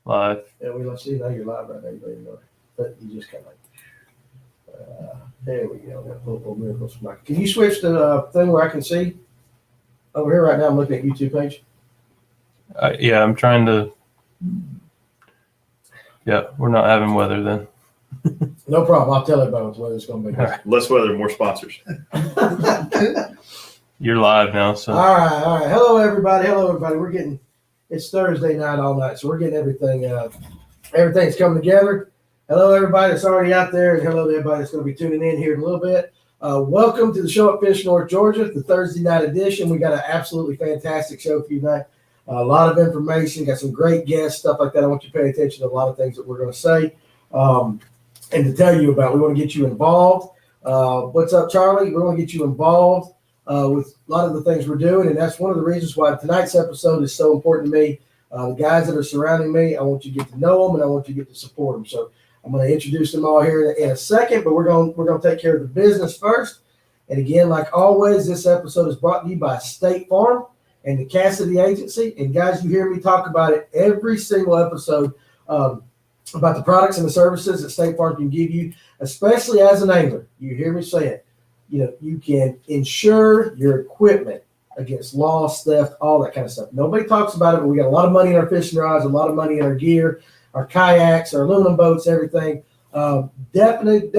Live. Yeah, let's see, now you're live right now. You don't even know it. But you just kind of there we go. Got little miracles from Micah. Can you switch the thing where I can see? Over here right now, I'm looking at YouTube page. Yeah, I'm trying to. Yeah, we're not having weather then. No problem. I'll tell everybody what weather's going to be. All right. Less weather, more sponsors. You're live now, so. All right. Hello, everybody. It's Thursday night all night, so we're getting everything's coming together. Hello, everybody that's already out there, and hello to everybody that's going to be tuning in here in a little bit. Welcome to the show at Fish North, Georgia, the Thursday night edition. We got an absolutely fantastic show for you tonight. A lot of information, got some great guests, stuff like that. I want you to pay attention to a lot of things that we're going to say and to tell you about. We want to get you involved. What's up, Charlie? We want to get you involved with a lot of the things we're doing, and that's one of the reasons why tonight's episode is so important to me. The guys that are surrounding me, I want you to get to know them, and I want you to get to support them. So I'm going to introduce them all here in a second, but we're going to take care of the business first. And again, like always, this episode is brought to you by State Farm and the Cassidy Agency. And guys, you hear me talk about it every single episode about the products and the services that State Farm can give you, especially as an angler. You hear me say it. You know, you can insure your equipment against loss, theft, all that kind of stuff. Nobody talks about it, but we got a lot of money in our fishing rods, a lot of money in our gear, our kayaks, our aluminum boats, everything. Definitely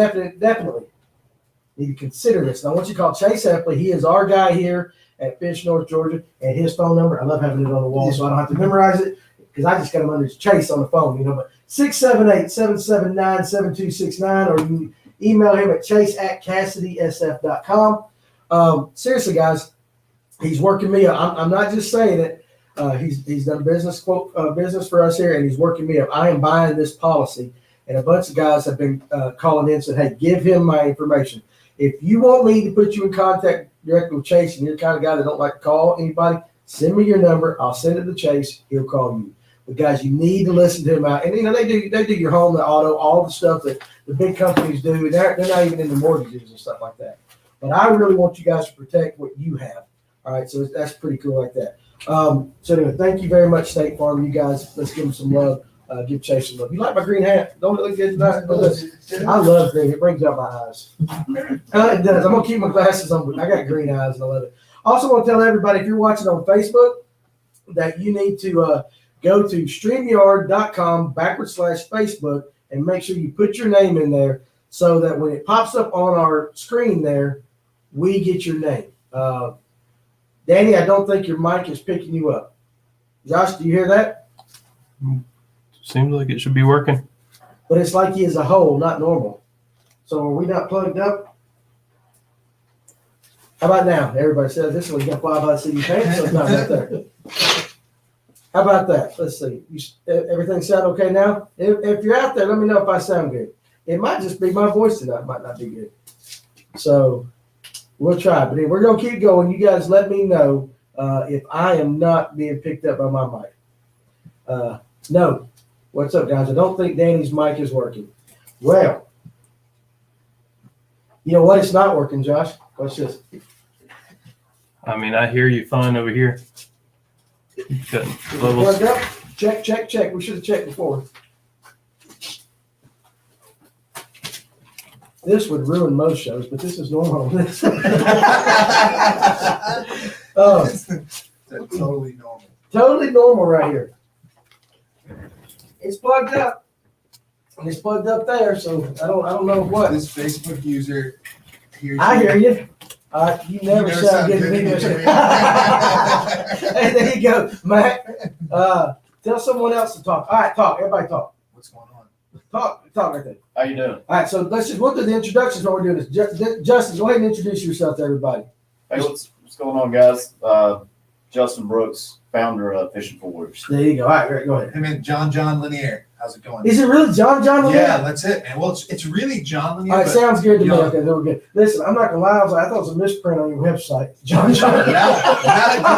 need to consider this. And I want you to call Chase Epley. He is our guy here at Fish North, Georgia, and his phone number. I love having it on the wall so I don't have to memorize it because I just got him under Chase on the phone, but 678-779-7269, or you can email him at chase@cassidysf.com. Seriously, guys, he's working me up. I'm not just saying it. He's done business for us here, and he's working me up. I am buying this policy, and a bunch of guys have been calling in and said, hey, give him my information. If you want me to put you in contact directly with Chase, and you're the kind of guy that don't like to call anybody, send me your number. I'll send it to Chase. He'll call you. But guys, you need to listen to him out. And they do your home, the auto, all the stuff that the big companies do. They're not even into mortgages and stuff like that. But I really want you guys to protect what you have. All right, so that's pretty cool like that. So anyway, thank you very much, State Farm. You guys, let's give them some love. Give Chase some love. You like my green hat? Don't it look good tonight? I love green. It brings out my eyes. It does. I'm going to keep my glasses on. I got green eyes, and I love it. Also want to tell everybody, if you're watching on Facebook, that you need to go to StreamYard.com/Facebook and make sure you put your name in there so that when it pops up on our screen there, we get your name. Danny, I don't think your mic is picking you up. Josh, do you hear that? Seems like it should be working. But it's like he is a hole, not normal. So are we not plugged up? How about now? Everybody says this one, you got to fly by the seat of your pants, so it's not right there. How about that? Let's see. Everything sound okay now? If you're out there, let me know if I sound good. It might just be my voice tonight. It might not be good. So we'll try. But we're going to keep going. You guys let me know if I am not being picked up by my mic. No. What's up, guys? I don't think Danny's mic is working. Well, you know what? It's not working, Josh. What's this? I mean, I hear you fine over here. Plugged up? Check. We should have checked before. This would ruin most shows, but this is normal. That's totally normal. Totally normal right here. It's plugged up. And it's plugged up there, so I don't know what. This Facebook user hears I hear you. You never sound good to me. Hey, there you go, Mac. Tell someone else to talk. All right, talk. Everybody talk. What's going on? Talk right there. How you doing? All right, so we'll do the introductions while we're doing this. Justin, go ahead and introduce yourself to everybody. Hey, what's going on, guys? Justin Brooks, founder of Fishing for Warriors. There you go. All right, go ahead. Hey, man, John Lanier. How's it going? Is it really John Lanier? Yeah, that's it, man. Well, it's really John Lanier. All right, sounds good to me. know, Okay, then we're good. Listen, I'm not gonna lie. I thought it was a misprint on your website, John. I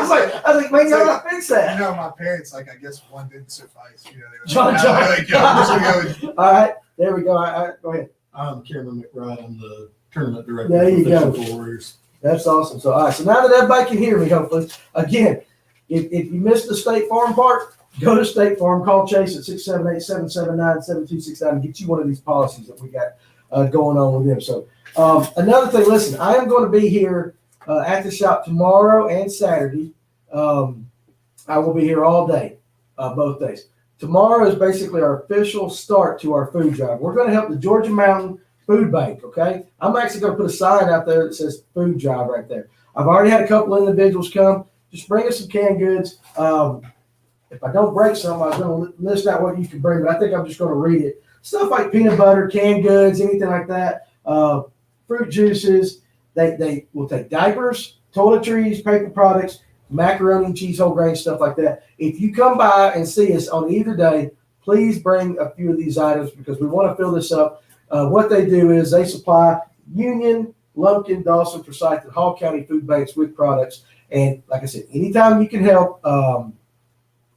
was like, man, y'all gotta fix that. My parents, I guess one didn't suffice. They were John. I'm just gonna go. All right, there we go. All right, go ahead. I'm Cameron McBride. I'm the tournament director There you for go. Fishing for Warriors. That's awesome. So, all right, so now that everybody can hear me, hopefully, again, if you missed the State Farm part, Go to State Farm, call Chase at 678-779-7269 and get you one of these policies that we got going on with them. So another thing, listen, I am going to be here at the shop tomorrow and Saturday. I will be here all day, both days. Tomorrow is basically our official start to our food drive. We're going to help the Georgia Mountain Food Bank, okay? I'm actually going to put a sign out there that says food drive right there. I've already had a couple individuals come. Just bring us some canned goods. If I don't break some, I was going to list out what you can bring, but I think I'm just going to read it. Stuff like peanut butter, canned goods, anything like that, fruit juices. They will take diapers, toiletries, paper products, macaroni, cheese, whole grain, stuff like that. If you come by and see us on either day, please bring a few of these items because we want to fill this up. What they do is they supply Union, Lumpkin, Dawson, Forsyth, and Hall County food banks with products. And like I said, anytime you can help,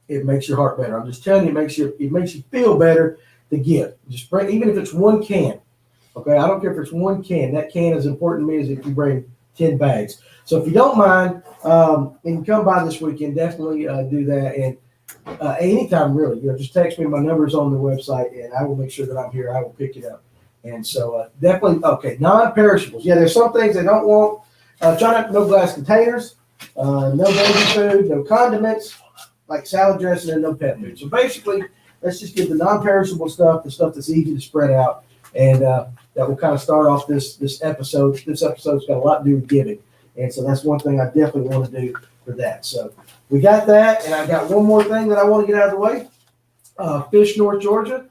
it makes your heart better. I'm just telling you, it makes you feel better to give. Just bring, even if it's one can. Okay, I don't care if it's one can. That can is important to me as if you bring 10 bags. So if you don't mind, and you come by this weekend, definitely do that. And anytime, really, just text me. My number's on the website, and I will make sure that I'm here. I will pick it up. And so definitely, okay, non-perishables. Yeah, there's some things they don't want. Try not no glass containers, no baby food, no condiments, like salad dressing, and no pet food. So basically, let's just get the non-perishable stuff, the stuff that's easy to spread out, and that will kind of start off this episode. This episode's got a lot to do with giving, and so that's one thing I definitely want to do for that. So we got that, and I got one more thing that I want to get out of the way. Fish North Georgia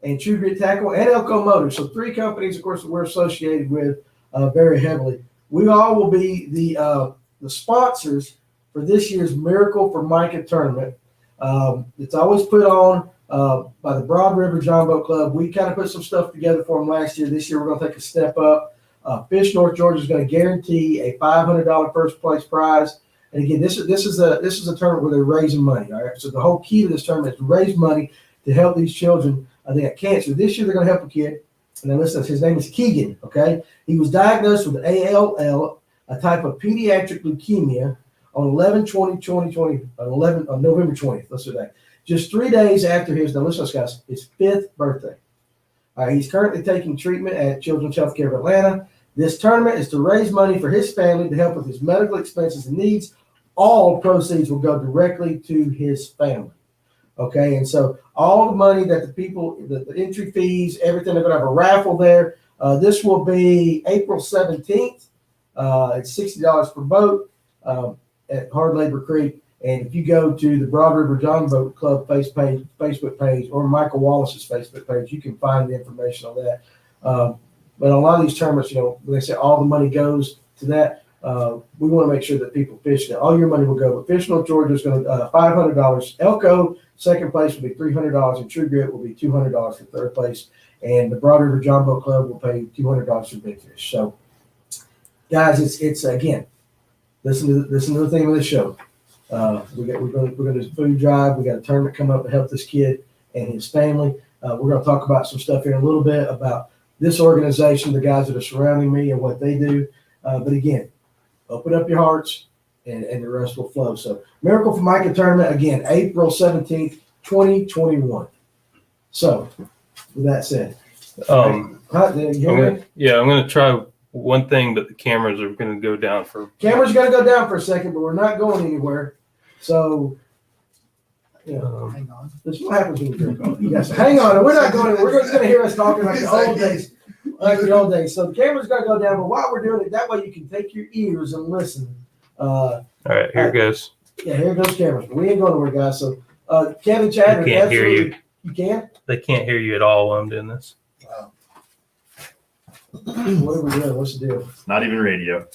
and True Grit Tackle and Elko Motors. So 3 companies, of course, that we're associated with very heavily. We all will be the sponsors for this year's Miracle for Micah tournament. It's always put on by the Broad River John Boat Club. We kind of put some stuff together for them last year. This year, we're going to take a step up. Fish North Georgia is going to guarantee a $500 first place prize. And again, this is a tournament where they're raising money. All right, so the whole key to this tournament is to raise money to help these children. They got cancer. This year, they're going to help a kid. And then listen, his name is Keegan. Okay, he was diagnosed with ALL, a type of pediatric leukemia, on November 20th. Let's do that. Just 3 days after his, now listen, guys, his 5th birthday. He's currently taking treatment at Children's Healthcare of Atlanta. This tournament is to raise money for his family to help with his medical expenses and needs. All proceeds will go directly to his family. Okay, and so all the money that the people, the entry fees, everything, they're going to have a raffle there. This will be April 17th. It's $60 per boat at Hard Labor Creek. And if you go to the Broad River John Boat Club Facebook page or Michael Wallace's Facebook page, you can find the information on that. But a lot of these tournaments, when they say all the money goes to that, we want to make sure that people fish that. All your money will go. But Fish North Georgia is going to $500. Elko, second place, will be $300, and True Grit will be $200 for third place. And the Broad River John Boat Club will pay $200 for Big Fish. So, guys, it's again, listen to the theme of the show. We're going to do food drive. We got a tournament come up to help this kid and his family. We're going to talk about some stuff here in a little bit about this organization, the guys that are surrounding me, and what they do. But again, open up your hearts, and the rest will flow. So, Miracle for Micah tournament again, April 17th, 2021. So, with that said, I'm you hear me? going to try one thing, but the cameras are going to go down for. Camera's going to go down for a second, but we're not going anywhere. So, Hang on. this is what happens when you drink coffee. Yes, hang on. We're not going. We're just going to hear us talking like the old days. Like the old days. So the camera's going to go down, but while we're doing it, that way you can take your ears and listen. All right, here it goes. Yeah, here goes cameras. But we ain't going nowhere, guys. So, Kevin Chadwick. They can't hear you. You can? They can't hear you at all while I'm doing this. Wow. What are we doing? What's the deal? Not even radio.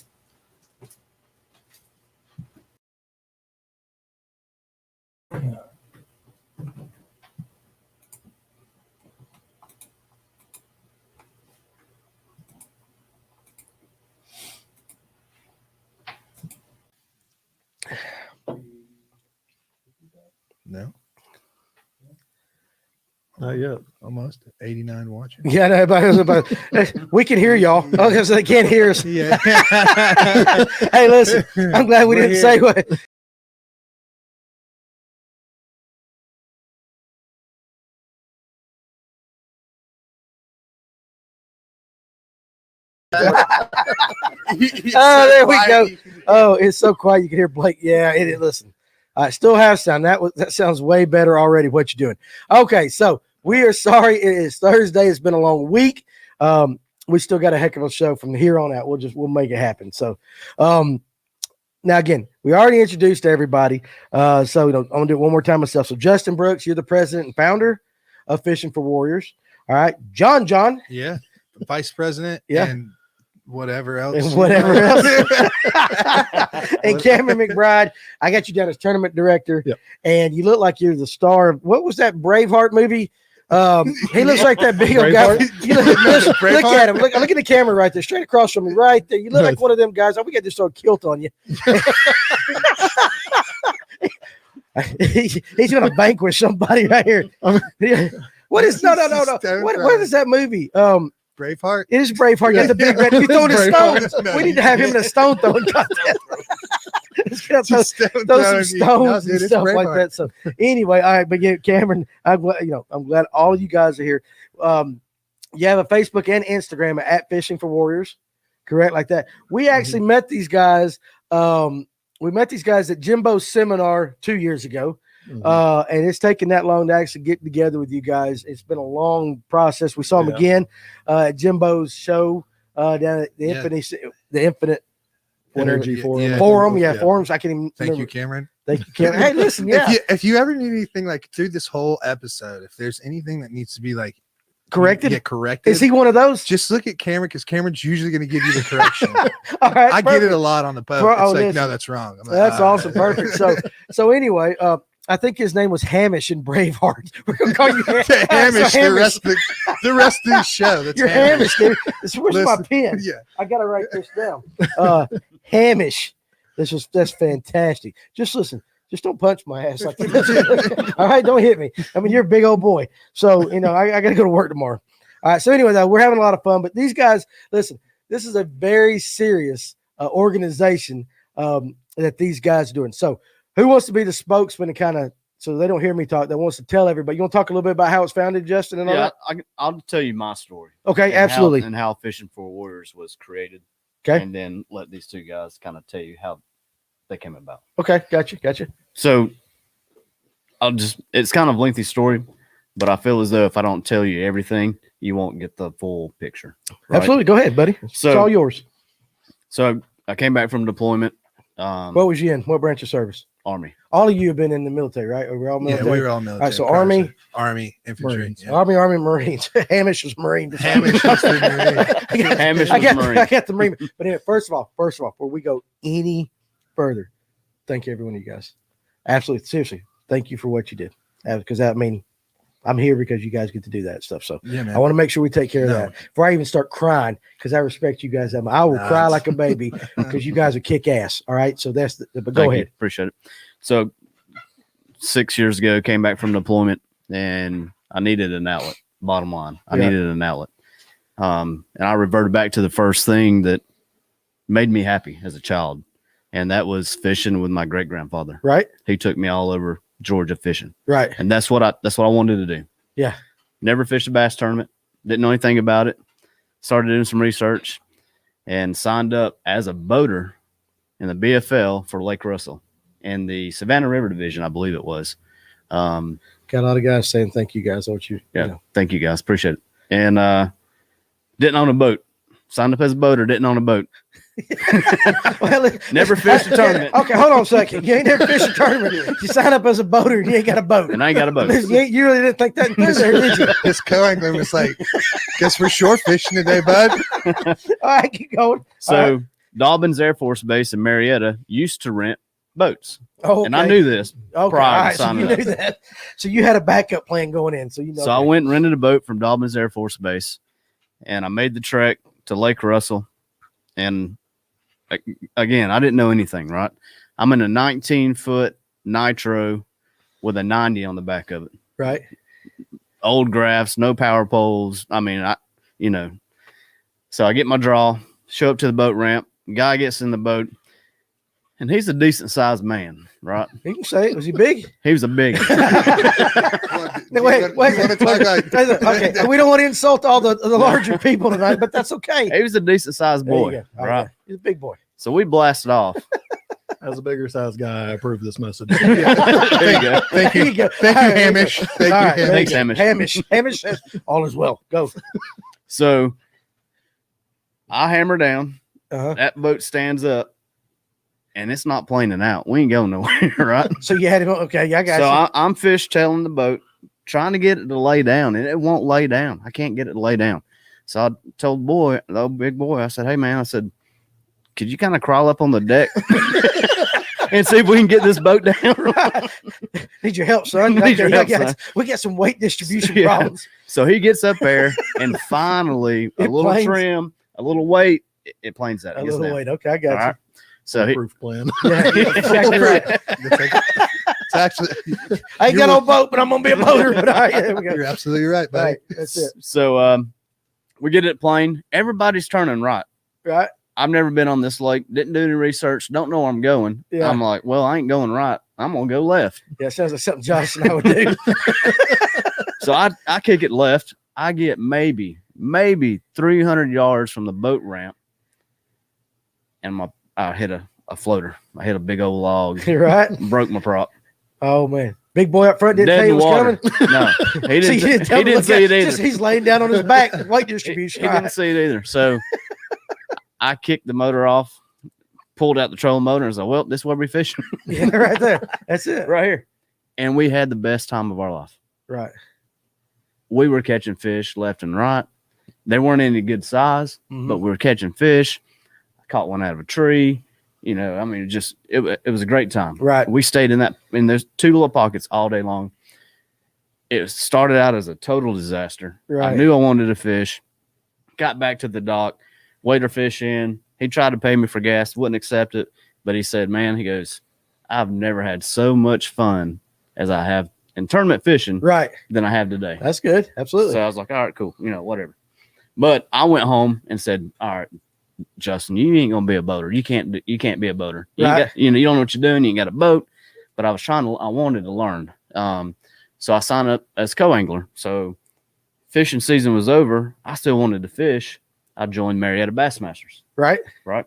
No, Not yet. almost 89 watching. Yeah, no, everybody was about. We can hear y'all. Oh, because they can't hear us. Yeah. Hey, listen, I'm glad we We're didn't here. say what Oh, there we go. Oh, it's so quiet you can hear Blake. Yeah, listen. Still have sound. That sounds way better already. What you're doing? Okay, so we are sorry. It is Thursday. It's been a long week. We still got a heck of a show from here on out. We'll make it happen. So, now again, we already introduced everybody. So I'm gonna do it one more time myself. So Justin Brooks, you're the president and founder of Fishing for Warriors. All right, John. Yeah, vice president. Yeah. And whatever else. And whatever else. And Cameron McBride, I got you down as tournament director. Yep. And you look like you're the star of what was that Braveheart movie? He looks like that big old guy. Look at him. Look at the camera right there, straight across from me, right there. You look like one of them guys. Oh, we got this old kilt on you. He's gonna vanquish somebody right here. What is no? What is that movie? Braveheart. It is Braveheart. Yeah. Got the big red. He's throwing a Braveheart. stone. No, We need to have him in a stone throwing contest. Throw some stones and stuff like that. So anyway, all right, but yeah, Cameron, I'm glad all of you guys are here. You have a Facebook and Instagram at Fishing for Warriors, correct? Like that. We actually met these guys. We met these guys at Jimbo's seminar 2 years ago. And it's taken that long to actually get together with you guys. It's been a long process. We saw them again at Jimbo's show down at the Infinite Energy Forum. Forums. I can't even Thank remember. you, Cameron. Thank you, Cameron. Hey, listen, If you ever need anything like through this whole episode, if there's anything that needs to be like corrected. get corrected, Is he one of those? just look at Cameron because Cameron's usually going to give you the correction. All right, I get it a lot on the boat. It's like, listen. no, that's wrong. I'm like, That's "Ah." awesome. Perfect. So anyway, I think his name was Hamish in Braveheart. We're gonna call you Hamish. So The rest of the show. That's You're Hamish, dude. Where's my Listen, pen? Yeah. I gotta write this down. Hamish. That's fantastic. Just listen. Just don't punch my ass like that. All right, don't hit me. I mean, you're a big old boy. So I gotta go to work tomorrow. All right. So anyway, though, we're having a lot of fun. But these guys, listen, this is a very serious organization that these guys are doing. So who wants to be the spokesman and kind of so they don't hear me talk? That wants to tell everybody. You want to talk a little bit about how it's founded, Justin? And all that? I'll tell you my story. Okay, and absolutely. How Fishing for Warriors was created. Okay. And then let these two guys kind of tell you how they came about. Okay, gotcha. So it's kind of a lengthy story, but I feel as though if I don't tell you everything, you won't get the full picture. Right? Absolutely. Go ahead, buddy. It's all yours. So I came back from deployment. What was you in? What branch of service? Army. All of you have been in the military, right? We're all military. Yeah, we were all military. All right, so Army, infantry. Marines. Yeah. Army, Marines. Hamish was Marine. Hamish was the Marine. Hamish I was Marine. got the Marine. But anyway, first of all, before we go any further, thank you, every one of you guys. Absolutely, seriously, thank you for what you did. Because I'm here because you guys get to do that stuff. So Yeah, man. I want to make sure we take care of that before I even start crying because I respect you guys. I will cry like a baby because you guys are kick ass. All right. So but go Thank ahead. you. Appreciate it. So 6 years ago, came back from deployment and I needed an outlet. Bottom line, I needed an outlet. And I reverted back to the first thing that made me happy as a child. And that was fishing with my great grandfather. Right. He took me all over Georgia fishing. Right. And that's what I wanted to do. Yeah. Never fished a bass tournament. Didn't know anything about it. Started doing some research and signed up as a boater in the BFL for Lake Russell in the Savannah River Division, I believe it was. Got a lot of guys saying thank you guys. Thank you guys. Appreciate it. And didn't own a boat. Signed up as a boater, didn't own a boat. Well, Never fished a tournament. Okay, hold on a second. You ain't never fished a tournament. You sign up as a boater and you ain't got a boat. And I ain't got a boat. You really didn't think that through there, did you? This co-angler was like, guess we're shore fishing today, bud. All right, keep going. So Dobbins Air Force Base in Marietta used to rent boats. Okay. And I knew this Okay, prior all to right, so signing you up. knew that. So you had a backup plan going in. So So I went and rented a boat from Dobbins Air Force Base, and I made the trek to Lake Russell. And again, I didn't know anything, right? I'm in a 19-foot nitro with a 90 on the back of it. Right. Old graphs, no power poles. I mean, So I get my draw, show up to the boat ramp. Guy gets in the boat. And he's a decent sized man, right? You can say it. Was he big? He was a big. No, wait. Okay, we don't want to insult all the larger people tonight, but that's okay. He was a decent sized There you boy, go. All right? He's a big boy. So we blasted off. As a bigger size guy, I approve this message. There you go. Thank There you. you go. Thank you, Hamish. Thank you, All right, Hamish. Thanks, Hamish. Hamish says all is well. Go. So I hammer down. Uh-huh. That boat stands up, and it's not planing out. We ain't going nowhere, right? So you had him. Okay, I got So you. I'm fishtailing the boat, trying to get it to lay down, and it won't lay down. I can't get it to lay down. So I told the old big boy, I said, "Hey man," I said, "could you kind of crawl up on the deck and see if we can get this boat down?" Need your help, son. Need your help, son. We got some weight distribution Yeah. problems. So he gets up there, and finally, a It little planes. trim, a little weight, it planes that. A It gets little down. weight. Okay, I got All right. So he, Proof plan. you. Yeah, exactly right. It's actually, I ain't got no boat, but I'm gonna be a boater. But all right, there we go. you're absolutely right, buddy. Right, that's it. So we get it plane. Everybody's turning right. Right. I've never been on this lake. Didn't do any research. Don't know where I'm going. Yeah. I'm like, well, I ain't going right. I'm gonna go left. Yeah, sounds like something Josh and I would do. So I kick it left. I get maybe 300 yards from the boat ramp, and I hit a floater. I hit a big old log. You're right. Broke my prop. Oh man, big boy up front didn't Dead tell you in it was water. coming. No, he See, didn't. tell He him to didn't look see at- it either. just He's laying down on his back. Weight He distribution. didn't see it either. So I kicked the motor off, pulled out the trolling motor, and was like, well, this is where we fishing. Yeah, right there. That's it. Right here. And we had the best time of our life. Right. We were catching fish left and right. They weren't any good size, Mhm. but we were catching fish. I caught one out of a tree. You know, I mean, it was a great time. Right. We stayed in those two little pockets all day long. It started out as a total disaster. Right. I knew I wanted to fish. Got back to the dock, waiter fish in. He tried to pay me for gas, wouldn't accept it. But he said, man, he goes, I've never had so much fun as I have in tournament fishing Right. than I have today. That's good. Absolutely. So I was like, all right, cool. You know, whatever. But I went home and said, all right, Justin, you ain't gonna be a boater. You can't be a boater. You Right. got, you know, you don't know what you're doing. You ain't got a boat. But I wanted to learn. So I signed up as co-angler. So fishing season was over. I still wanted to fish. I joined Marietta Bassmasters. Right. Right.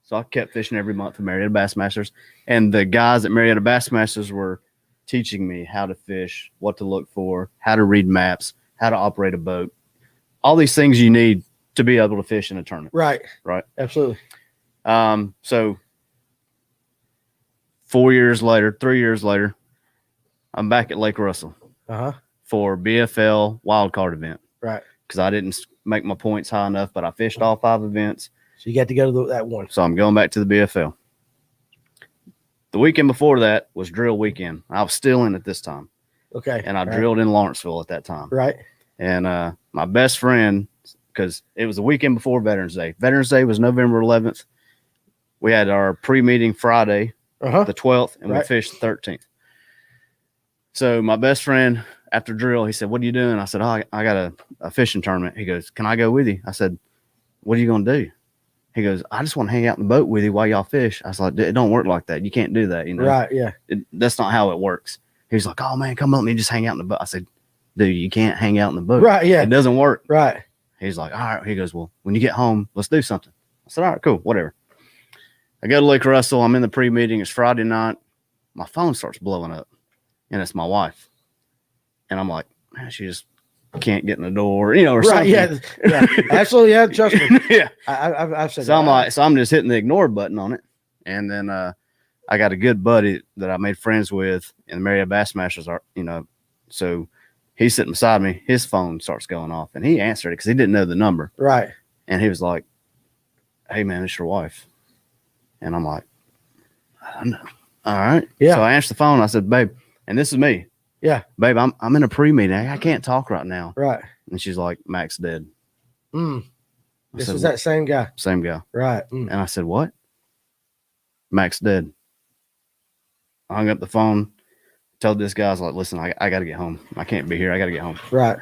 So I kept fishing every month for Marietta Bassmasters. And the guys at Marietta Bassmasters were teaching me how to fish, what to look for, how to read maps, how to operate a boat, all these things you need to be able to fish in a tournament. Right. Right. Absolutely. So 3 years later, I'm back at Lake Russell Uh-huh. for BFL wildcard event Right. because I didn't make my points high enough, but I fished all 5 events. So you got to go to that one. So I'm going back to the BFL. The weekend before that was drill weekend. I was still in at this time, Okay. and I Right. drilled in Lawrenceville at that time. Right. And my best friend, because it was the weekend before Veterans Day. Veterans Day was November 11th. We had our pre-meeting Friday, Uh-huh. the 12th, and Right. we fished the 13th. So my best friend, after drill, he said, what are you doing? I said, oh, I got a fishing tournament. He goes, can I go with you? I said, what are you going to do? He goes, I just want to hang out in the boat with you while y'all fish. I was like, it don't work like that. You can't do that. You know, Right. Yeah. that's not how it works. He's like, oh man, come on, me just hang out in the boat. I said, dude, you can't hang out in the boat. Right. Yeah. It doesn't work. Right. He's like, all right. He goes, well, when you get home, let's do something. I said, all right, cool, whatever. I go to Lake Russell. I'm in the pre-meeting. It's Friday night. My phone starts blowing up, and it's my wife. And I'm like, man, she just can't get in the door, you know, or Right. something. Yeah. Yeah. Absolutely. Yeah. Trust me. Yeah. I've said So that. I'm like, so I'm just hitting the ignore button on it. And then I got a good buddy that I made friends with in the Marietta Bassmasters, you know. So he's sitting beside me. His phone starts going off, and he answered it because he didn't know the number. Right. And he was like, hey, man, it's your wife. And I'm like, I know. All right. Yeah. So I answered the phone. I said, babe, and this is me. Yeah. Babe, I'm in a pre-meeting. I can't talk right now. Right. And she's like, Mac's dead. Mm. I This said, was that same guy. same guy. Right. Mm. And I said, what? Mac's dead. I hung up the phone, told this guy, I was like, listen, I got to get home. I can't be here. I got to get home. Right.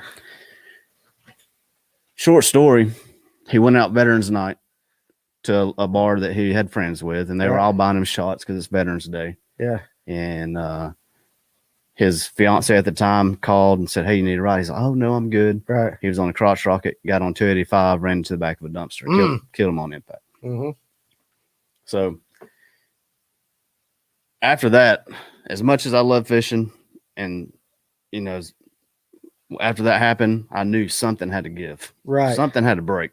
Short story. He went out Veterans Night, to a bar that he had friends with, and they were all buying him shots because it's Veterans Day. Yeah. And his fiance at the time called and said, "Hey, you need a ride?" He's like, "Oh no, I'm good." Right. He was on a crotch rocket, got on 285, ran into the back of a dumpster, killed him on impact. Mm-hmm. So after that, as much as I love fishing, and after that happened, I knew something had to give. Right. Something had to break.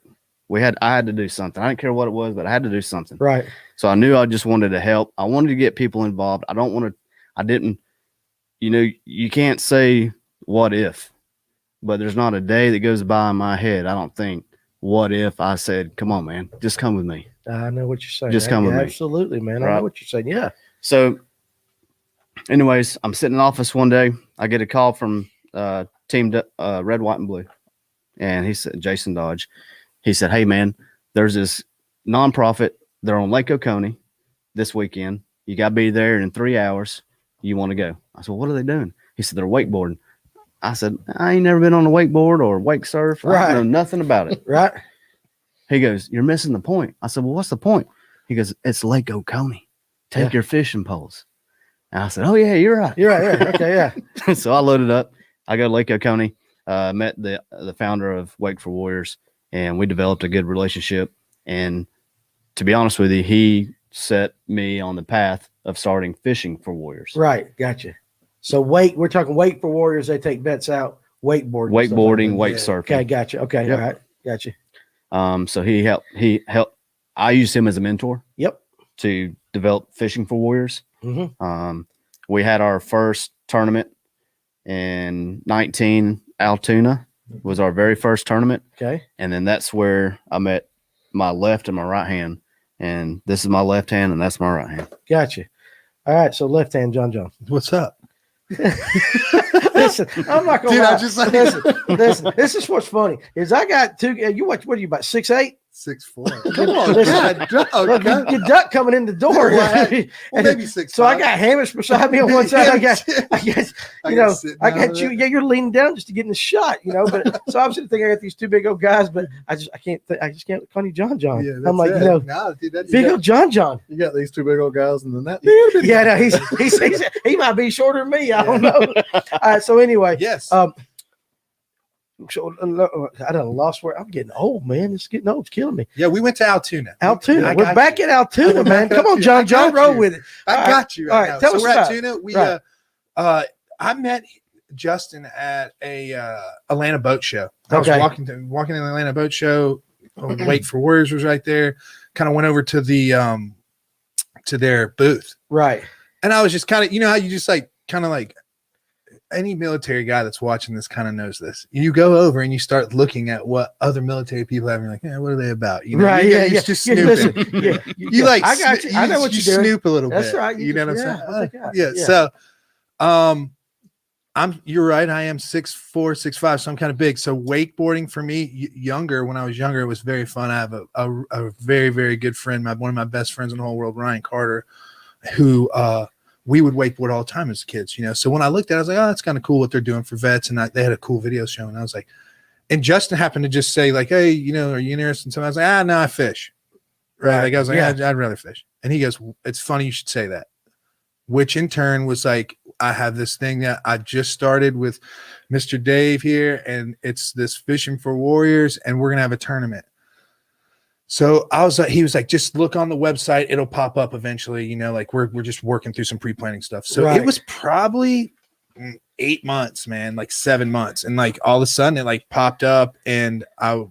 I had to do something. I didn't care what it was, but I had to do something. Right. So I knew I just wanted to help. I wanted to get people involved. You can't say what if, but there's not a day that goes by in my head, I don't think, what if I said, come on, man, just come with me. I know what you're saying. Just come with me. Absolutely, man. I Right. know what you're saying. Yeah. So anyways, I'm sitting in the office one day. I get a call from Team Red, White, and Blue. And he said, Jason Dodge. He said, "Hey, man, there's this nonprofit. They're on Lake Oconee this weekend. You got to be there in 3 hours. You want to go?" I said, "What are they doing?" He said, "They're wakeboarding." I said, "I ain't never been on a wakeboard or wake surf. Right. I don't know nothing about it." Right. He goes, "You're missing the point." I said, "Well, what's the point?" He goes, "It's Lake Oconee. Take your fishing poles." And I said, "Oh, yeah, you're right." You're right. Yeah. Okay. Yeah. So I loaded up. I go to Lake Oconee, met the founder of Wake for Warriors, and we developed a good relationship. And to be honest with you, he set me on the path of starting Fishing for Warriors. Right. Gotcha. So we're talking Wake for Warriors. They take vets out wakeboarding. Wakeboarding, wake surfing. Okay. Gotcha. Okay. Yep. All right. Gotcha. So he helped. I used him as a mentor. Yep. To develop Fishing for Warriors. Mm-hmm. We had our first tournament in 19 Altoona was our very first tournament. Okay. And then that's where I met my left and my right hand. And this is my left hand and that's my right hand. Gotcha. All right. So left hand, John. What's up? Listen, I'm not gonna Dude, lie. I just like Listen. This is what's funny is I got two. What are you about 6'8"? 6'4". Come on, Listen, God, Look, your duck coming in the door. Well, maybe 6'5". So I got Hamish beside me on one side. I got you. Yeah, you're leaning down just to get in the shot, But so I'm sitting thinking I got these two big old guys, but I just can't call you John. Yeah, I'm like, nah, dude, big old John. You got these two big old guys in the net. Yeah, no, he might be shorter than me. I don't know. So anyway, Yes. So I done lost where I'm getting old, man. It's getting old. It's killing me. Yeah, we went to Altoona. Altoona. We're back at Altoona, man. Come on, John. Roll with it. I got you. All right, tell us we're about at Altoona. We right. I met Justin at a Atlanta boat show. I was walking in the Atlanta boat show. Wake for Warriors was right there. Kind of went over to the to their booth. Right. And I was just kind of, how you just kind of any military guy that's watching this kind of knows this. You go over and you start looking at what other military people have, and you're like, yeah, what are they about? Right. You're just snooping. Listen, You I got you. I know what you you're doing. snoop a little bit. That's right. You know what I'm saying? Yeah. Yeah. So, you're right. I am 6'4", 6'5", so I'm kind of big. So wakeboarding for me, when I was younger, it was very fun. I have a very, very good friend, one of my best friends in the whole world, Ryan Carter, who we would wakeboard all the time as kids, So when I looked at it, I was like, oh, that's kind of cool what they're doing for vets. And they had a cool video show. And I was like, and Justin happened to just say like, hey, are you interested in something? I was like, no, I fish. Right. Like I was like, I'd rather fish. And he goes, it's funny you should say that. Which in turn was like, I have this thing that I just started with Mr. Dave here. And it's this Fishing for Warriors. And we're going to have a tournament. So he was like, just look on the website. It'll pop up eventually, we're just working through some pre-planning stuff. So It was probably 8 months, man, 7 months. And all of a sudden it popped up and I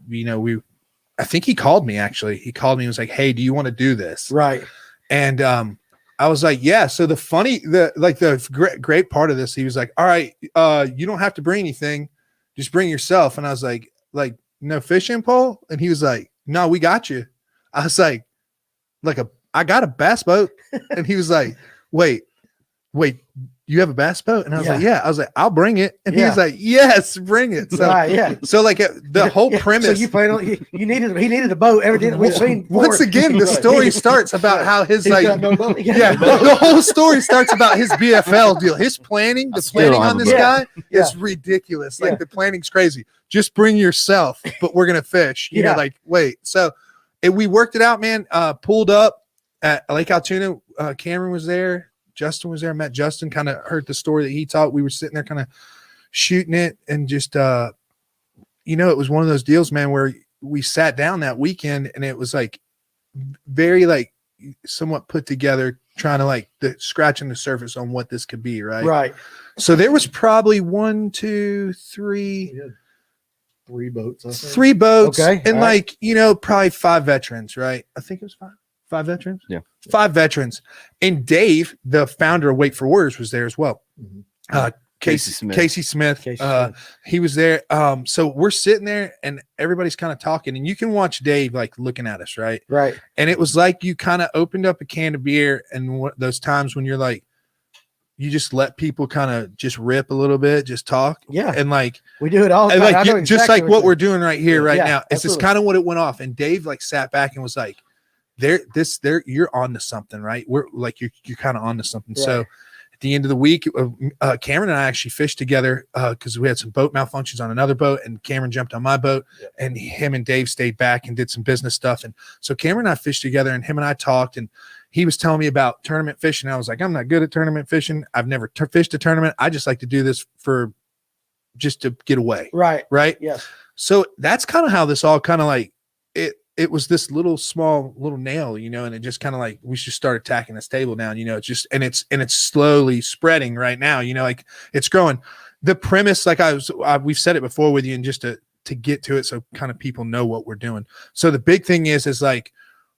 think he called me actually. He called me and was like, hey, do you want to do this? Right. And I was like, yeah. So the great part of this, he was like, all right, you don't have to bring anything. Just bring yourself. And I was like, no fishing pole? And he was like, no, we got you. I was like I got a bass boat. And he was like, wait, you have a bass boat? And I was like, yeah. I was like, I'll bring it. And he was like, yes, bring it. So, So the whole premise. So you plan on, he needed a boat. Everything we've seen. Once again, the story starts about how his the whole story starts about his BFL deal. His planning, the planning on this guy is ridiculous. The planning's crazy. Just bring yourself, but we're gonna fish. Wait. So we worked it out, man. Pulled up at Lake Altoona. Cameron was there. Justin was there. Met Justin. Kind of heard the story that he taught. We were sitting there, kind of shooting it, and just it was one of those deals, man, where we sat down that weekend, and it was like very like somewhat put together, trying to like scratching the surface on what this could be, right? Right. So there was probably 1, 2, 3. We had 3 boats. I think. 3 boats, Okay, and all right. like probably 5 veterans, right? I think it was 5 veterans. Yeah. 5 veterans, and Dave, the founder of Wake for Warriors, was there as well. Mhm. Casey Smith. Casey Smith. He was there. So we're sitting there, and everybody's kind of talking, and you can watch Dave like looking at us, right? Right. And it was like you kind of opened up a can of beer, and those times when you're like, you just let people kind of just rip a little bit, just talk, Yeah. and like. We do it all the And time. like I know just exactly like what you're we're doing right here, right Yeah, now. It's just absolutely. kind of what it went off. And Dave like sat back and was like, you're on to something, right? We're like, you're kind of on to something. Right. So at the end of the week, Cameron and I actually fished together because we had some boat malfunctions on another boat, and Cameron jumped on my boat, and him and Dave stayed back and did some business stuff. And so Cameron and I fished together, and him and I talked, and he was telling me about tournament fishing. I was like, I'm not good at tournament fishing. I've never fished a tournament. I just like to do this for just to get away. Right. Right. Yes. So that's kind of how this all kind of like it was this small little nail, and it just kind of like we should start attacking this table down, it's just and it's slowly spreading right now, like it's growing. The premise, like we've said it before with you, and just to get to it so kind of people know what we're doing. So the big thing is like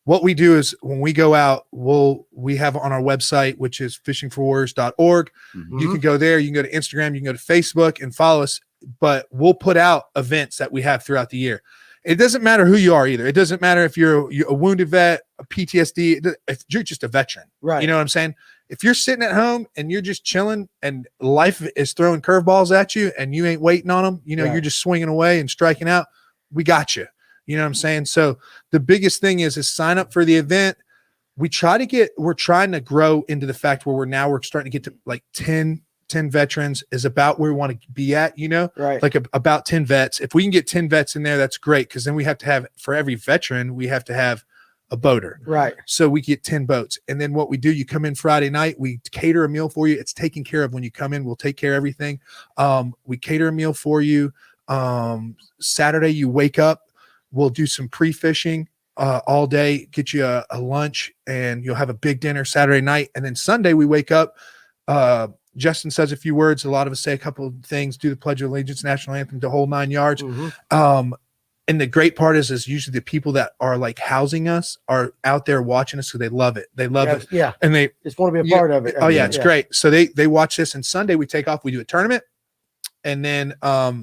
what we do is when we go out, we have on our website, which is fishingforwarriors.org. Mm-hmm. You can go there, you can go to Instagram, you can go to Facebook and follow us, but we'll put out events that we have throughout the year. It doesn't matter who you are either. It doesn't matter if you're a wounded vet, a PTSD, if you're just a veteran. Right. You know what I'm saying? If you're sitting at home and you're just chilling and life is throwing curveballs at you and you ain't waiting on them, Right. you're just swinging away and striking out, we got you. You know what I'm saying? So the biggest thing is sign up for the event. We're trying to grow into the fact where we're starting to get to like 10 veterans is about where we want to be at, Right. like about 10 vets. If we can get 10 vets in there, that's great. Cause then we have to have, for every veteran, we have to have a boater. Right. So we get 10 boats. And then what we do, you come in Friday night, we cater a meal for you. It's taken care of when you come in. We'll take care of everything. We cater a meal for you. Saturday, you wake up, we'll do some pre-fishing all day, get you a lunch, and you'll have a big dinner Saturday night. And then Sunday we wake up, Justin says a few words. A lot of us say a couple of things, do the Pledge of Allegiance, national anthem, the whole 9 yards. Mhm. And the great part is usually the people that are like housing us are out there watching us. So they love it. They love it. Yeah. And they, Just want to be a part of it. oh yeah, it's great. So they watch this, and Sunday we take off, we do a tournament. And then, at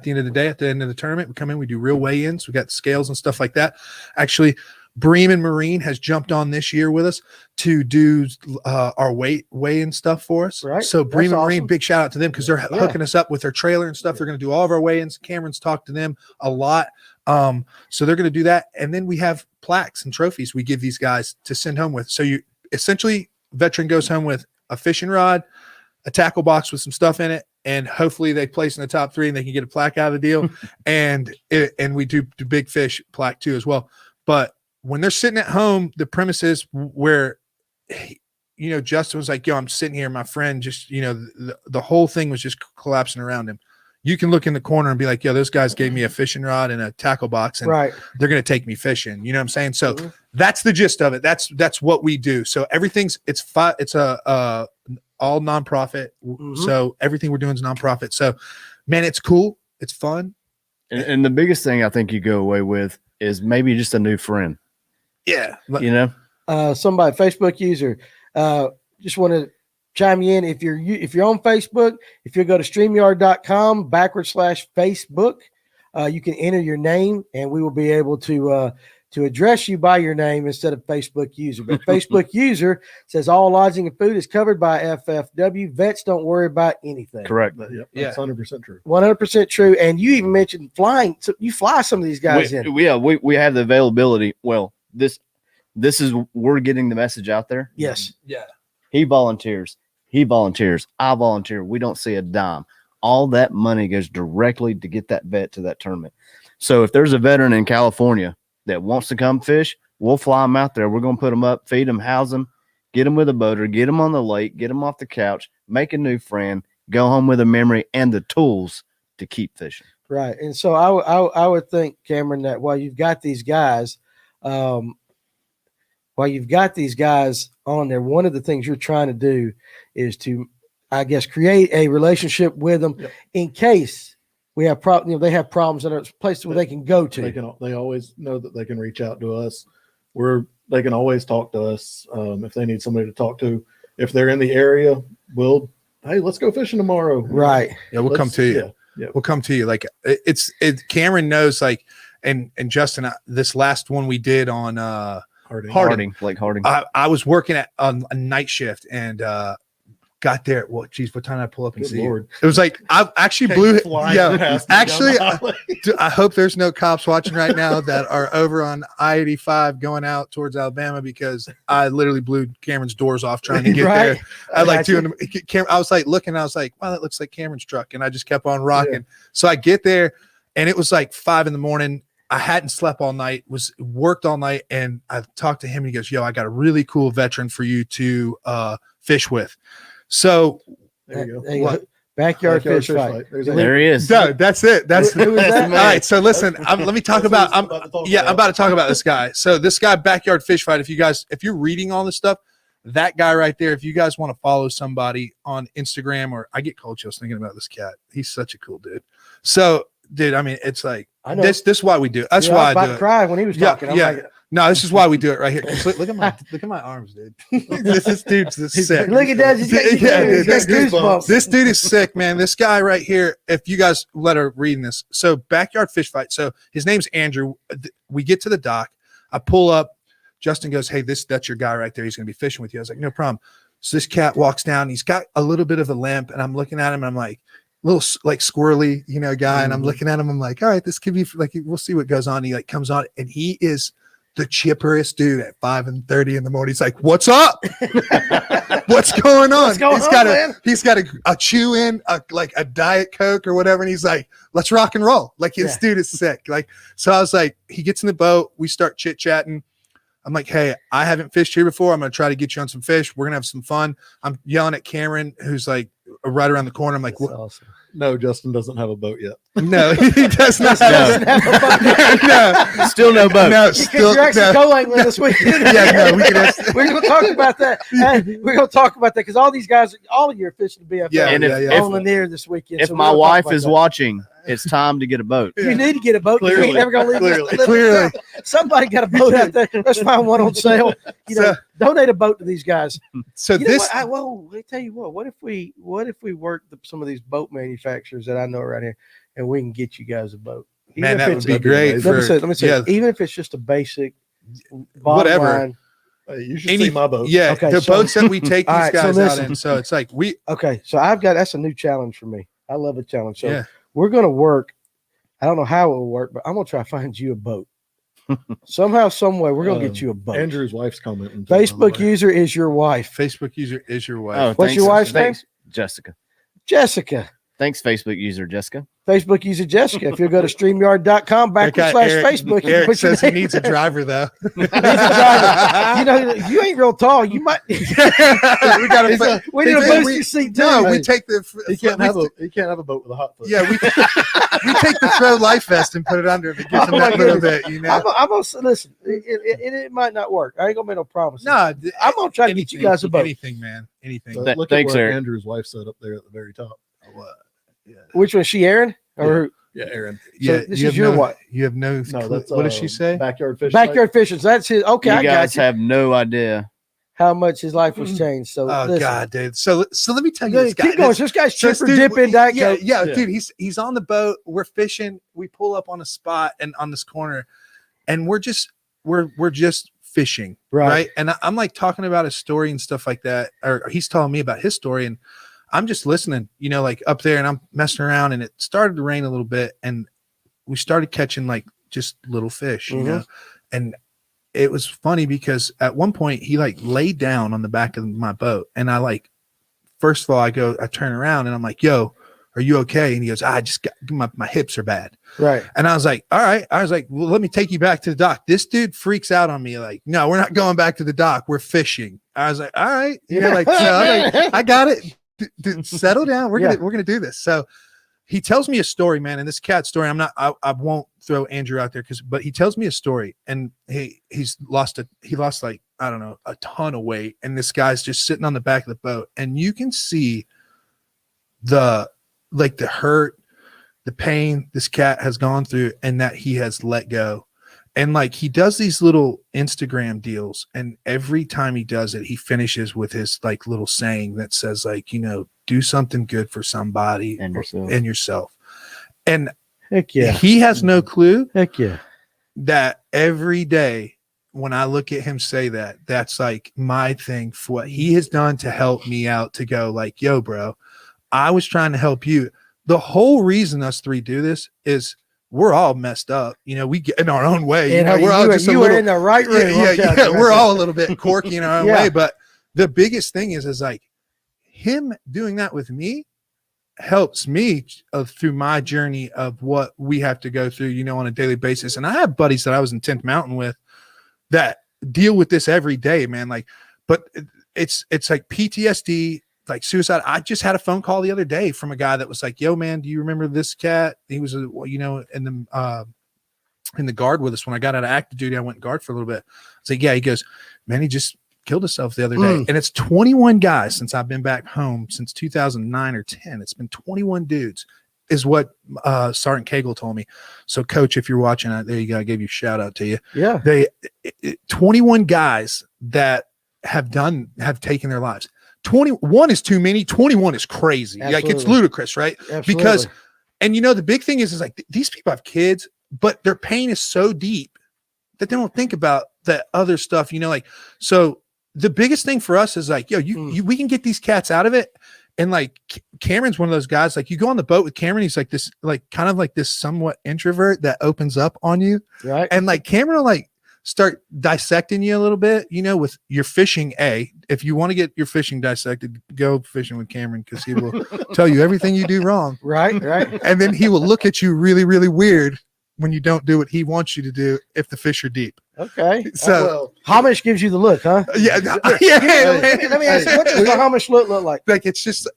the end of the day, at the end of the tournament, we come in, we do real weigh-ins. We got scales and stuff like that. Actually, Bremen Marine has jumped on this year with us to do our weigh-in stuff for us. Right. So That's Bremen Marine, awesome. big shout out to them because they're hooking us up with their trailer and stuff. They're going to do all of our weigh-ins. Cameron's talked to them a lot. So they're going to do that. And then we have plaques and trophies we give these guys to send home with. So you essentially, veteran goes home with a fishing rod, a tackle box with some stuff in it, and hopefully they place in the top 3 and they can get a plaque out of the deal. and we do big fish plaque too as well. But when they're sitting at home, the premise is where, Justin was like, yo, I'm sitting here. My friend just, the whole thing was just collapsing around him. You can look in the corner and be like, yo, those guys gave me a fishing rod and a tackle box, and they're going to take me fishing. You know what I'm saying? So that's the gist of it. That's what we do. So everything's, it's a all nonprofit. So everything we're doing is nonprofit. So man, it's cool. It's fun. And the biggest thing I think you go away with is maybe just a new friend. Yeah. Somebody, Facebook user, just want to chime in. If you're on Facebook, if you go to StreamYard.com/Facebook, you can enter your name and we will be able to address you by your name instead of Facebook user. But Facebook user says all lodging and food is covered by FFW. Vets don't worry about anything. Correct. Yep, that's 100% true. 100% true. And you even mentioned flying. So you fly some of these guys in. We have the availability. Well, this is, we're getting the message out there. Yes. Yeah. He volunteers. I volunteer. We don't see a dime. All that money goes directly to get that vet to that tournament. So if there's a veteran in California that wants to come fish, we'll fly them out there. We're going to put them up, feed them, house them, get them with a boater, get them on the lake, get them off the couch, make a new friend, go home with a memory and the tools to keep fishing. Right. And so I would think, Cameron, that while you've got these guys on there, one of the things you're trying to do is to, I guess, create a relationship with them in case we have problems. They have problems at a place where they can go to. They always know that they can reach out to us. They can always talk to us if they need somebody to talk to. If they're in the area, hey, let's go fishing tomorrow. Right. Yeah, we'll come to you. Yeah. We'll come to you. Like Cameron knows, like, and Justin, this last one we did on Lake Harding. I was working at a night shift and got there at what time did I pull up and Good see Lord. it was like I actually blew it. Yeah, actually, actually, I hope there's no cops watching right now that are over on I-85 going out towards Alabama, because I literally blew Cameron's doors off trying to get there. I was like looking, I was like, wow, that looks like Cameron's truck, and I just kept on rocking. Yeah. So I get there, and it was like 5 a.m. I hadn't slept all night, worked all night, and I talked to him, and he goes, yo, I got a really cool veteran for you to fish with. So there you go. Backyard fish fight. There he is. No, that's it. Who is that? All right. So listen, let me talk about. I'm about to talk about this guy. So this guy, backyard fish fight. If you're reading all this stuff, that guy right there. If you guys want to follow somebody on Instagram, or I get cold chills thinking about this cat. He's such a cool dude. So, dude, I mean, it's like this is why we do it. That's why I do it. I was about to cry when he was talking. I'm like, no, this is why we do it right here. Look at my arms, dude. this dude's sick. Look at that. This dude is sick, man. This guy right here. If you guys let her reading this, so backyard fish fight. So his name's Andrew. We get to the dock. I pull up. Justin goes, "Hey, that's your guy right there. He's gonna be fishing with you." I was like, "No problem." So this cat walks down. He's got a little bit of a limp, and I'm looking at him. And I'm like, little like squirrely, guy. And I'm looking at him. I'm like, all right, this could be like, we'll see what goes on. He like comes on, and he is the chipperest dude at 5:30 in the morning. He's like, "What's up? What's going on?" He's got a chew in, like a Diet Coke or whatever, and he's like, "Let's rock and roll." Like this dude is sick. Like, so I was like, he gets in the boat, we start chit chatting. I'm like, "Hey, I haven't fished here before. I'm gonna try to get you on some fish. We're gonna have some fun." I'm yelling at Cameron, who's like right around the corner. I'm like, "What?" Awesome. No, Justin doesn't have a boat yet. No, he does not. Have a boat. No, still no boat. No, You're actually co-angling this weekend. Yeah, no, we're going to talk about that. We're going to talk about that because all these guys, all of you are fishing the BFL. Yeah, and on the near this weekend. If so my wife is watching, it's time to get a boat. You need to get a boat. Clearly. You ain't never going to leave. Clearly. Somebody got a boat out there. Let's find one on sale. Donate a boat to these guys. So let me tell you what if we work some of these boat manufacturers that I know around here, and we can get you guys a boat. Man, that would be great. Let me say, even if it's just a basic, whatever. Line, you should see my boat. Yeah, okay, the boats that we take these guys out in. So it's like Okay, so that's a new challenge for me. I love a challenge. So yeah. We're gonna work. I don't know how it will work, but I'm gonna try to find you a boat. Somehow, some way, we're gonna get you a boat. Andrew's wife's commenting. Facebook user is your wife. Facebook user is your wife. Oh, What's your wife's name? Jessica. Jessica. Thanks, Facebook user Jessica. Facebook user Jessica. If you'll go to StreamYard.com/Facebook, Eric says he needs a driver though. Needs a driver. You ain't real tall. You might. we need a booster seat too. No, we take the. He can't have a boat with a hot foot. Yeah, we take the throw life vest and put it under if it gives him that little bit. I'm gonna listen. It might not work. I ain't gonna make no promises. No, I'm gonna try to get you guys a boat. Anything, man. Anything. Look Thanks, at what Eric. Andrew's wife said up there at the very top. Yeah. Which one? She Aaron or Yeah, Aaron. Yeah, this is your wife. You have no. No, that's what does she say? Backyard fish. Backyard fishing. So that's his. Okay, You I got guys you. have no idea. How much his life was changed. So Oh listen. God, dude. So let me tell you this guy. Keep going. This guy's This chipper dude, dipping Diet Coke. yeah, dude. He's on the boat. We're fishing. We pull up on a spot and on this corner, and we're just fishing, right? And I'm like talking about his story and stuff like that, or he's telling me about his story, and I'm just listening, like up there, and I'm messing around, and it started to rain a little bit, and we started catching like just little fish, and it was funny because at one point he like laid down on the back of my boat, and I like, first of all, I turn around and I'm like, yo, Are you okay? And he goes, I just got my hips are bad. Right. And I was like, all right. I was like, well, let me take you back to the dock. This dude freaks out on me. Like, no, we're not going back to the dock. We're fishing. I was like, all right. Like, I got it. Settle down. We're gonna do this. So he tells me a story, man. And this cat story, I won't throw Andrew out there but he tells me a story, and he's lost like, I don't know, a ton of weight. And this guy's just sitting on the back of the boat, and you can see the hurt, the pain this cat has gone through, and that he has let go. And like, he does these little Instagram deals, and every time he does it, he finishes with his like little saying that says like, do something good for somebody And yourself. And Heck yeah. he has no clue Heck yeah. that every day when I look at him say that, that's like my thing for what he has done to help me out, to go like, yo, bro, I was trying to help you. The whole reason us three do this is we're all messed up. We get in our own way. We're all just you were in the right room. Yeah, we're all a little bit quirky in our own way. But the biggest thing is like, him doing that with me helps me through my journey of what we have to go through, on a daily basis. And I have buddies that I was in 10th Mountain with that deal with this every day, man. Like, but it's like PTSD, like suicide. I just had a phone call the other day from a guy that was like, yo, man, do you remember this cat? He was, in the guard with us. When I got out of active duty, I went guard for a little bit. I was like, yeah. He goes, man, he just killed himself the other day. And it's 21 guys since I've been back home since 2009 or 10. It's been 21 dudes is what Sergeant Cagle told me. So coach, if you're watching, there you go. I gave you a shout out to you. Yeah. 21 guys that have taken their lives. 21 is too many. 21 is crazy. Absolutely. Like, it's ludicrous, right? Absolutely. Because, and the big thing is like, these people have kids, but their pain is so deep that they don't think about that other stuff, like, so the biggest thing for us is like, yo, we can get these cats out of it. And like, Cameron's one of those guys, like, you go on the boat with Cameron, he's like this, like, kind of like this somewhat introvert that opens up on you. Right. And like, Cameron will like start dissecting you a little bit, with your fishing. If you want to get your fishing dissected, go fishing with Cameron, because he will tell you everything you do wrong. Right. And then he will look at you really, really weird when you don't do what he wants you to do if the fish are deep. Okay. So Hamish gives you the look, huh? yeah. Let me ask you, what does the Hamish look like? Like, it's just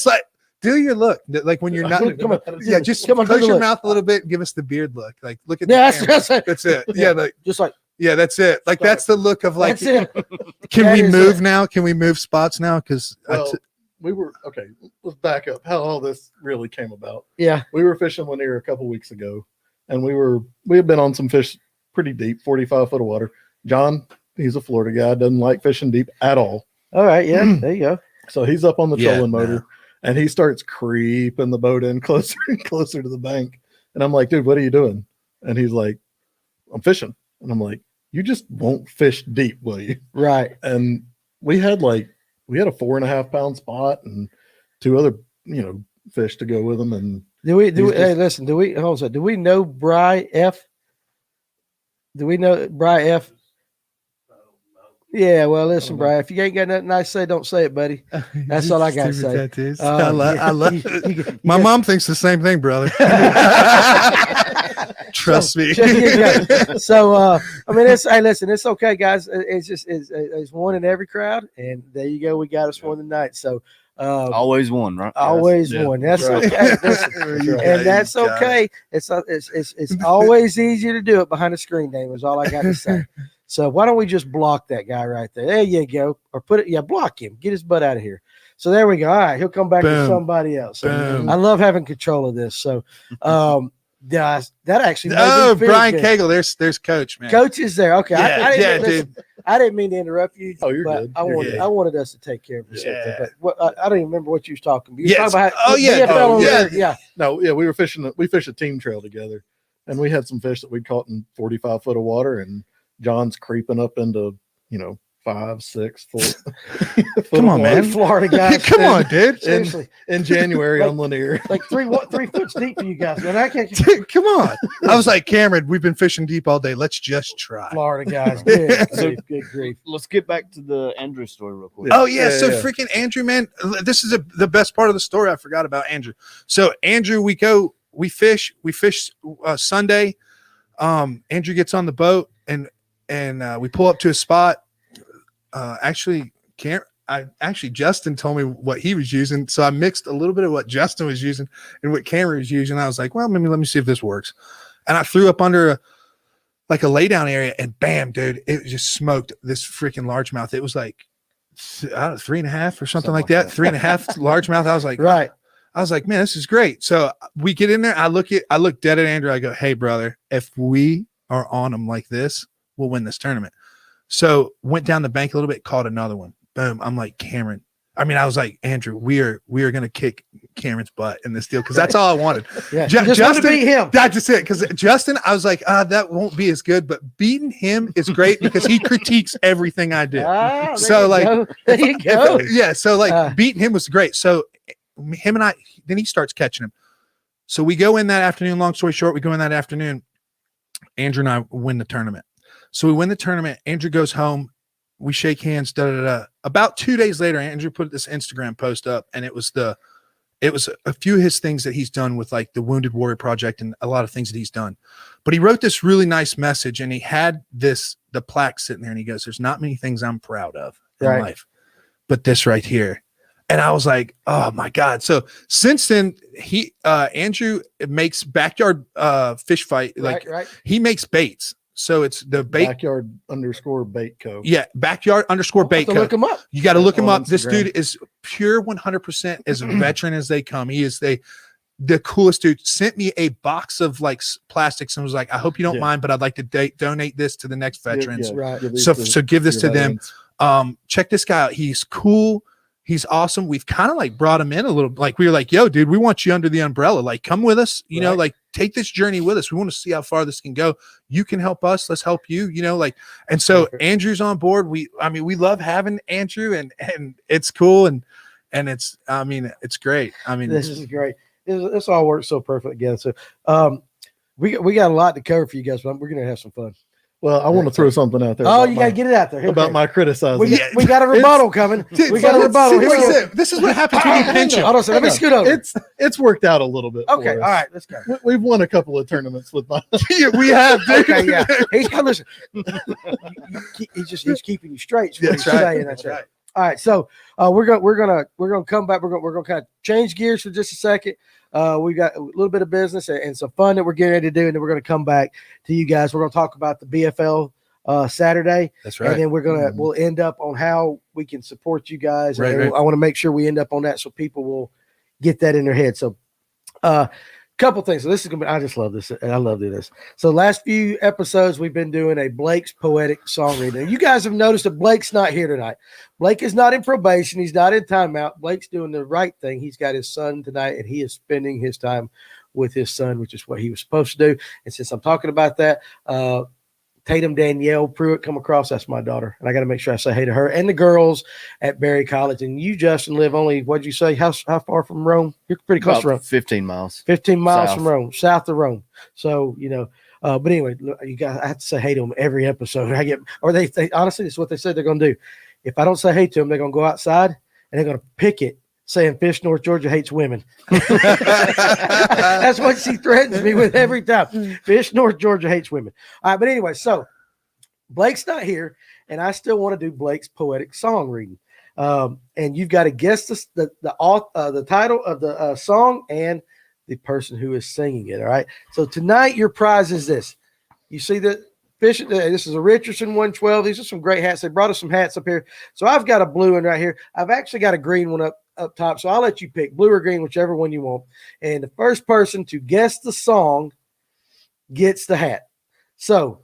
like, do your look. Like, when you're not, Come on. just Come on, do close the your look. mouth a little bit and give us the beard look. Like, look at That's it. that's it. Yeah, like, Just like, yeah, that's it. Like, that's the look of like, that's it. can That we is move it. now? Can we move spots now? Because we were okay. Let's back up. How all this really came about. Yeah. We were fishing Lanier a couple weeks ago, and we had been on some fish pretty deep, 45 foot of water. John, he's a Florida guy, doesn't like fishing deep at all. All right. Yeah. There you go. So he's up on the Yeah, trolling motor, and he starts creeping the boat in closer and closer to the bank. And I'm like, dude, what are you doing? And he's like, I'm fishing. And I'm like, you just won't fish deep, will you? Right. And we had a 4.5 pound spot and two other, fish to go with them. And Hey, listen, hold on a second. Do we know Bry F? Do we know Bry F? Yeah, well, listen, Bry, if you ain't got nothing nice to say, don't say it, buddy. That's all I got to say. Tattoos. I love it. My mom thinks the same thing, brother. Trust me. So, I mean, listen, it's okay, guys. It's just, it's one in every crowd. And there you go. We got us one tonight. So, Always one, right? always Yeah. one. That's Right. okay. Listen, and that's okay. It's always easier to do it behind a screen name is all I got to say. So why don't we just block that guy right there? There you go. Or block him. Get his butt out of here. So there we go. All right. He'll come back to somebody else. Boom. I love having control of this. So that actually made Oh, me feel Brian good. Cagle, there's Coach, man. Coach is there. Okay. Yeah, listen, I didn't mean to interrupt you. Oh, you're but good. I wanted us to take care of this. Yeah. But I don't even remember what you was talking about. You Yes. was talking about Oh, yeah. DFL Oh, over yeah. there. Yeah. No, yeah, we fished a team trail together, and we had some fish that we caught in 45 foot of water, and John's creeping up into, 5, 6 foot. Come on, man. Florida guys. Come on, dude. Seriously, In January Like- on Lanier. like 3 foot deep for you guys, man. I can't. Dude, come on. I was like, Cameron, we've been fishing deep all day. Let's just try. Florida guys. Good, So- grief, good grief. Let's get back to the Andrew story real quick. Oh yeah, so Yeah. freaking Andrew, man, this is the best part of the story. I forgot about Andrew. So Andrew, we fish Sunday. Andrew gets on the boat and we pull up to a spot. Actually, Justin told me what he was using, so I mixed a little bit of what Justin was using and what Cameron was using. I was like, well, maybe let me see if this works, and I threw up under a lay down area, and bam, dude, it just smoked this freaking largemouth. It was like 3.5 or something like that. 3.5 largemouth. I was like, Right. I was like, man, this is great. So we get in there. I look dead at Andrew. I go, hey, brother, if we are on them like this, we'll win this tournament. So went down the bank a little bit, caught another one. Boom. I'm like, Cameron. I was like, Andrew, we are going to kick Cameron's butt in this deal because that's all I wanted. Yeah. Ju- Just want to Justin- beat him. That's just it. Because Justin, I was like, that won't be as good, but beating him is great because he critiques everything I do. Ah, So, like, there you go. Yeah. So like beating him was great. So him and I, then he starts catching him. So we go in that afternoon. Long story short, we go in that afternoon. Andrew and I win the tournament. So we win the tournament. Andrew goes home. We shake hands. About 2 days later, Andrew put this Instagram post up, and it was a few of his things that he's done with like the Wounded Warrior Project and a lot of things that he's done. But he wrote this really nice message, and he had the plaque sitting there, and he goes, "There's not many things I'm proud of in Right. life, but this right here." And I was like, oh my God. So since then, Andrew makes backyard fish fight. Like right. he makes baits. So it's the bait. Backyard_bait co. Yeah. Backyard_bait. To look him up. You got to look him On up. This Instagram. dude is pure 100% as a veteran as they come. He is the coolest dude. Sent me a box of like plastics and was like, I hope you don't Yeah. mind, but I'd like to donate this to the next veterans. Yeah, Right. give these So to give this to your them. veterans. Check this guy out. He's cool. He's awesome. We've kind of like brought him in a little, like we were like, yo, dude, we want you under the umbrella. Like, come with us, you know, Right. like take this journey with us. We want to see how far this can go. You can help us. Let's help you, you know, like, and so Perfect. Andrew's on board. We love having Andrew and it's cool. And it's great. This is great. This all works so perfect again. So, we got a lot to cover for you guys, but we're gonna have some fun. Well, I want to throw something out there. Oh, about you got to my- get it out there. Here, about okay. my criticizing. We got a rebuttal coming. Dude, We got a rebuttal. Here we go. This is what happens when you pinch him. Hold on, so let me scoot over. It's worked out a little bit. Okay, for all us. right, let's go. We've won a couple of tournaments with my. Yeah, we have, dude. Okay, yeah. He's got listen. He's keeping you straight. is what That's he's right. saying, that's right. All right, so we're gonna come back. We're gonna kind of change gears for just a second. We got a little bit of business and some fun that we're getting ready to do, and then we're gonna come back to you guys. We're gonna talk about the BFL Saturday, That's and right. then Mhm. we'll end up on how we can support you guys. Right, and right. I want to make sure we end up on that so people will get that in their head. So, couple things. So this is gonna be. I just love this. I love doing this. So last few episodes we've been doing a Blake's poetic song reading. You guys have noticed that Blake's not here tonight. Blake is not in probation. He's not in timeout. Blake's doing the right thing. He's got his son tonight, and he is spending his time with his son, which is what he was supposed to do. And since I'm talking about that, Tatum Danielle Pruitt come across. That's my daughter, and I got to make sure I say hey to her and the girls at Berry College. And you, Justin, live only what'd you say? How far from Rome? You're pretty close to Rome. About 15 miles. 15 miles South. from Rome, south of Rome. So, but anyway, look, you guys, I have to say hey to them every episode. They honestly, it's what they said they're going to do. If I don't say hey to them, they're going to go outside and they're going to picket saying Fish North Georgia hates women. That's what she threatens me with every time. Fish North Georgia hates women. All right. But anyway, so Blake's not here and I still want to do Blake's poetic song reading. And you've got to guess the title of the song and the person who is singing it. All right. So tonight your prize is this. You see the fish. This is a Richardson 112. These are some great hats. They brought us some hats up here. So I've got a blue one right here. I've actually got a green one up top. So I'll let you pick blue or green, whichever one you want. And the first person to guess the song gets the hat. So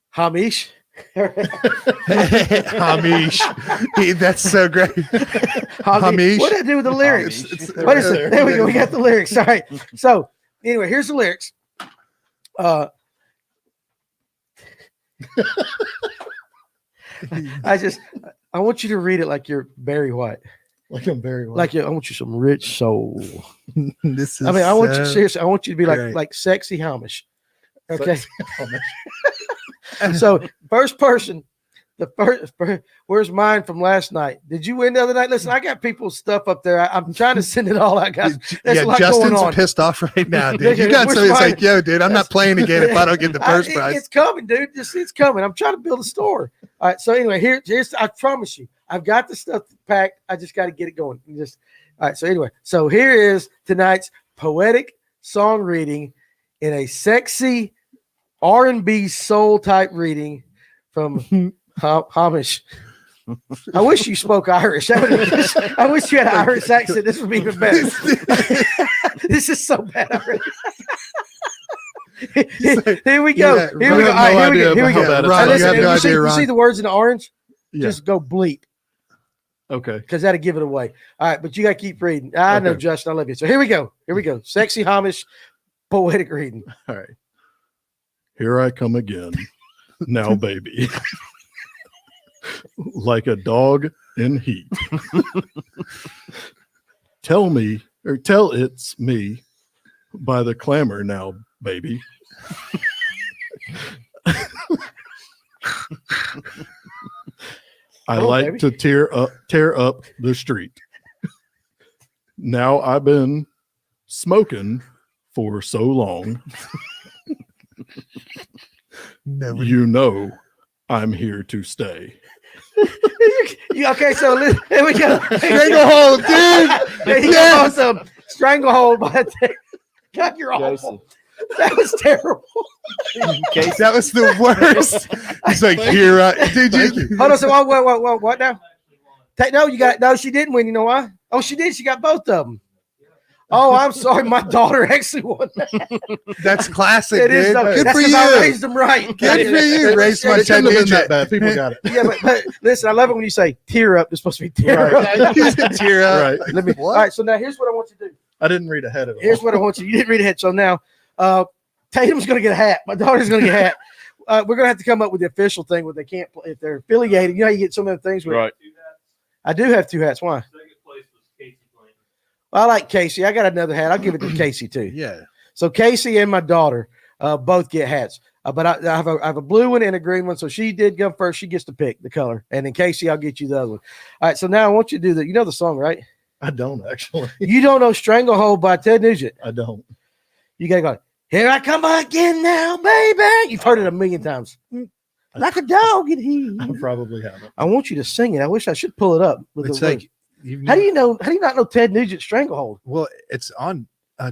Hamish. Hamish. That's so great. Hamish. What did I do with the lyrics? It's What is it? There we go. We got the lyrics. All right. So anyway, here's the lyrics. I want you to read it like you're Barry White. Like I'm very well. Like I want you some rich soul. This is. I mean, I want you so seriously. I want you to be great. like sexy Hamish. Okay. Sexy Hamish. So first person, the first. Where's mine from last night? Did you win the other night? Listen, I got people's stuff up there. I'm trying to send it all out, guys. There's a lot Justin's going on. pissed off right now, dude. You Yeah, got where's something that's mine? like, yo, dude, I'm not playing again if I don't get the first prize. It's coming, dude. It's coming. I'm trying to build a store. All right. So anyway, here's. I promise you, I've got the stuff packed. I just got to get it going. All right. So anyway, so here is tonight's poetic song reading in a sexy R&B soul type reading from Hamish. I wish you spoke Irish. I wish you had an Irish accent. This would be even better. This is so bad already. Here we go. Yeah, Here we go. All right, here we go. bad it Ron, sounds. you have no idea, You Ron. see the words in the orange? Yeah. Just go bleep Okay. because that'll give it away. All right, but you got to keep reading. I know, Okay. Justin. I love you. So here we go. Sexy Hamish poetic reading. All right. Here I come again. Now, baby. Like a dog in heat. Tell it's me by the clamor now, baby. I Come on, like baby. to tear up the street. Now I've been smoking for so long. Never. You know I'm here to stay. Okay, so here we go. Stranglehold, dude. There you go. Awesome. Stranglehold by God, you're awful. That was terrible. That was the worst. He's like, here, dude. Hold on. So what now? No, no. She didn't win. You know why? Oh, she did. She got both of them. Oh, I'm sorry. My daughter actually won. That's classic, It dude. is. Good That's for 'cause I you. raised them right. Good for you. Raised my It couldn't have been that Ted bad. People got it. Yeah, but listen, I love it when you say tear up. It's supposed to be tear up. Tear up. Right. Let me. All right. So now here's what I want you to do. I didn't read ahead of it. Here's what I want you. You didn't read ahead. So now, Tatum's going to get a hat. My daughter's going to get a hat. We're going to have to come up with the official thing where they can't play if they're affiliated. You know how you get some of the things. Right. I do have two hats. Why? Second place was Casey Blanton. Well, I like Casey. I got another hat. I'll give it to Casey too. Yeah. So Casey and my daughter both get hats. But I have a blue one and a green one. So she did go first. She gets to pick the color. And then Casey, I'll get you the other one. All right. So now I want you to do that. You know the song, right? I don't actually. You don't know Stranglehold by Ted Nugent. I don't. You got to go, here I come again now, baby. You've heard it a million times. Like a dog in heat. I probably haven't. I want you to sing it. I wish I should pull it up. With It's the like, words. How do you not know Ted Nugent Stranglehold? well, it's on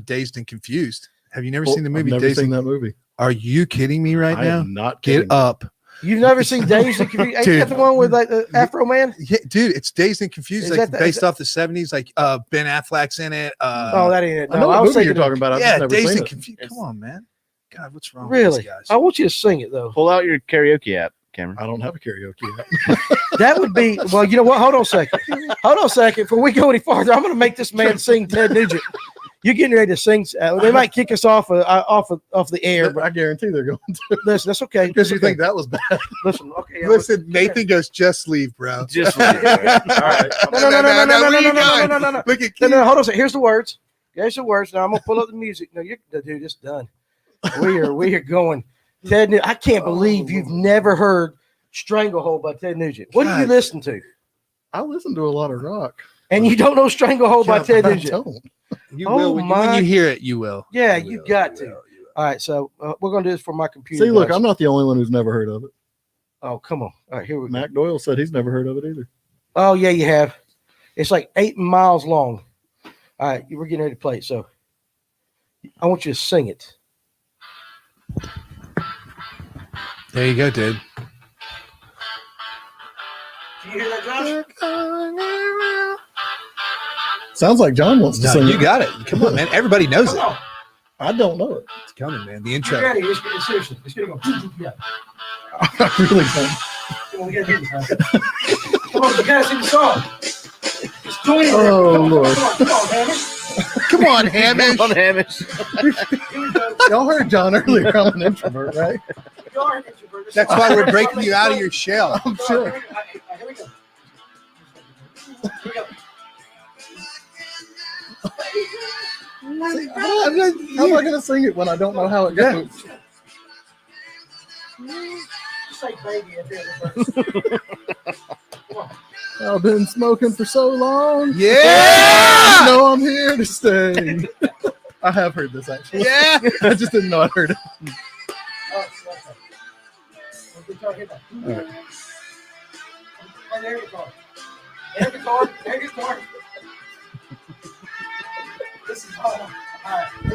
Dazed and Confused. Have you never Well, seen the movie I've never Dazed seen and that movie. Are you kidding me right I now? am not kidding. Get up. You've never seen Dazed and Confused? Ain't Dude. that the one with like the Afro Man? Yeah, dude, it's Dazed and Confused, Is like that based off the 70s, like Ben Affleck's in it. Oh, that ain't it. I know I what was movie you're thinking talking about. I've yeah, just never Dazed seen and it. Confused. Come on, man. God, what's wrong really. with these guys? I want you to sing it though. Pull out your karaoke app, Cameron. I don't have a karaoke app. That would be well. You know what? Hold on a second. Before we go any farther, I'm going to make this man sing Ted Nugent. You're getting ready to sing. They might kick us off the air, but I guarantee they're going to. listen, that's okay. Because you think that was bad. Listen, okay. Listen, Nathan goes, just leave, bro. Just No. Hold Look at on a second. Here's the words. Here's the words. Now I'm gonna pull up the music. No, dude, it's done. We are going. Ted Nugent. I can't believe you've never heard "Stranglehold" by Ted Nugent. What do you God. listen to? I listen to a lot of rock. And you don't know "Stranglehold" by Ted I Nugent. don't. You Oh will when my- you hear it. You will. Yeah, You you will, got you to. will, you will. All right, so we're gonna do this for my computer. See, look, guys. I'm not the only one who's never heard of it. Oh, come on. All right, here we go. Mac Doyle said he's never heard of it either. Oh, yeah, you have. It's like 8 miles long. All right, we're getting ready to play it. So I want you to sing it. There you go, dude. Can you hear that, Josh? Sounds like John wants to No, sing you it. got it. Come on, man. Everybody knows it. Come on. I don't know it. It's coming, man. The You intro. ready? Seriously. It's going to go. Yeah. I really don't. Come on, we got to do this. Huh? Come on, you got to sing the song. It's 20. Oh, Lord. Come on, Hamish. Come on, Hamish. Here we go. Y'all heard John earlier. I'm an introvert, right? You are an introvert. That's why we're breaking you out of your shell. I'm sure. Here we go. Here we go. How am I going to sing it when I don't know how it goes? Just say baby at the end of the verse. Come on. I've been smoking for so long. Yeah. No, I'm here to stay. I have heard this actually. Yeah. I just didn't know I heard it. Oh, it's guitar, hit that. All right. And there you go. There you go. There you go. This is all right.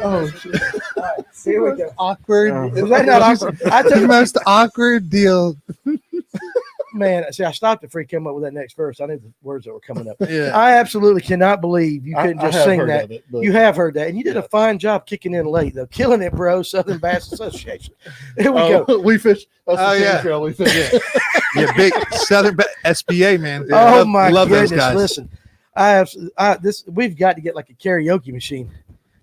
Oh shit! All right. Here we go. Awkward. Was that not awkward? I took The most awkward deal. man. See, I stopped before he came up with that next verse. I knew the words that were coming up. Yeah. I absolutely cannot believe you couldn't I just have sing heard that. of it, but You have heard that, and you did a fine job kicking in late, though. Killing it, bro. Southern Bass Association. Here we go. We fish. That's Oh, the yeah. team trail we fish. Yeah, big Southern SBA man. Oh Love- my love goodness! those guys. Listen, we've got to get like a karaoke machine.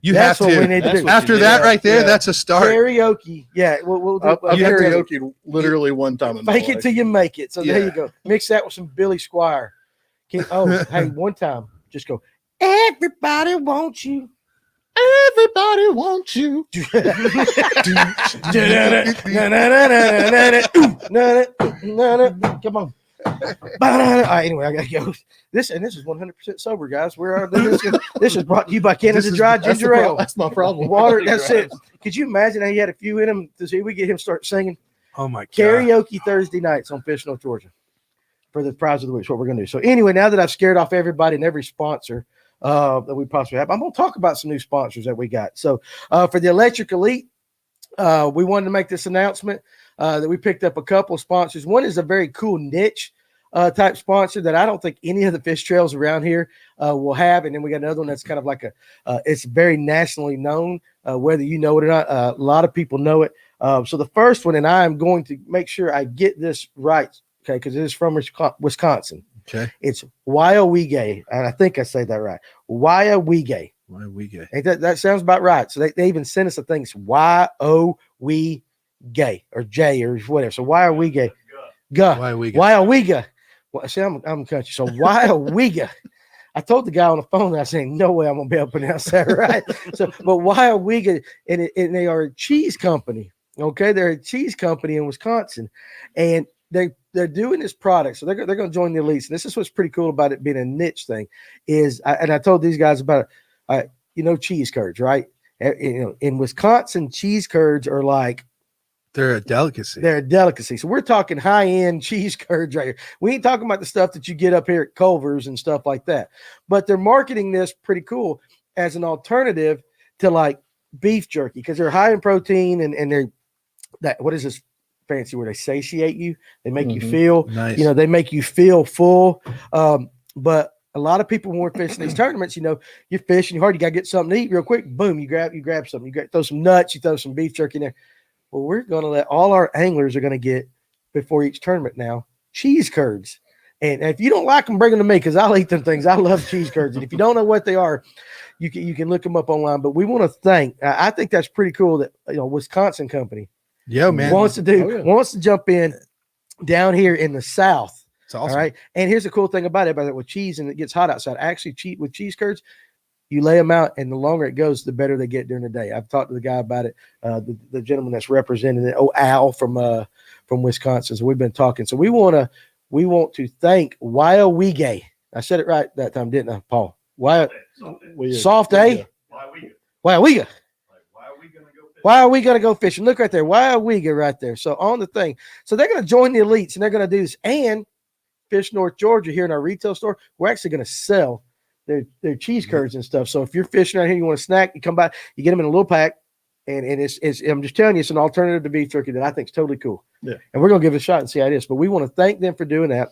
You That's have what to. we need to That's do. what After you that do. right there, Yeah. that's a start. Karaoke. Yeah, we'll do. I've you have to karaoke literally one time in my Fake it life. till you make it. So there Yeah. you go. Mix that with some Billy Squire. Hey, one time, just go. Everybody wants you. Everybody wants you. Come on. All right, anyway, I gotta go. This is 100% sober, guys. This is brought to you by Canada Dry That's the Ginger Ale. That's my problem. Water. That's it. Could you imagine how he had a few in him to see we get him start singing Oh my god. karaoke Thursday nights on Fish North Georgia for the prize of the week? Is what we're gonna do. So anyway, now that I've scared off everybody and every sponsor that we possibly have, I'm gonna talk about some new sponsors that we got. So for the Electric Elite, we wanted to make this announcement that we picked up a couple of sponsors. One is a very cool niche type sponsor that I don't think any of the fish trails around here will have. And then we got another one that's kind of like it's very nationally known, whether you know it or not. A lot of people know it. So the first one, and I am going to make sure I get this right, okay, because it is from Wisconsin. Okay. It's Wyowege, and I think I say that right. Wyowege. Why are we gay? Ain't that sounds about right. So they even sent us a thing. It's Wyowege or J or whatever. So Wyowege. Guh. Why are we gay? Wyowege. Well, see, I'm country. So Wyowege. I told the guy on the phone that I said, no way I'm gonna be able to pronounce that right. So, but Wyowege, and they are a cheese company. Okay, they're a cheese company in Wisconsin, and they're doing this product. So they're going to join the elites. And this is what's pretty cool about it being a niche thing. And I told these guys about it. Cheese curds, right? In Wisconsin, cheese curds are like They're a delicacy. they're a delicacy. So we're talking high-end cheese curds right here. We ain't talking about the stuff that you get up here at Culver's and stuff like that. But they're marketing this pretty cool as an alternative to like beef jerky because they're high in protein and they're what is this fancy word? They satiate you. They make you feel, Nice. they make you feel full. But a lot of people when we're fishing these tournaments, you're fishing hard. You got to get something to eat real quick. Boom, you grab something. You throw some nuts. You throw some beef jerky in there. Well, we're going to let all our anglers are going to get before each tournament now cheese curds. And if you don't like them, bring them to me because I'll eat them things. I love cheese curds. And if you don't know what they are, you can look them up online. But we want to thank. I think that's pretty cool that Wisconsin company Man. wants to jump in down here in the South. It's awesome. All right. And here's the cool thing about it with cheese and it gets hot outside. Actually, with cheese curds, you lay them out, and the longer it goes, the better they get during the day. I've talked to the guy about it, the gentleman that's representing it, Al from Wisconsin. So we've been talking. So we want to thank Wyowege. I said it right that time, didn't I, Paul? Soft A. Wyowege. Why are we going to go fishing? Look right there. Wyowege right there. So on the thing. So they're going to join the elites, and they're going to do this. And Fish North Georgia here in our retail store, we're actually going to sell their cheese curds and stuff. So if you're fishing out here, you want a snack, you come by, you get them in a little pack, and it's I'm just telling you, it's an alternative to beef jerky that I think is totally cool. Yeah. And we're gonna give it a shot and see how it is. But we want to thank them for doing that.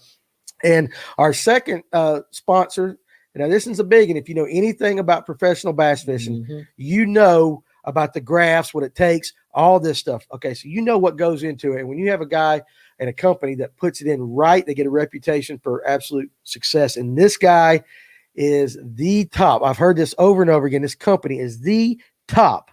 And our second sponsor, now this is a big, and if you know anything about professional bass fishing, you know about the graphs, what it takes, all this stuff. Okay, so you know what goes into it. And when you have a guy and a company that puts it in right, they get a reputation for absolute success. And this guy is the top. I've heard this over and over again. This company is the top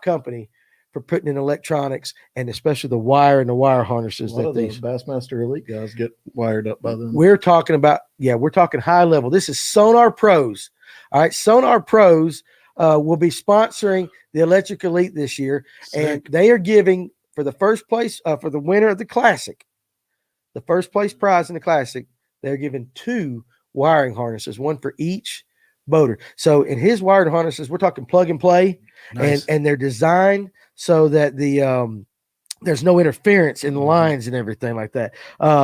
company for putting in electronics and especially the wire and the wire harnesses A lot that of the these. Bassmaster Elite guys get wired up by them. We're talking about, we're talking high level. This is Sonar Pros. All right. Sonar Pros will be sponsoring the Electric Elite this year. And they are giving for the first place, for the winner of the Classic, the first place prize in the Classic, they're giving 2 wiring harnesses, one for each boater. So in his wired harnesses, we're talking plug and play. Nice. And they're designed so that the there's no interference in the lines and everything like that.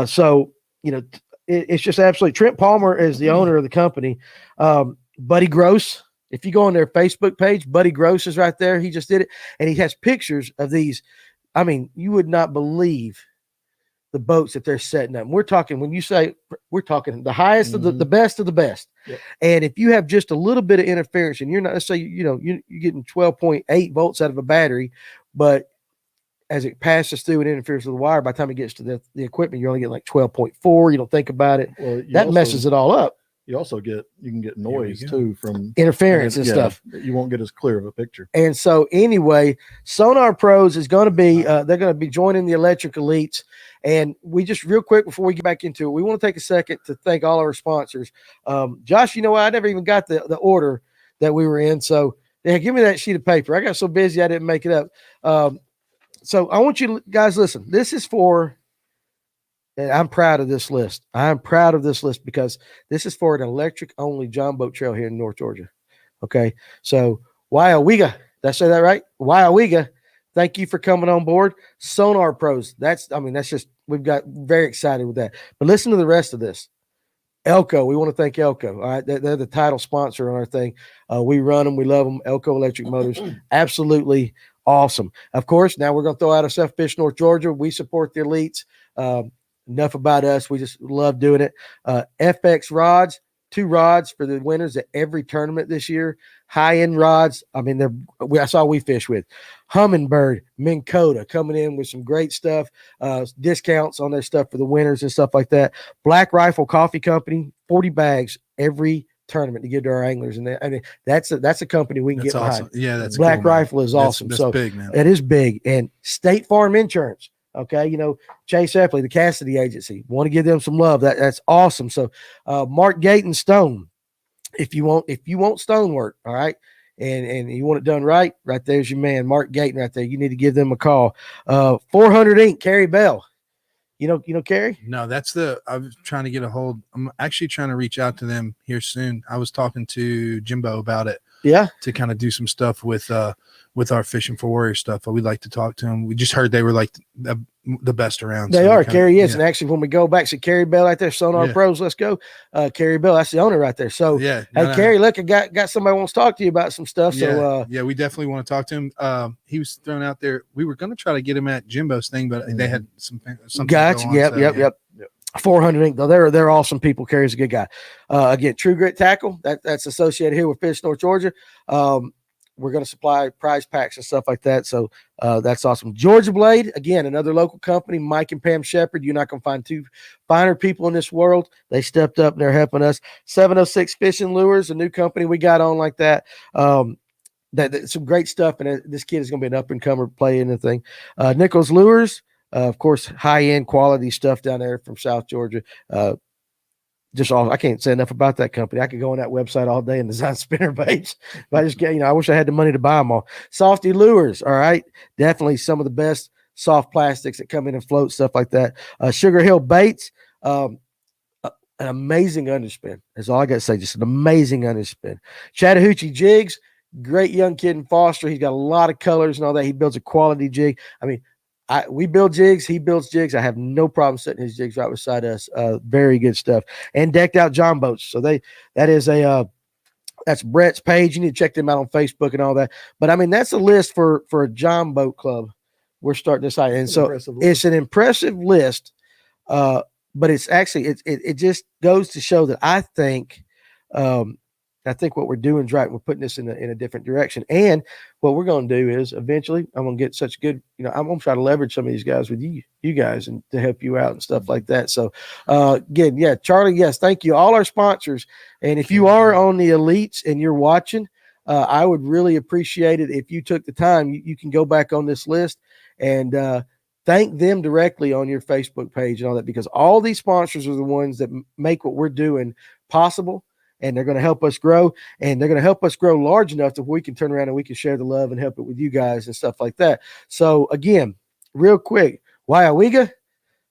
So it's just absolutely. Trent Palmer is the owner of the company. Buddy Gross, if you go on their Facebook page, Buddy Gross is right there. He just did it, and he has pictures of these. I mean, you would not believe the boats that they're setting up. We're talking, when you say, we're talking the highest of the best of the best. Yep. And if you have just a little bit of interference and you're not, let's say, you're getting 12.8 volts out of a battery, but as it passes through and interferes with the wire, by the time it gets to the equipment, you're only getting like 12.4. You don't think about it. Well, That messes it all up. You also you can get noise too from Interference and stuff. You won't get as clear of a picture. And so anyway, Sonar Pros is going to be, they're going to be joining the Electric Elites. And we just real quick before we get back into it, we want to take a second to thank all our sponsors. Josh, you know what? I never even got the order that we were in. So yeah, give me that sheet of paper. I got so busy I didn't make it up. So I want you guys, listen, this is for, and I'm proud of this list. I'm proud of this list because this is for an electric only John Boat Trail here in North Georgia. Okay. So Wyowiga, did I say that right? Wyowiga, thank you for coming on board. Sonar Pros. That's just, we've got very excited with that. But listen to the rest of this. Elko, we want to thank Elko. All right. They're the title sponsor on our thing. We run them. We love them. Elko Electric Motors. Absolutely awesome. Of course, now we're going to throw out a Self-Fish North Georgia. We support the elites. Enough about us. We just love doing it. FX rods, 2 rods for the winners at every tournament this year. High-end rods. I mean, that's all we fish with. Humminbird, Minn Kota coming in with some great stuff. Discounts on their stuff for the winners and stuff like that. Black Rifle Coffee Company, 40 bags every tournament to give to our anglers. And that's a company we can get behind. Awesome. Yeah, that's Black cool, Rifle is awesome. That's so big, man. it is big. And State Farm Insurance. Okay, Chase Epley, the Cassidy Agency, want to give them some love. That's awesome. So, Mark Gayton Stone, if you want stone work, all right, and you want it done right there's your man, Mark Gayton, right there. You need to give them a call. 400 Inc. Carrie Bell, you know Carrie. No, I was trying to get a hold. I'm actually trying to reach out to them here soon. I was talking to Jimbo about it. Yeah, to kind of do some stuff with our Fishing for Warrior stuff. We'd like to talk to them. We just heard they were like the best around. They are. Carrie is. Yeah. And actually, when we go back to Carrie Bell right there, Sonar Pros, let's go. Carrie Bell, that's the owner right there. So, yeah. Hey, Carrie, look, I got somebody wants to talk to you about some stuff. Yeah, so, we definitely want to talk to him. He was thrown out there. We were going to try to get him at Jimbo's thing, but they had something. Gotcha. Yep. 400 Inc. Though they're awesome people. Carrie's a good guy. Again, True Grit Tackle, that's associated here with Fish North Georgia. We're going to supply prize packs and stuff like that. So that's awesome. Georgia Blade, again, another local company, Mike and Pam Shepard. You're not going to find 2 finer people in this world. They stepped up and they're helping us. 706 Fishing Lures, a new company we got on like that. That's some great stuff. And this kid is going to be an up-and-comer playing the thing. Nichols Lures, of course, high-end quality stuff down there from South Georgia. I can't say enough about that company. I could go on that website all day and design spinner baits. But I wish I had the money to buy them all. Softy Lures, all right. Definitely some of the best soft plastics that come in and float, stuff like that. Sugar Hill Baits, an amazing underspin. That's all I got to say. Just an amazing underspin. Chattahoochee Jigs, great young kid in Foster. He's got a lot of colors and all that. He builds a quality jig. I mean, we build jigs. He builds jigs. I have no problem setting his jigs right beside us. Very good stuff. And Decked Out John Boats. So that's Brett's page. You need to check them out on Facebook and all that. But I mean, that's a list for a John Boat Club. We're starting this out. And so it's an impressive list. But it's actually, it just goes to show that I think what we're doing is right. We're putting this in a different direction. And what we're going to do is eventually I'm going to get such good, I'm going to try to leverage some of these guys with you guys and to help you out and stuff like that. So again, yeah, Charlie, yes, thank you. All our sponsors. And if you are on the elites and you're watching, I would really appreciate it if you took the time. You can go back on this list and thank them directly on your Facebook page and all that, because all these sponsors are the ones that make what we're doing possible, and they're going to help us grow, and they're going to help us grow large enough that we can turn around and we can share the love and help it with you guys and stuff like that. So again, real quick, Waiawega,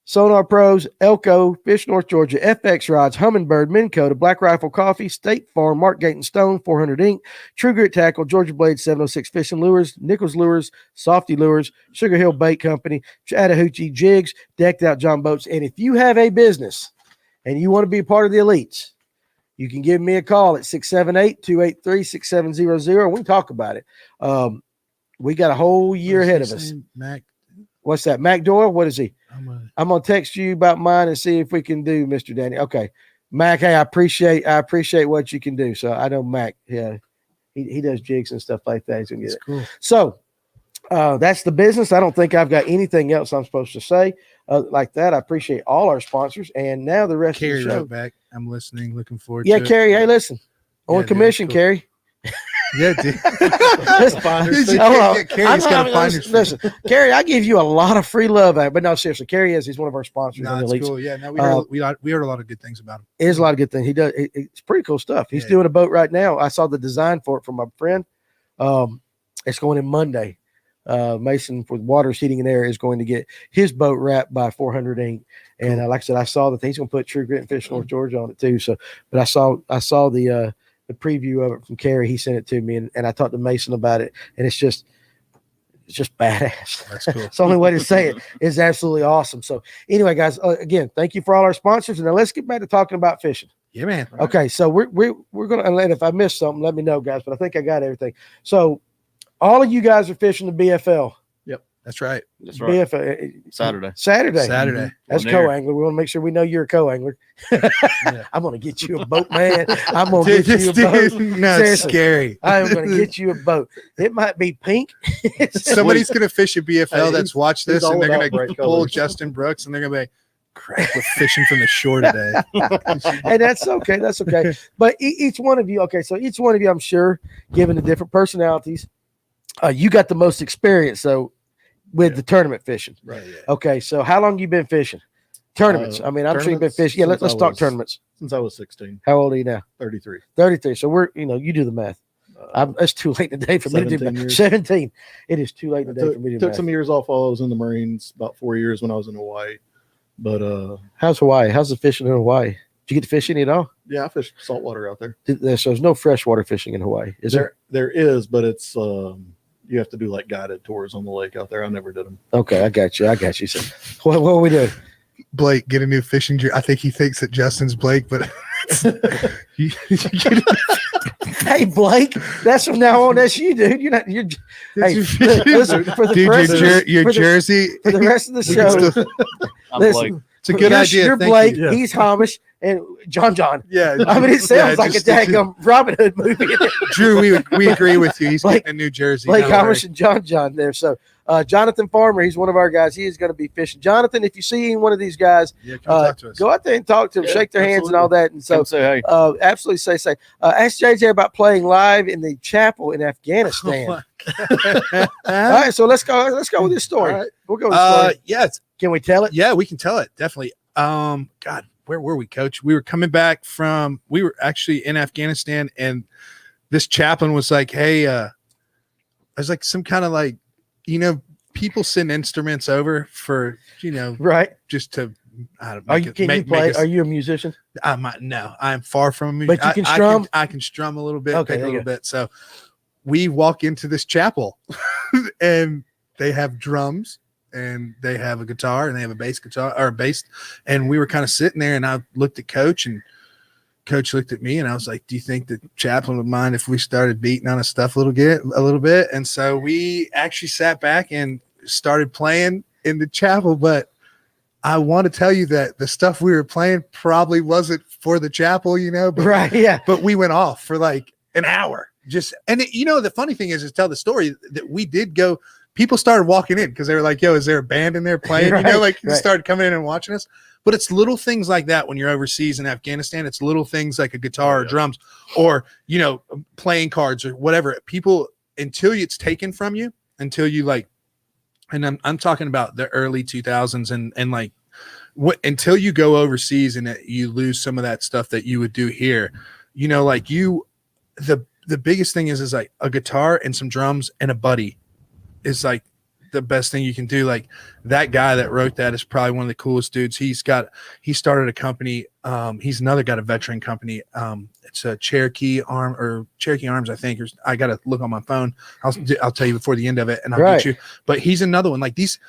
Sonar Pros, Elko, Fish North Georgia, FX Rods, Humminbird, Minn Kota, Black Rifle Coffee, State Farm, Mark Gate and Stone, 400 Inc., True Grit Tackle, Georgia Blade 706 Fishing Lures, Nichols Lures, Softy Lures, Sugar Hill Bait Company, Chattahoochee Jigs, Decked Out John Boats. And if you have a business and you want to be a part of the elites, you can give me a call at 678-283-6700. We can talk about it. We got a whole year ahead of us. Mac. What's that? Mac Doyle? What is he? I'm gonna text you about mine and see if we can do Mr. Danny. Okay, Mac. Hey, I appreciate what you can do. So I know Mac. Yeah, he does jigs and stuff like that. He's gonna get it. Cool. So that's the business. I don't think I've got anything else I'm supposed to say like that. I appreciate all our sponsors, and now the rest Carrie of the show. wrote back. I'm listening. Looking forward. Yeah, to Carrie. it. Hey, listen. On Yeah, commission, dude, cool. Carrie. Yeah, dude. Listen, Carrie's got to find her. listen, Carrie, I give you a lot of free love, but no, seriously, Carrie he's one of our sponsors. No, on the that's Elites. cool. Yeah, no, we heard a lot of good things about him. It is a lot of good things. He does. It's pretty cool stuff. He's Yeah. doing a boat right now. I saw the design for it from my friend. It's going in Monday. Mason with Waters Heating and Air is going to get his boat wrapped by 400 Inc. And like I said, I saw that he's going to put True Grit and Fish North Georgia on it too. So, but I saw the preview of it from Carrie. He sent it to me, and I talked to Mason about it, and it's just badass. That's cool. It's the only way to say it. It's absolutely awesome. So anyway, guys, again, thank you for all our sponsors, and now let's get back to talking about fishing. Yeah, man. Okay, so we're gonna, and if I missed something, let me know, guys. But I think I got everything. So all of you guys are fishing the BFL. That's right. That's right. BFL Saturday. Saturday. That's Well, there. co-angler. We want to make sure we know you're a co-angler. I'm gonna get you a boat, man. I'm gonna Dude, get you a boat. no, it's Seriously. scary. I am gonna get you a boat. It might be pink. Somebody's gonna fish a BFL Hey, that's watched this, he's and they're all gonna about bright pull colors. Justin Brooks, and they're gonna be, crap, we're fishing from the shore today. And that's okay. That's okay. But each one of you, okay, so each one of you, I'm sure, given the different personalities, you got the most experience. So with the tournament fishing. Right. Yeah. Okay, so how long you been fishing? Tournaments. I mean, I'm sure you've been tournaments fishing. Yeah, since let's I talk was- tournaments. Since I was 16, How old are you now? 33. 33. So we're, you do the math. It's too late in the day for me to do 17 math. years. 17. It is too late in the day for me to do Took math. some years off while I was in the Marines, about 4 years when I was in Hawaii. But How's Hawaii? How's the fishing in Hawaii? Did you get to fish any at all? yeah, I fished saltwater out there. So there's no freshwater fishing in Hawaii, is there? There is, but it's you have to do like guided tours on the lake out there. I never did them. Okay, I got you. So what are we doing? Blake, get a new fishing gear. I think he thinks that Justin's Blake, but Hey, Blake, that's from now on. That's you, dude. You're not. You're. Hey, listen, for the dude, rest, your for the- jersey. for the rest of the we can show. still- I'm Listen, Blake. it's a good idea. You're Thank Blake. you. He's Hamish, and John. Yeah, I mean, it sounds like a daggum Robin Hood movie. Drew, we agree with you. He's Blake- getting a new jersey. Blake Don't worry. Hamish and John there. So Jonathan Farmer, he's one of our guys. He is going to be fishing. Jonathan, if you see any one of these guys, Yeah, come talk to us. go out there and talk to them, Yeah, shake their hands and all that. And so Come say hey. absolutely say. Ask JJ about playing live in the chapel in Oh Afghanistan. All right, so let's go with this story. All right. We'll go with the story. Yes. Can we tell it? Yeah, we can tell it. Definitely. God, where were we, Coach? We were coming back from, we were actually in Afghanistan, and this chaplain was like, hey, I was like some kind of like, people send instruments over for, Right. just to, I don't Are you? Can you play? Are you a musician? No, I'm far from a musician. But you can strum? I can strum a little bit, Okay, pick a there you little bit. So we walk into this chapel and they have drums and they have a guitar and they have a bass guitar or a bass. And we were kind of sitting there and I looked at Coach and Coach looked at me and I was like, do you think the chaplain would mind if we started beating on his stuff a little bit? And so we actually sat back and started playing in the chapel, but I want to tell you that the stuff we were playing probably wasn't for the chapel, but, Right. Yeah. but we went off for like an hour. The funny thing is tell the story that we did go people started walking in because they were like, yo, is there a band in there playing? You know, like right. started coming in and watching us. But it's little things like that when you're overseas in Afghanistan. It's little things like a guitar or drums or, you know, playing cards or whatever. People, until it's taken from you, until you like, and I'm talking about the early 2000s and like until you go overseas and you lose some of that stuff that you would do here, you know, like the biggest thing is like a guitar and some drums and a buddy is like the best thing you can do. Like that guy that wrote that is probably one of the coolest dudes. He started a company. He's another got a veteran company. It's a Cherokee Arms, I think. I got to look on my phone. I'll tell you before the end of it and I'll get you, but he's another one like this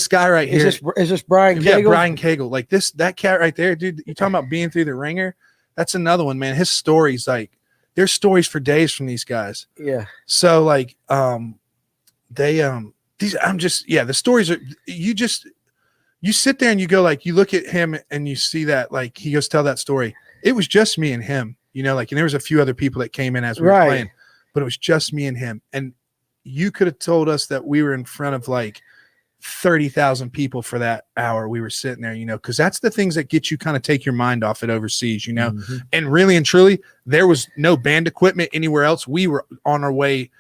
guy right here. Is this Brian Cagle? Yeah, Brian Cagle. Like that cat right there, dude. You talking about being through the ringer? That's another one, man. His stories, like there's stories for days from these guys. Yeah. So like, the stories are, you sit there and you go like, you look at him and you see that, like he goes, tell that story. It was just me and him, you know, like, and there was a few other people that came in as we were playing, but it was just me and him. And you could have told us that we were in front of like 30,000 people for that hour we were sitting there, you know, because that's the things that get you kind of take your mind off it overseas, you know. And really and truly, there was no band equipment anywhere else. We were on our way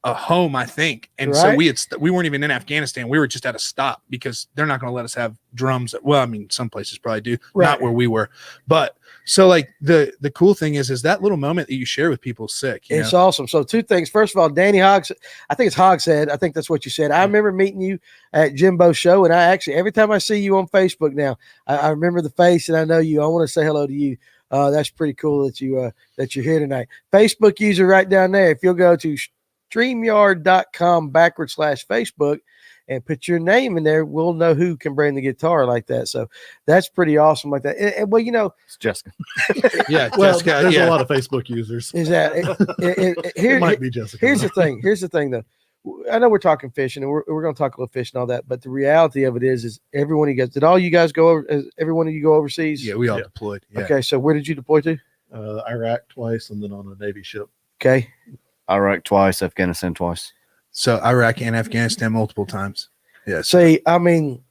home, I think, and so we weren't even in Afghanistan. We were just at a stop because they're not going to let us have drums. Well, I mean, some places probably do, not where we were. But so like the cool thing is that little moment that you share with people is sick. It's awesome. So two things. First of all, Danny Hoggs, I think it's Hogshead. I think that's what you said. I remember meeting you at Jimbo's show, and I actually, every time I see you on Facebook now, I remember the face and I know you. I want to say hello to you. That's pretty cool that you're here tonight. Facebook user right down there. If you'll go to StreamYard.com/Facebook and put your name in there, we'll know who can bring the guitar like that. So that's pretty awesome like that. And well, you know, It's Jessica. Yeah, well, Jessica. There's a lot of Facebook users. Is that It might be Jessica. Here's the thing. Here's the thing, though. I know we're talking fishing, and we're going to talk a little fishing and all that. But the reality of it is every one of you guys. Did all you guys go over? Every one of you go overseas? Yeah, we all deployed. Yeah. Okay, so where did you deploy to? Iraq twice and then on a Navy ship. Okay. Iraq twice, Afghanistan twice. So Iraq and Afghanistan multiple times. Yeah. See, I mean,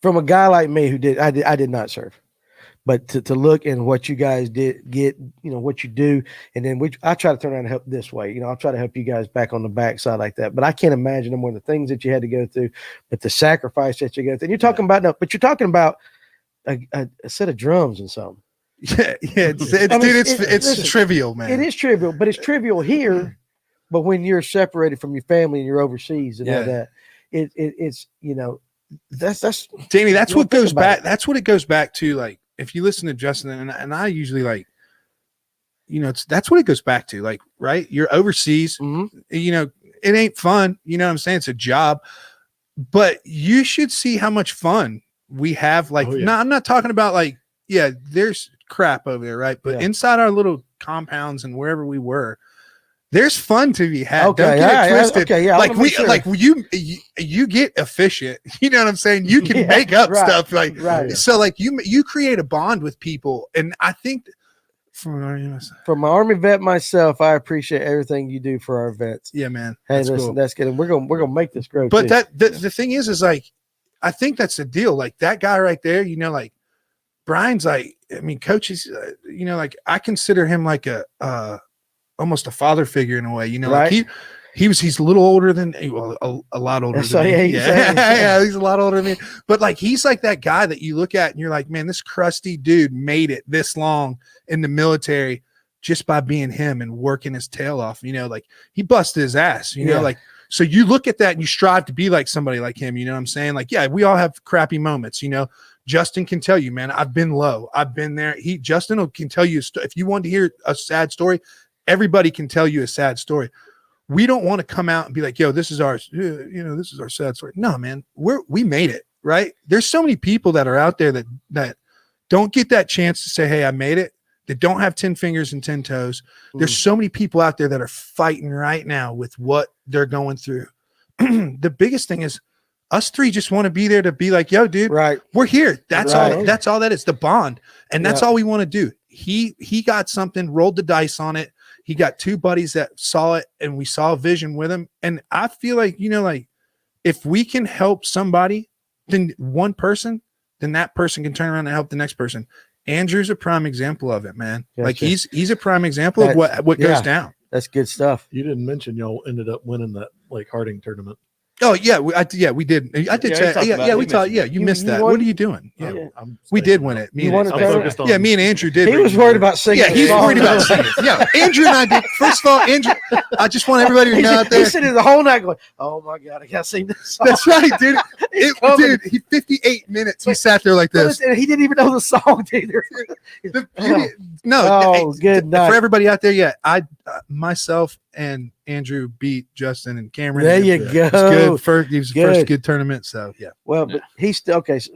from a guy like me who I did not serve, but to look and what you guys get, you know, what you do, and then I try to turn around and help this way. You know, I'll try to help you guys back on the backside like that. But I can't imagine them the things that you had to go through, but the sacrifice that you go through. And you're talking about but you're talking about a set of drums and something. Yeah, it's trivial, man. It is trivial, but it's trivial here. But when you're separated from your family and you're overseas and all that, it's you know, that's Danny. That's what goes back. That's what it goes back to. Like if you listen to Justin and I usually like, you know, that's what it goes back to. Like, right? You're overseas. Mm-hmm. You know, it ain't fun. You know what I'm saying? It's a job, but you should see how much fun we have. Like, no, I'm not talking about like, there's crap over there, right? But inside our little compounds and wherever we were, there's fun to be had. Okay, don't get it twisted. Okay, yeah. Like you get efficient. You know what I'm saying? You can make up stuff. Like so, like you create a bond with people, and I think from an Army vet myself, I appreciate everything you do for our vets. Yeah, man. Hey, that's good. We're gonna make this grow. But the thing is like, I think that's the deal. Like that guy right there, you know, like Brian's like, I mean, Coach is, you know, like I consider him like a almost a father figure in a way, you know, like he's a little older than, well, a lot older than me. Yeah, he's a lot older than me. But like he's like that guy that you look at and you're like, man, this crusty dude made it this long in the military just by being him and working his tail off. You know, like he busted his ass, you know, like so you look at that and you strive to be like somebody like him, you know what I'm saying? Like, yeah, we all have crappy moments, you know. Justin can tell you, man, I've been low. I've been there. Justin can tell you if you want to hear a sad story, everybody can tell you a sad story. We don't want to come out and be like, yo, this is our, you know, this is our sad story. No, man, we made it, right? There's so many people that are out there that don't get that chance to say, hey, I made it. They don't have 10 fingers and 10 toes. There's so many people out there that are fighting right now with what they're going through. The biggest thing is us three just want to be there to be like, yo, dude, we're here. That's all. That's all that is, the bond. And that's all we want to do. He got something, rolled the dice on it. He got two buddies that saw it, and we saw vision with him. And I feel like, like if we can help somebody, then one person, then that person can turn around and help the next person. Andrew's a prime example of it, man. Gotcha. Like he's a prime example of what goes down. That's good stuff. You didn't mention y'all ended up winning that Lake Harding tournament. Oh yeah, we did. I did. We talked. Yeah, you missed that. won? What are you doing? Yeah, I'm we staying did up. win it. You won it, I'm Taylor? focused on. Yeah, me and Andrew did. He was worried about singing. Yeah, he's worried about singing. Yeah, Andrew and I did. First of all, Andrew, I just want everybody to know out there. He said it the whole night going, "Oh my God, I got to sing this song." That's right, dude. coming. He 58 minutes. He sat there like this. And he didn't even know the song either. Good night. For everybody out there, yeah, myself and Andrew beat Justin and Cameron. There you It go. was good. He was the first good tournament. So yeah. Well, but he's still okay. So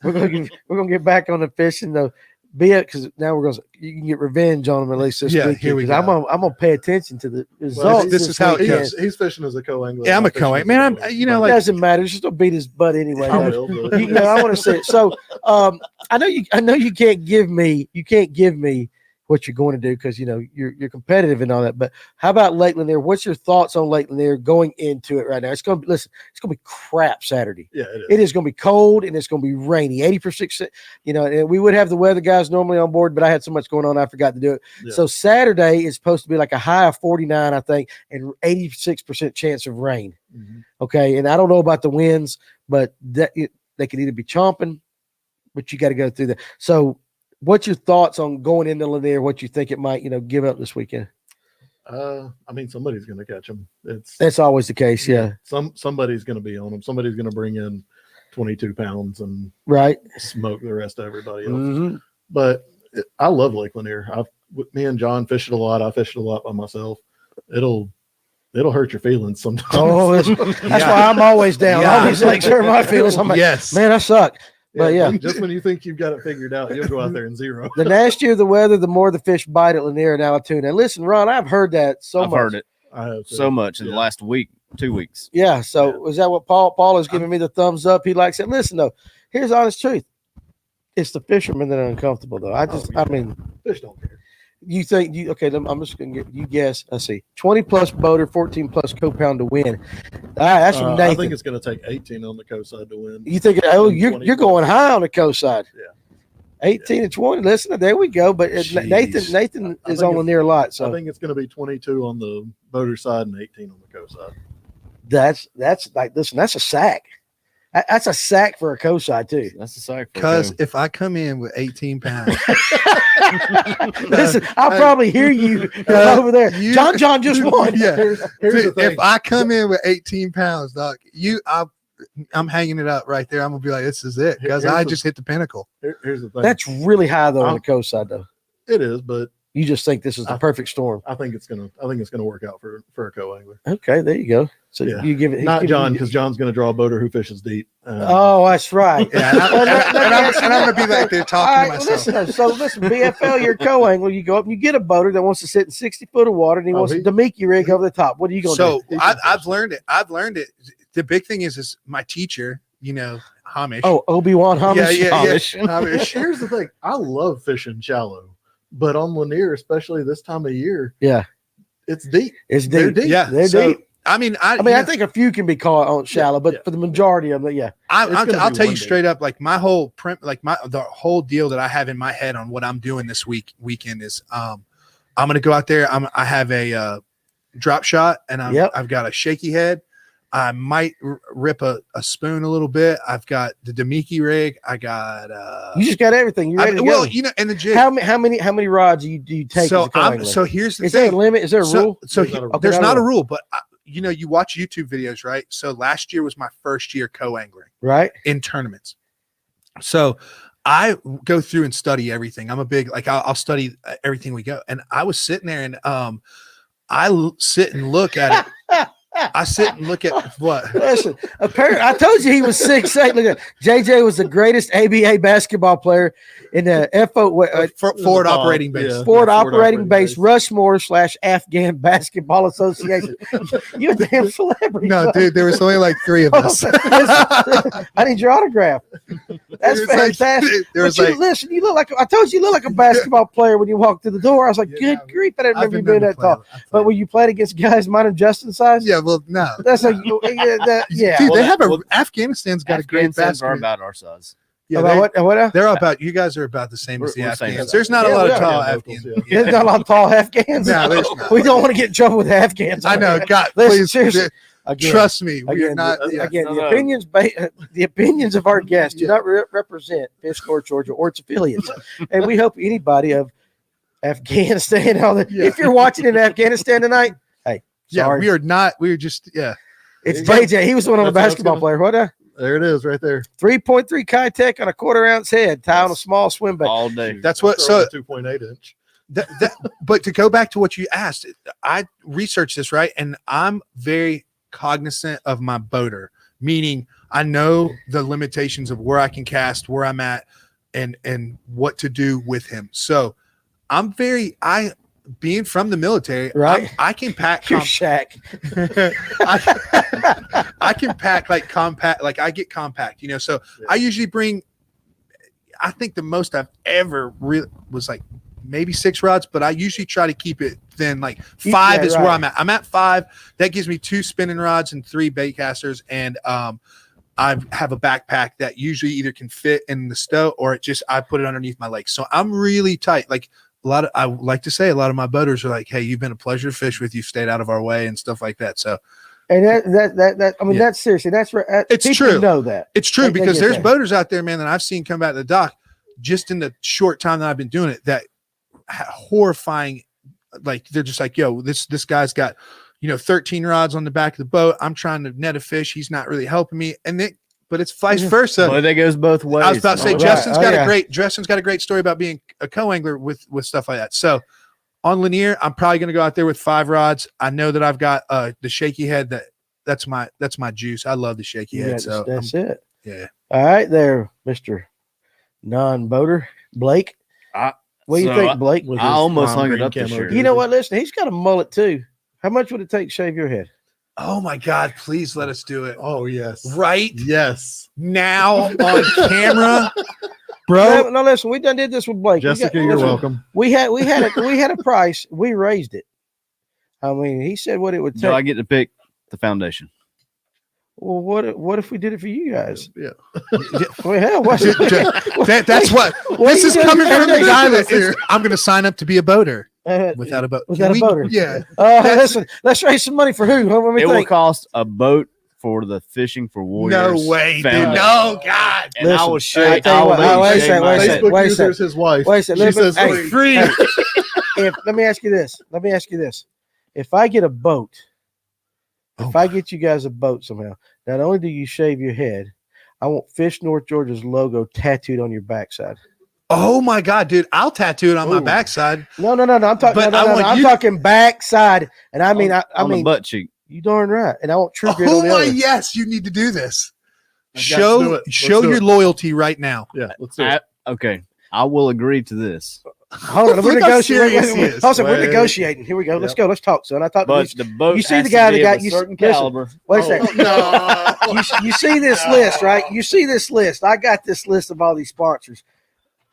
we're gonna get back on the fishing though. Be it because now you can get revenge on him at least this week. Here we go. I'm gonna pay attention to the results. Well, this is how it weekend. goes. He's fishing as a co-angler. Yeah, I'm a fishing as co-angler. Man, co-angler. I'm It doesn't matter. Just don't beat his butt anyway. I though. will, but- I want to say it. So I know you can't give me what you're going to do because you're competitive and all that. But how about Lake Lanier? What's your thoughts on Lake Lanier going into it right now? It's gonna be crap Saturday. Yeah, it is. It is going to be cold and it's going to be rainy. 80%. And we would have the weather guys normally on board, but I had so much going on I forgot to do it. Yeah. So Saturday is supposed to be like a high of 49, I think, and 86% chance of rain. Mhm. Okay, and I don't know about the winds, but they could either be chomping, but you got to go through that. So, what's your thoughts on going into Lanier? What you think it might, give up this weekend? I mean, somebody's going to catch him. That's always the case, yeah. Somebody's going to be on him. Somebody's going to bring in 22 pounds and Right. smoke the rest of everybody else. Mm-hmm. But I love Lake Lanier. Me and John fished it a lot. I fished it a lot by myself. It'll hurt your feelings sometimes. Oh, that's why I'm always down. Yeah. All these lakes hurt my feelings. I'm like, Yes. man, I suck. But yeah, just when you think you've got it figured out, you'll go out there and zero. the nastier the weather, the more the fish bite at Lanier and Alatoona. And listen, Ron, I've heard that so I've much. heard it I have to. so much in Yeah. the last week, 2 weeks. Yeah. So is that what Paul is giving me the thumbs up? He likes it. Listen though, here's the honest truth. It's the fishermen that are uncomfortable though. I mean, Fish don't care. you think I'm just gonna get you guess. I see 20 plus boater, 14 plus co-pound to win. All right, that's from I Nathan. think it's going to take 18 on the coast side to win. You think you're going high on the coast side. Yeah. 18 and 20. Listen, there we go. But Jeez. Nathan I is think on Lanier a lot. So I think it's going to be 22 on the boater side and 18 on the coast side. that's like, listen, that's a sack. That's a sack for a coast side too. That's the sack. Because if I come in with 18 pounds, Listen, I'll probably hear you over there. John just won. Yeah. Here's the thing. If I come in with 18 pounds, Doc, I'm hanging it up right there. I'm gonna be like, this is it, because Here's I the- just hit the pinnacle. Here's the thing. That's really high though on the coast side though. It is, but You just think this is the perfect storm. I think it's gonna work out for a co-angler. Okay, there you go. So Yeah. you give it Not John, because John's going to draw a boater who fishes deep. Oh, that's right. Yeah, and I'm gonna be back there All talking right, to well, myself. listen, BFL, you're a co-angler. You go up and you get a boater that wants to sit in 60 foot of water and he wants a Damiki rig over the top. What are you going to So do? I've learned it. The big thing is my teacher, Hamish. Oh, Obi-Wan Hamish. Hamish. Here's the thing. I love fishing shallow, but on Lanier, especially this time of year, Yeah, it's deep. it's They're deep. deep. Yeah, They're so, deep. I mean, I think a few can be caught on shallow, but Yeah. for the majority of them, yeah. It's gonna I'll be tell one you day. straight up, like my whole the whole deal that I have in my head on what I'm doing this weekend is I'm gonna go out there. I have a drop shot and I've got a shaky head. I might rip a spoon a little bit. I've got the Damiki rig. I got You just got everything. You ready to well, go? and the jig. How many rods do you take? So as a co-angler? so here's the is there a thing. limit? Is there a rule? So There's not a rule. there's Okay, not a rule. rule, but you watch YouTube videos, right? So last year was my first year co-angling Right. in tournaments. So I go through and study everything. I'm a big, I'll study everything we go. And I was sitting there and sit and look at it. I sit and look at what? Listen, apparently, I told you he was 6'8". Look at JJ was the greatest ABA basketball player in the Forward operating base. Yeah. Forward Forward Operating Operating Base Base. Rushmore / Afghan Basketball Association. You're a damn celebrity. No, son. dude, there was only like 3 of us. I need your autograph. That's It was like- fantastic. there was But you, like, listen, you look like I told you look like a basketball player when you walked through the door. I was like, Yeah, good grief, I didn't I've remember you been being known that to play. tall. But when you played against guys mine and Justin's size, yeah, well, no. that's like yeah. Dude, Well, they have well, Afghanistan's got a great Afghanistan's are basketball. about our size. Yeah, About what? they're about. You guys are about the same as the We're same Afghans. as There's not Yeah, a lot we of are. tall Yeah, Afghans. locals, There's not a lot of tall Afghans. No, there's not. We don't want to get in trouble with Afghans. I know. God, Listen, please, seriously. Again, trust me. We are again, not. the, Yeah. again, No, the no. opinions of our guests do not represent Fish North Georgia or its affiliates, and we hope anybody of Afghanistan, all that. Yeah. If you're watching in Afghanistan tonight, hey, Yeah, sorry, we are not. We are just. Yeah. it's There you JJ. He was the one on the That's what I was basketball gonna- player. What? There it is, right there. 3.3 Kitech on a quarter-ounce head, tie on a small swim bait. All day. That's what. Throw So a 2.8 inch. but to go back to what you asked, I researched this, right? And I'm very cognizant of my boater, meaning I know the limitations of where I can cast, where I'm at, and what to do with him. So being from the military, Right. I can pack Your Shaq. I can pack like compact, like I get compact, so I usually bring, I think the most I've ever really was like maybe 6 rods, but I usually try to keep it thin. Like 5 is where right. I'm at. I'm at 5. That gives me 2 spinning rods and 3 bait casters. And I have a backpack that usually either can fit in the stow or I put it underneath my legs. So I'm really tight. Like I like to say a lot of my boaters are like, hey, you've been a pleasure to fish with. You've stayed out of our way and stuff like that. So And that I mean, Yeah. that's seriously, that's where It's people true. know that. it's true They because get there's that. boaters out there, man, that I've seen come back to the dock just in the short time that I've been doing it, that horrifying. Like they're just like, yo, this guy's got, 13 rods on the back of the boat. I'm trying to net a fish. He's not really helping me. But it's vice versa. Well, that goes both ways. I was about to say, Right. Justin's Oh, got yeah. a great story about being a co-angler with stuff like that. So on Lanier, I'm probably going to go out there with 5 rods. I know that I've got the shaky head. That's my juice. I love the shaky Yeah, head. So that's it. yeah. All right, there, Mr. Non-boater Blake. What do you so think, Blake? With I his almost lime hung it green up this camo year. jersey. You know what? Listen, he's got a mullet too. How much would it take to shave your head? Oh my God, please let us do it Oh yes. right Yes. now on camera, No, bro. no, listen, we done did this with Blake. Jessica, you're welcome. We had a price. We raised it. I mean, he said what it would Do I take. get to pick the foundation? Well, what if we did it for you guys? Yeah. Well, hell, what's That's what this is coming from the guy that is, I'm going to sign up to be a boater without a boat. Without a boater. Yeah. Listen, let's raise some money for who? Let me It will think. cost a boat for the Fishing for Warriors. No way, dude. foundation. No, God. And I Listen, will shave. I tell you what, I'll wait a shave second, my wait a head. second. Facebook user is his wife. Wait a second. She Let me- says hey, free. hey, let me ask you this. If I get a boat, if I get you guys a boat somehow, not only do you shave your head, I want Fish North Georgia's logo tattooed on your backside. Oh my God, dude. I'll tattoo it on my Ooh. backside. No. I'm talking. But No, I want I'm you- talking backside, and I mean, I on the mean, butt cheek. you darn right. And I want True Grit Oh on the my, other. yes, you need to do this. Let's do Show it. Let's show do your it. loyalty right now. Yeah, let's do it. Okay, I will agree to this. Hold on, we're Look how negotiating. serious he is. Hold on, we're Wait. negotiating. Here we go. Let's go. Let's talk, son. I thought. But the boat you see has the to guy be that of got a you- certain listen. caliber. Wait a second. No. You see this list, right? You see this list. I got this list of all these sponsors.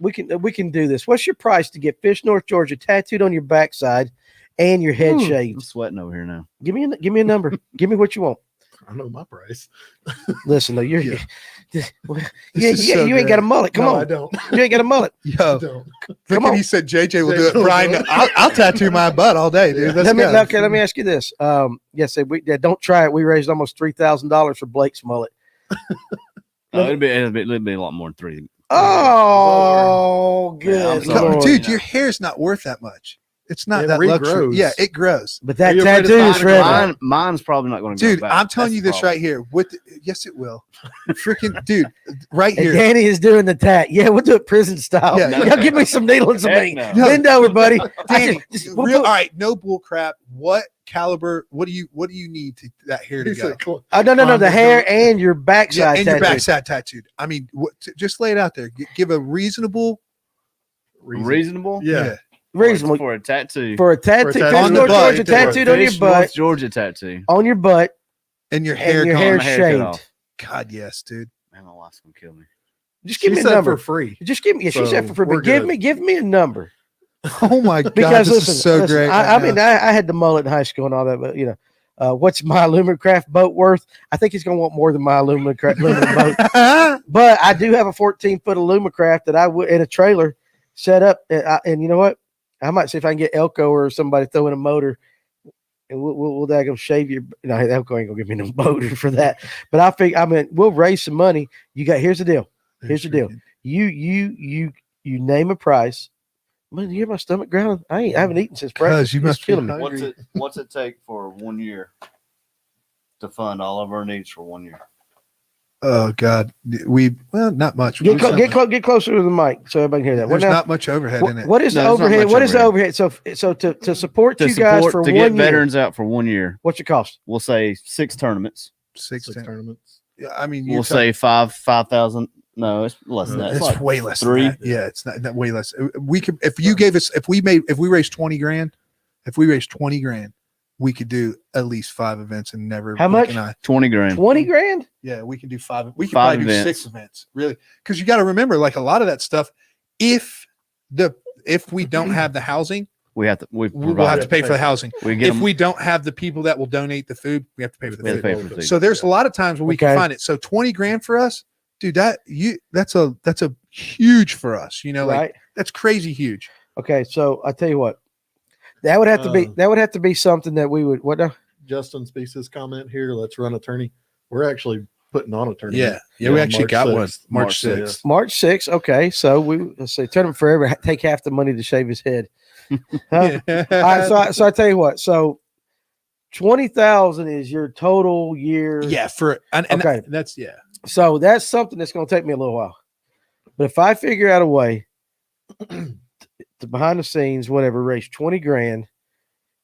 We can do this. What's your price to get Fish North Georgia tattooed on your backside and your head I'm shaved? sweating over here now. Give me a number. Give me what you want. I know my price. Listen, though, you're Yeah. you is so ain't got a mullet. Come No, I on, don't. you ain't got a mullet. Yo, I look don't. Come at on. he said JJ will do JJ it. will Brian, do it. I'll tattoo my butt all day, dude. Let's go. Let me ask you this. Yes, don't try it. We raised almost $3,000 for Blake's mullet. It'll be a lot more than 3. Oh, good, I'm sorry. Lord. Dude, your hair's not worth that much. It's not It that luxury. regrows. Yeah, it grows. But that Are you afraid of tattoo is spiders? forever. Mine's probably not going to go Dude, back. I'm telling That's you the this problem. right here. Yes, it will. Freaking dude, right And here. Danny is doing the tat. Yeah, we'll do it prison style. Yeah. Y'all give me some needle and some Heck ink. no. Bend over, buddy. Danny, We'll real, put- all right, no bull crap. What caliber? What do you need to that hair to He go? said, "Cool." no, the hair and your Yeah, backside and your tattoo. backside tattooed. I mean, just lay it out there. Give a reasonable. Reasonable? Yeah. Reasonable For a tattoo. for a tattoo. For a tattoo. Fish On the North butt. Georgia tattooed on your Fish North butt, Georgia tattoo. on your butt, And your hair. and your gone. hair My hair cut shaved. off. God, yes, dude. Man, my wife's going to kill me. Just give She me a said number. for free. Just give me. She said So, for free. we're But good. give me a number. Oh my God, Because this listen, is so great. I mean, I had the mullet in high school and all that, but what's my aluminum craft boat worth? I think he's going to want more than my aluminum boat. But I do have a 14-foot aluminum craft that I would in a trailer set up, and you know what? I might see if I can get Elko or somebody throw in a motor, and we'll daggum shave your. No, Elko ain't gonna give me no motor for that. But I think we'll raise some money. Here's the deal. Here's the deal. You name a price. Man, you hear my stomach growling? I haven't eaten since breakfast. You must It's killing be me. hungry. What's it take for 1 year to fund all of our needs for 1 year? Oh God, not much. Get closer to the mic so everybody can hear that. There's not much overhead in it. What is the No, there's not overhead? much What is the overhead. overhead? So to support you guys for to 1 get year, veterans out for 1 year, what's it cost? we'll say 6 tournaments. Six tournaments. Yeah, I mean, We'll say 5,000. No, it's less than that. it's like way less. 3. Than that. Yeah, it's not way less. We could, if you gave us, if we raised 20 grand, we could do at least 5 events and never. How much? 20 grand. 20 grand? Yeah, we can do 5. We could 5 probably do events. 6 events, really, because you got to remember, like a lot of that stuff. If we don't have the housing, We'll have to pay for the housing. We get If them. we don't have the people that will donate the food, we have to pay for the We have food. to pay for the food. So there's a lot of times where we Okay. can find it. So 20 grand for us, dude, that's a huge for us. Like Right. that's crazy huge. Okay. So I tell you what, that would have to be something that we would. What now? Justin Species comment here. Let's run a tourney. We're actually putting on a tournament. Yeah, we actually March got 6th. one. March 6th. 6th. March 6th. Okay. So let's say tournament forever. Take half the money to shave his head. Huh? All right. So I tell you what. So 20,000 is your total year. Yeah, and Okay. that's yeah. So that's something that's going to take me a little while. But if I figure out a way to behind the scenes, whatever, raise 20 grand,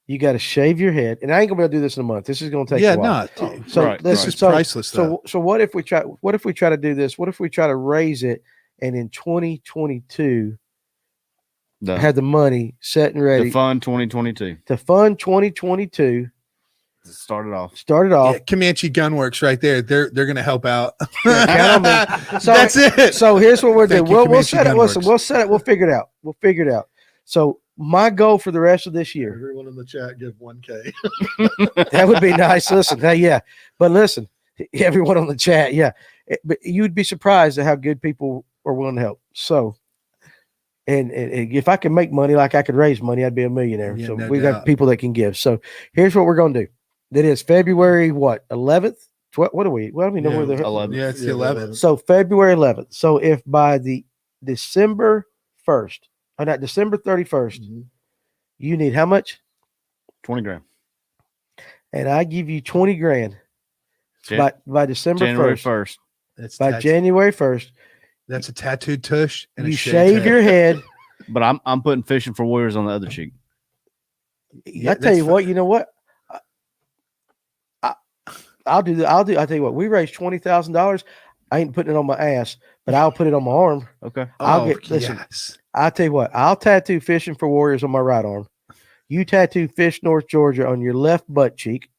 you got to shave your head. And I ain't gonna be able to do this in a month. This is going to take a while. So Right, this This is is priceless though. So what if we try to do this? What if we try to raise it and in 2022 have the money set and ready The fund 2022. to fund 2022? Start it off. Start it off. Yeah, Comanche Gunworks right there. They're going to help out. Count on me. So- That's it. So here's what we'll do. Thank you, We'll Comanche set it. Listen, Gunworks. we'll set it. We'll figure it out. We'll figure it out. So my goal for the rest of this year, Everyone in the chat give 1K. that would be nice. Listen, hey, yeah, but listen, everyone on the chat, yeah, but you'd be surprised at how good people are willing to help. So, and if I can make money like I could raise money, I'd be a millionaire. Yeah, So no we got doubt. people that can give. So here's what we're going to do. That is February what 11th. What are we? Well, I don't even know where they're. 11. Yeah, it's the Yeah, 11th. So February 11th. So if by the December 1st, or not December 31st, Mhm. you need how much? 20 grand. And I give you 20 grand Jan- by December January 1st. 1st. That's By January 1st, That's a tattooed tush and you a shaved shave head. your head. But I'm putting Fishing for Warriors on the other cheek. Yeah, I tell you that's what, you know what? I'll do. I tell you what. We raised $20,000. I ain't putting it on my ass, but I'll put it on my arm. Okay. I'll Oh, get. Listen, yes. I'll tell you what. I'll tattoo Fishing for Warriors on my right arm. You tattoo Fish North Georgia on your left butt cheek.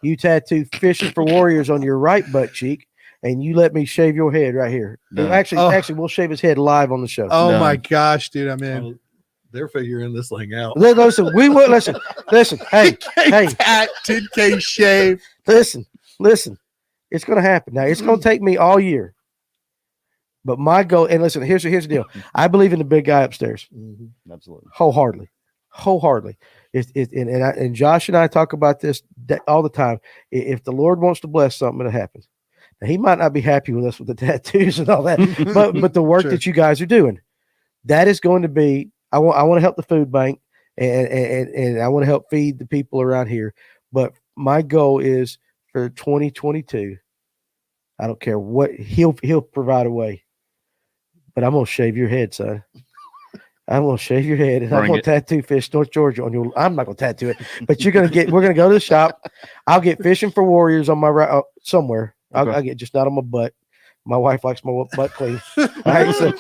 You tattoo Fishing for Warriors on your right butt cheek, and you let me shave your head right here. Done. Actually, we'll shave his head live on the show. Oh Done. my gosh, dude, I'm in. Oh, they're figuring this thing out. Listen, we will listen. Hey, hey, Tattooed K shave. listen. It's going to happen. Now, it's going to take me all year. But my goal, and listen, here's the deal. I believe in the big guy upstairs Mhm. Absolutely. wholeheartedly. And Josh and I talk about this all the time. If the Lord wants to bless something, it'll happen. Now, he might not be happy with us with the tattoos and all that, but the work Sure. that you guys are doing, that is going to be. I want to help the food bank, and I want to help feed the people around here. But my goal is for 2022. I don't care what he'll provide a way, but I'm gonna shave your head, son. I'm gonna shave your head, and I'm Bring gonna it. tattoo Fish North Georgia on your. I'm not gonna tattoo it, but we're gonna go to the shop. I'll get Fishing for Warriors on my right somewhere. Okay. I'll get just not on my butt. My wife likes my butt clean. All right, so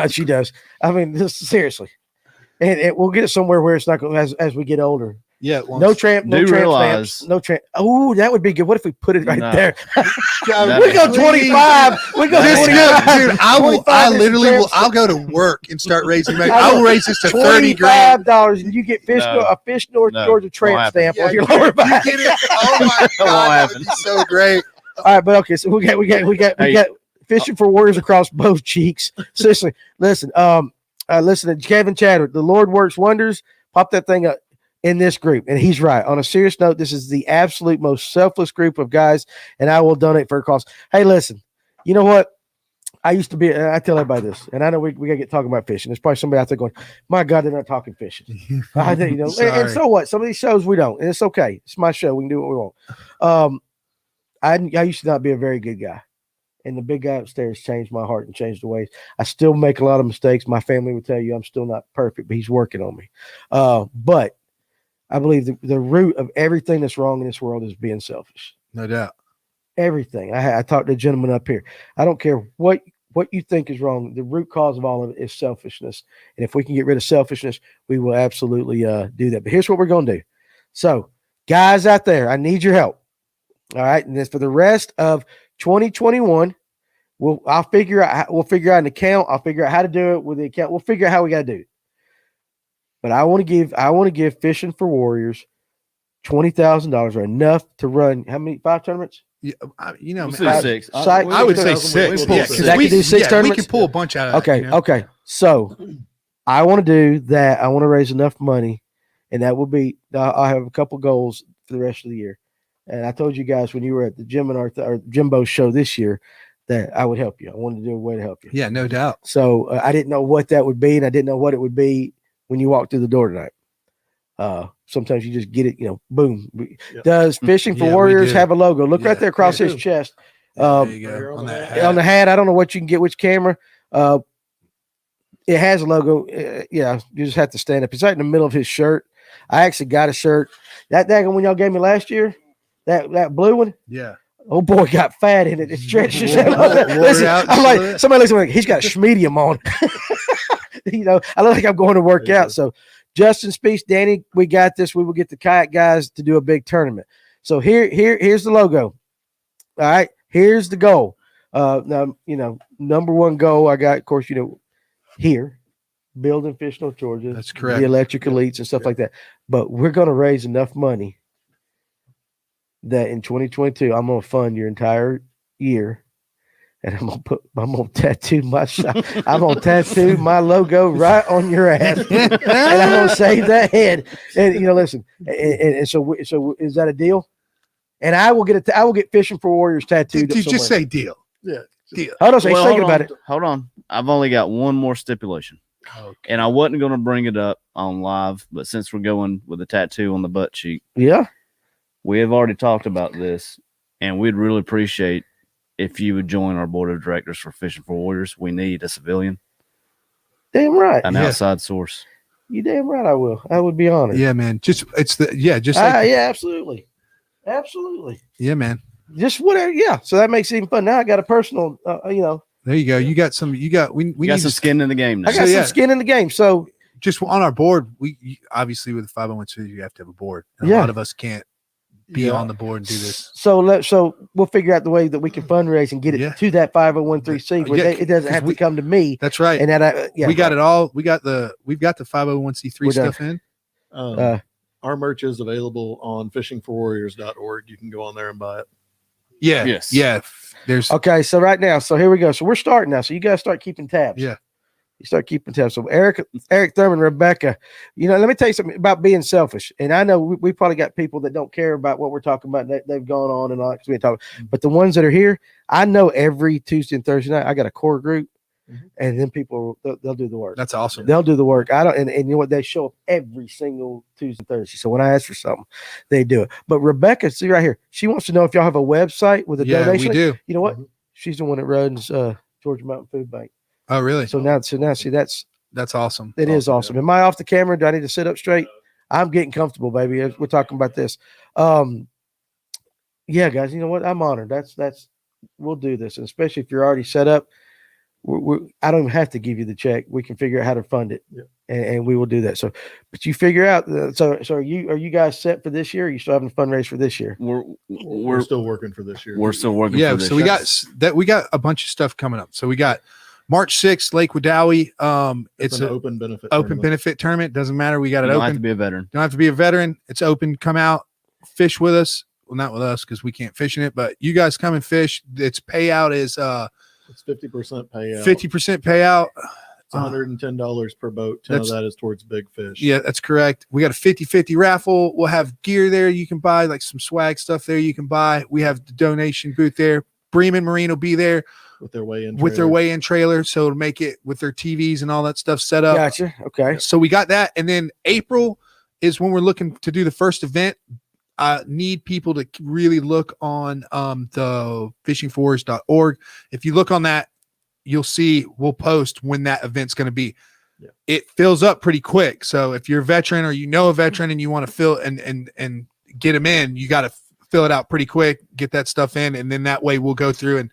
she does. I mean, this seriously, and we'll get it somewhere where it's not going as we get older. Yeah. No tramp, no Do tramp realize- stamps, no tramp. Oh, that would be good. What if we put it right No. there? That We is- go 25. We go That is- 25. Dude, I 25 is literally the will. tramp I'll go to work and start raising money. I I will will. raise this to 30 grand. $25 and you get a Fish North No, Georgia won't tramp happen. stamp Yeah, on your you lower back. get it. Oh my won't god, that happen. would be so great. All right, but okay, so we got Fishing for Warriors across both cheeks. Seriously, listen, listen to Kevin Chadwick. The Lord works wonders. Pop that thing up in this group, and he's right. On a serious note, this is the absolute most selfless group of guys, and I will donate for a cause. Hey, listen, you know what? I used to be. I tell everybody this, and I know we gotta get talking about fishing. There's probably somebody out there going, "My God, they're not talking fishing." I think, and Sorry. so what? Some of these shows we don't, and it's okay. It's my show. We can do what we want. I used to not be a very good guy. And the big guy upstairs changed my heart and changed the ways. I still make a lot of mistakes. My family would tell you I'm still not perfect, but he's working on me. But I believe the root of everything that's wrong in this world is being selfish. No doubt. Everything. I talked to a gentleman up here. I don't care what you think is wrong. The root cause of all of it is selfishness. And if we can get rid of selfishness, we will absolutely do that. But here's what we're going to do. So, guys out there, I need your help. All right. And this for the rest of 2021, we'll figure out an account. I'll figure out how to do it with the account. We'll figure out how we got to do it. But I want to give Fishing for Warriors $20,000 or enough to run how many 5 tournaments? Yeah, you know, We'll man, say 6. I would say 6. pull Yeah, six. 'cause That could do 6 we tournaments? could pull a bunch out of Okay, that, you know? okay. So I want to do that. I want to raise enough money, and that will be. I have a couple goals for the rest of the year. And I told you guys when you were at the Jim or Jimbo's show this year that I would help you. I wanted to do a way to help you. Yeah, no doubt. So I didn't know what that would be, and I didn't know what it would be when you walked through the door tonight. Sometimes you just get it, boom. Yep. Does Fishing for Yeah, we Warriors do. have a logo? Look Yeah, right there across they his do. chest. There you right here go. on On the that hat. hat. On the hat, I don't know what you can get, which camera. It has a logo. Yeah, you just have to stand up. It's right in the middle of his shirt. I actually got a shirt. That daggone one y'all gave me last year, that blue one. Yeah. Oh boy, got fat in it. It stretches. Wore it Listen, out I'm just a like, little. somebody looks like he's got a medium on. I look like I'm going to work There you out. So, Justin Speaks, Danny, we got this. We will get the kayak guys to do a big tournament. So here's the logo. All right, here's the goal. Now number one goal I got, of course, here, building Fish North Georgia. That's correct. The electric elites and stuff like that. But we're going to raise enough money that in 2022 I'm gonna fund your entire year, and I'm gonna tattoo I'm gonna tattoo my logo right on your ass, and I'm gonna save that head. And listen, and so is that a deal? And I will get Fishing for Warriors tattooed. Dude, just say deal. Yeah. Deal. Hold on, say Well, think hold about on, it. Hold on. I've only got one more stipulation. And I wasn't going to bring it up on live, but since we're going with a tattoo on the butt cheek, Yeah. we have already talked about this, and we'd really appreciate if you would join our board of directors for Fishing for Warriors. We need a civilian, Damn right. an Yeah. outside source. You damn right I will. I would be honored. Yeah, man. Just like yeah, absolutely. Absolutely. yeah, man. Just whatever. Yeah. So that makes it even fun. Now I got a personal, There you go. You got some. We We got need some to skin in the game now. I got So, yeah. some skin in the game. So just on our board. Obviously with the 501c you have to have a board. And Yeah. A lot of us can't be Yeah. on the board and do this. So we'll figure out the way that we can fundraise and get it Yeah. to that 501c where Yeah, it doesn't 'cause have to we- come to me. That's right. And that we got it all. We've got the 501c3 We're done. stuff in. Our merch is available on fishingforwarriors.org. You can go on there and buy it. Yeah. Yes. Yeah. There's Okay, so right now, so here we go. So we're starting now. So you guys start keeping tabs. Yeah. You start keeping tabs. So Eric Thurman, Rebecca, let me tell you something about being selfish. And I know we probably got people that don't care about what we're talking about. They've gone on and on because we ain't talking. But the ones that are here, I know every Tuesday and Thursday night I got a core group, and then people they'll do the work. that's awesome. They'll do the work. I don't, and you know what? They show up every single Tuesday and Thursday. So when I ask for something, they do it. But Rebecca, see right here, she wants to know if y'all have a website with a Yeah, donation. we do. You know what? She's the one that runs Georgia Mountain Food Bank. Oh, really? So now see that's That's awesome. it is awesome. Am I off the camera? Do I need to sit up straight? I'm getting comfortable, baby. We're talking about this. Yeah, guys, you know what? I'm honored. That's we'll do this, and especially if you're already set up. I don't even have to give you the check. We can figure out how to fund it, Yeah. and we will do that. So, but you figure out. So are you guys set for this year? Or are you still having a fundraiser for this year? We're still working for this year. We're still working. Yeah, for this so we year. got a bunch of stuff coming up. So we got March 6th, Lake Wedowee. It's It's an an open benefit. open tournament. benefit tournament. Doesn't matter. We got You it don't open. have to be a veteran. Don't have to be a veteran. It's open. Come out, fish with us. Well, not with us because we can't fish in it, but you guys come and fish. Its payout is It's 50% payout. 50% payout. It's $110 per boat. 10 of That's- that is towards big fish. Yeah, that's correct. We got a 50-50 raffle. We'll have gear there you can buy, like some swag stuff there you can buy. We have the donation booth there. Bremen Marine will be there with their weigh-in. with their trailer. weigh-in trailer, so it'll make it with their TVs and all that stuff set up. Gotcha. Okay. So we got that, and then April is when we're looking to do the first event. I need people to really look on the fishingforwars.org. If you look on that, you'll see we'll post when that event's going to be. Yeah. It fills up pretty quick. So if you're a veteran or you know a veteran and you want to fill and get them in, you got to fill it out pretty quick, get that stuff in, and then that way we'll go through and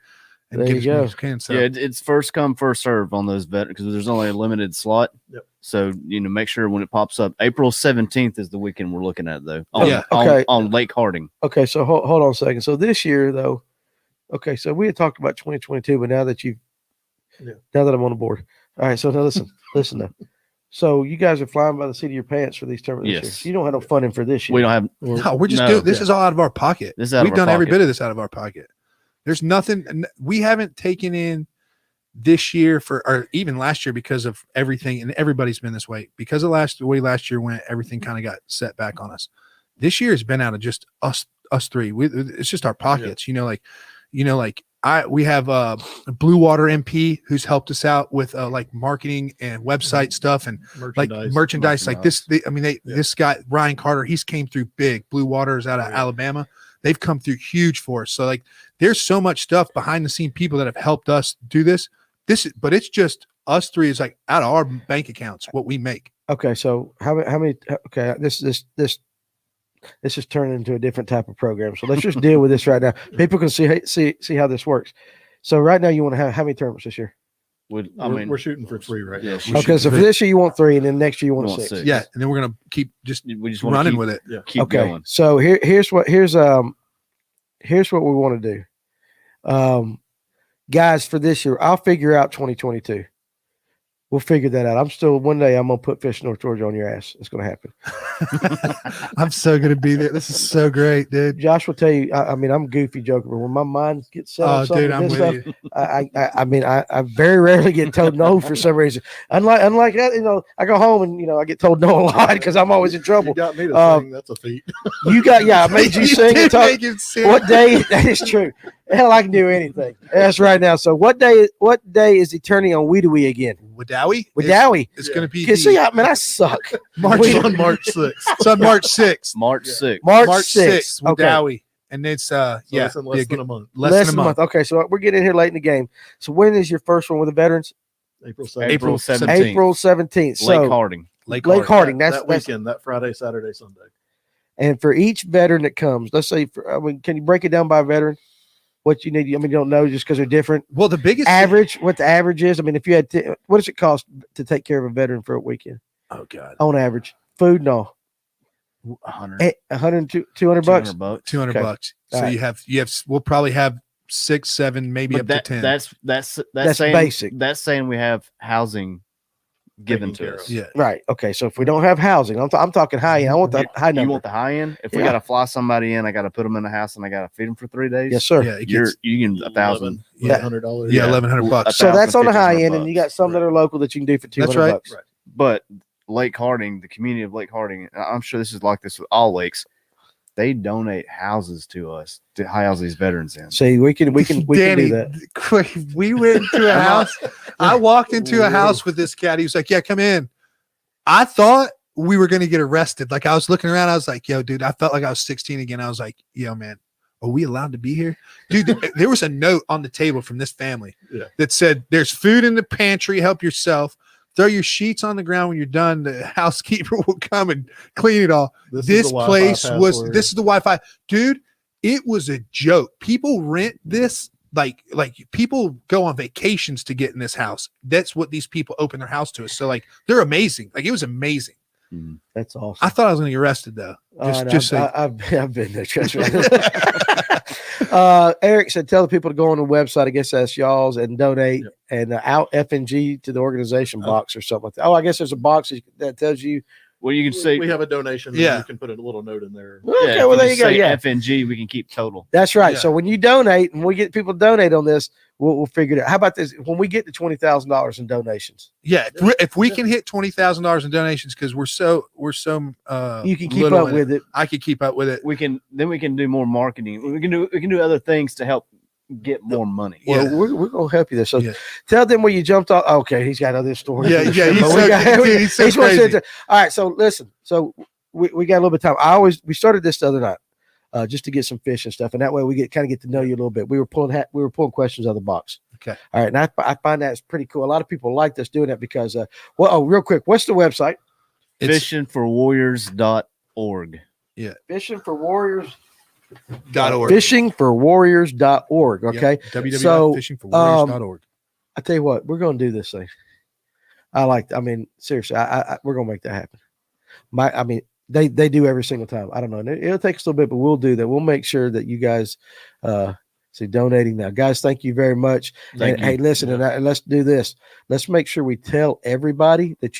There get you as go. many as we can. So Yeah, it's first come, first serve on those veterans because there's only a limited slot. Yep. So make sure when it pops up. April 17th is the weekend we're looking at though. Yeah. Okay. On Lake Harding. Okay. So hold on a second. So this year though, okay. So we had talked about 2022, but now that now that I'm on the board, all right. So now listen though. So you guys are flying by the seat of your pants for these tournaments. Yes. This year. You don't have no funding for this year. We don't have. no, we're just No, doing this yeah. is all out of our pocket. This is out of We've our done every pocket. bit of this out of our pocket. There's nothing we haven't taken in this year or even last year because of everything, and everybody's been this way because of the way last year went. Everything kind of got set back on us. This year has been out of just us three. It's just our pockets. We have Blue Water MP who's helped us out with like marketing and website stuff and like merchandise like this. This guy Ryan Carter, he's came through big. Blue Water is out of Alabama. They've come through huge for us. So like there's so much stuff behind the scene people that have helped us do this. But it's just us three is like out of our bank accounts what we make. Okay. So how many? Okay. This is turning into a different type of program. So let's just deal with this right now. People can see how this works. So right now you want to have how many tournaments this year? We're shooting for 3 right now. Okay. So for this year you want 3, and then next year you want We want 6. 6. Yeah, and then we're gonna keep We just want running to with it. keep Okay. going. So here's what we want to do. Guys, for this year, I'll figure out 2022. We'll figure that out. One day I'm gonna put Fish North Georgia on your ass. It's gonna happen. I'm so gonna be there. This is so great, dude. Josh will tell you. I mean, I'm a goofy joker, but when my mind gets set on Oh, something, dude, I'm this with stuff, you. I very rarely get told no for some reason. Unlike that, I go home and I get told no a lot because I'm always in trouble. You got me to sing. That's a feat. I made you sing and did talk. make him sing. What day? That is true. Hell, I can do anything. That's right now. So what day is he turning on Wedowee again? Wedowee? Wedowee. It's gonna be Because see, I suck. March We- on March 6th. It's on March 6th. March 6th. March March 6th. 6th, Okay. Wedowee. And it's So yeah, it's in less than a month. less than a month. Okay, so we're getting here late in the game. So when is your first one with the veterans? April 7th. April 17th. April 17th. So Lake Harding. Lake Lake Harding. That That's weekend, that Friday, Saturday, Sunday. and for each veteran that comes, let's say, can you break it down by veteran? What you need? I mean, you don't know just because they're different. Well, the biggest Average, what the average is? I mean, if you had, what does it cost to take care of a veteran for a weekend Oh god. on average? Food and all, 100. 100, 200 bucks. 200 bucks. 200 Okay. bucks. So All right. you have we'll probably have 6, 7, maybe But up to 10. that's saying, basic. That's saying we have housing given Taken care to us. of. yeah. Right. Okay. So if we don't have housing, I'm talking high end. I want the high You number. want the high end? If we Yeah. got to fly somebody in, I got to put them in the house and I got to feed them for 3 days. Yes, sir. Yeah, it gets, You can 1,000. Yeah. $1,100. yeah, yeah. 1100 bucks. So that's on the high end, and $1,500. you got some that are local that you can do for 200 That's right. bucks. Right. But Lake Harding, the community of Lake Harding, and I'm sure this is like this with all lakes. They donate houses to us to house these veterans in. See, we can Danny, do that. quick, we went to a house. I walked into a house with this cat. He was like, "Yeah, come in." I thought we were going to get arrested. Like I was looking around. I was like, "Yo, dude," I felt like I was 16 again. I was like, "Yo, man, are we allowed to be here?" Dude, there was a note on the table from this family that said, "There's food in the pantry. Help yourself. Throw your sheets on the ground when you're done. The housekeeper will come and clean it all." This is This the Wi-Fi place was, password. this is the Wi-Fi. Dude, it was a joke. People rent this like people go on vacations to get in this house. That's what these people open their house to us. So like they're amazing. Like it was amazing. That's awesome. I thought I was going to get arrested though. I've been there. Trust me. Eric said, "Tell the people to go on the website. I guess that's y'all's and donate and out FNG to the organization box or something like that. Oh, I guess there's a box that tells you. Well, you can say we have a donation. Yeah. And you can put a little note in there. Okay, if well there just you go. say Yeah, FNG, we can keep total. that's right. Yeah. So when you donate and we get people to donate on this, we'll figure it out. How about this? When we get to $20,000 in donations, Yeah, if we can hit $20,000 in donations, because we're so you can keep little up in with it. I could keep up with it. We can do more marketing. We can do other things to help get more money. Yeah. Well, we're gonna help you there. So Yeah. tell them where you jumped off. Okay, he's got other stories. Yeah, yeah, he's But so- dude, he's so he's gonna crazy. say- All right, so listen. So we got a little bit of time. We started this the other night, just to get some fish and stuff, and that way we kind of get to know you a little bit. We were pulling questions out of the box. Okay. All right, and I find that's pretty cool. A lot of people like us doing that because real quick, what's the website? It's Fishingforwarriors.org. Fishing for Warriors. .org. Fishingforwarriors.org. Okay. Yep. So, www.fishingforwarriors.org. I tell you what, we're going to do this thing. Seriously, we're going to make that happen. They do every single time. I don't know. It'll take us a little bit, but we'll do that. We'll make sure that you guys see donating now. Guys, thank you very much. Thank you. Hey, listen, and let's do this. Let's make sure we tell everybody that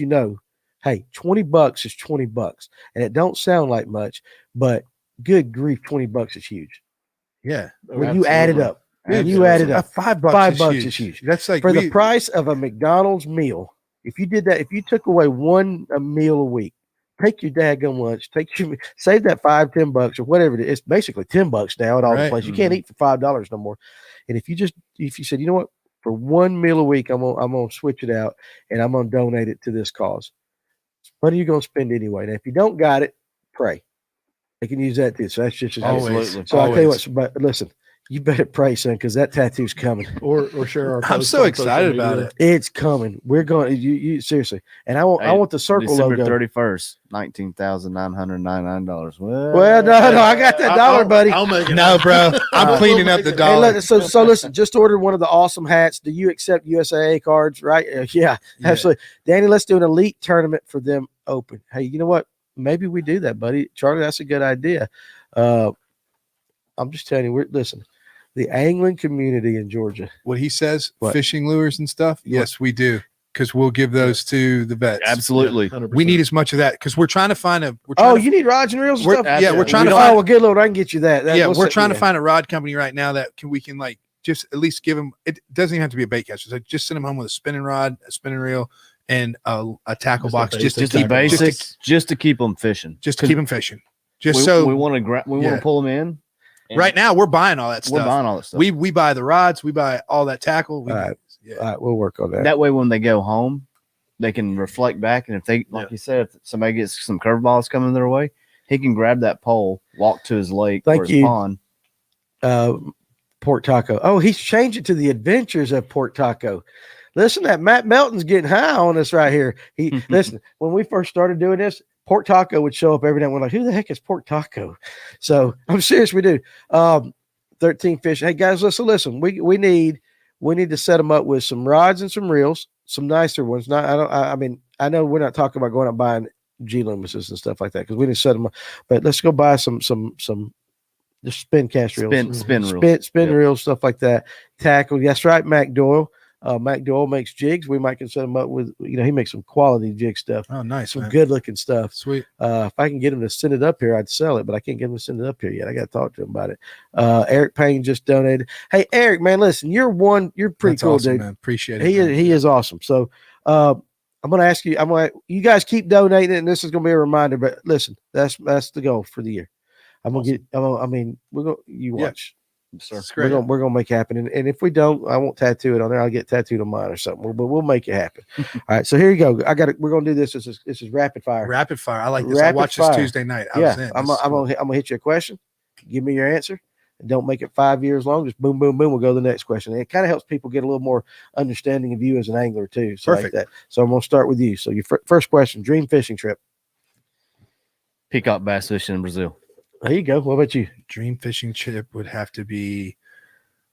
hey, $20 is $20. And it don't sound like much, but good grief, $20 is huge. Yeah. When you add it up, Dude, you add it up, $5 $5 is is huge. That's like For the price of a McDonald's meal, if you did that, if you took away a meal a week, take your daggum lunch, save that $5-10 or whatever it is. It's basically $10 now at all the Right. places. You can't eat for $5 no more. And if you said, you know what, for one meal a week, I'm gonna switch it out and I'm gonna donate it to this cause. What are you gonna spend anyway? Now, if you don't got it, pray. They can use that too. So that's just Always. So I'll tell you what. But listen, you better pray, son, because that tattoo's coming. Or share our I'm posts so on social excited about media. it. It's coming. We're going. You seriously. And I want the circle December logo. 31st, $19,999. Well, no, I got that dollar, buddy. I'll make it. No, bro. I'm cleaning up the Hey, dollar. so listen. Just ordered one of the awesome hats. Do you accept USAA cards? Right? Yeah, absolutely. Danny, let's do an elite tournament for them open. Hey, you know what? Maybe we do that, buddy. Charlie, that's a good idea. I'm just telling you. Listen. The angling community in Georgia. What he says, What? fishing lures and stuff. Yes, we do. Because we'll give those to the vets. Absolutely. 100%. We need as much of that because we're trying to find a. You need rods and reels and We're- stuff? yeah, we're trying to Oh, find. well, good Lord, I can get you that. Yeah, we're trying to find a rod company right now that we can like just at least give them. It doesn't even have to be a bait catcher. So just send them home with a spinning rod, a spinning reel, and a tackle Just a box. Just to basic keep The tackle basics, just to keep them fishing. just to keep them fishing. Just we so want to pull them in. and right now we're buying all that we're stuff. buying all that stuff. We buy the rods. We buy all that tackle. All right. Yeah. All right, we'll work on that. that way, when they go home, they can reflect back, and if they, like you said, if somebody gets some curveballs coming their way, he can grab that pole, walk to his lake Thank or his you. pond. Port Taco. Oh, he's changed it to the Adventures of Port Taco. Listen, that Matt Melton's getting high on us right here. Listen, when we first started doing this, Port Taco would show up every night. We're like, who the heck is Port Taco? So I'm serious, we do. 13 fish. Hey guys, listen. We need to set them up with some rods and some reels, some nicer ones. I know we're not talking about going out buying G Loomises and stuff like that because we need to set them up. But let's go buy some just spin cast reels, Spin reels. spin reels, stuff like that. Tackle. That's right, Mac Doyle. Mac Doyle makes jigs. We might can set him up with, he makes some quality jig stuff, Oh, nice, some man. good looking stuff. Sweet. If I can get him to send it up here, I'd sell it, but I can't get him to send it up here yet. I got to talk to him about it. Eric Payne just donated. Hey, Eric, man, listen, you're pretty That's cool, awesome, dude. man. Appreciate it. He man. is awesome. So, I'm going to ask you, you guys keep donating, and this is going to be a reminder, but listen, that's the goal for the year. I'm going to get, we're going to, you Yeah. watch. Sir. It's We're great. gonna make it happen, and if we don't, I won't tattoo it on there. I'll get tattooed on mine or something. But we'll make it happen. All right, so here you go. We're gonna do this. This is rapid fire. Rapid fire. I like this. I Rapid watched fire. this Tuesday night. I was Yeah, in. I'm This is cool. gonna hit you a question. Give me your answer. And don't make it 5 years long. Just boom, boom, boom. We'll go to the next question. And it kind of helps people get a little more understanding of you as an angler too. So Perfect. like that. So I'm gonna start with you. So your first question: dream fishing trip. Peacock bass fishing in Brazil. There you go. What about you? Dream fishing trip would have to be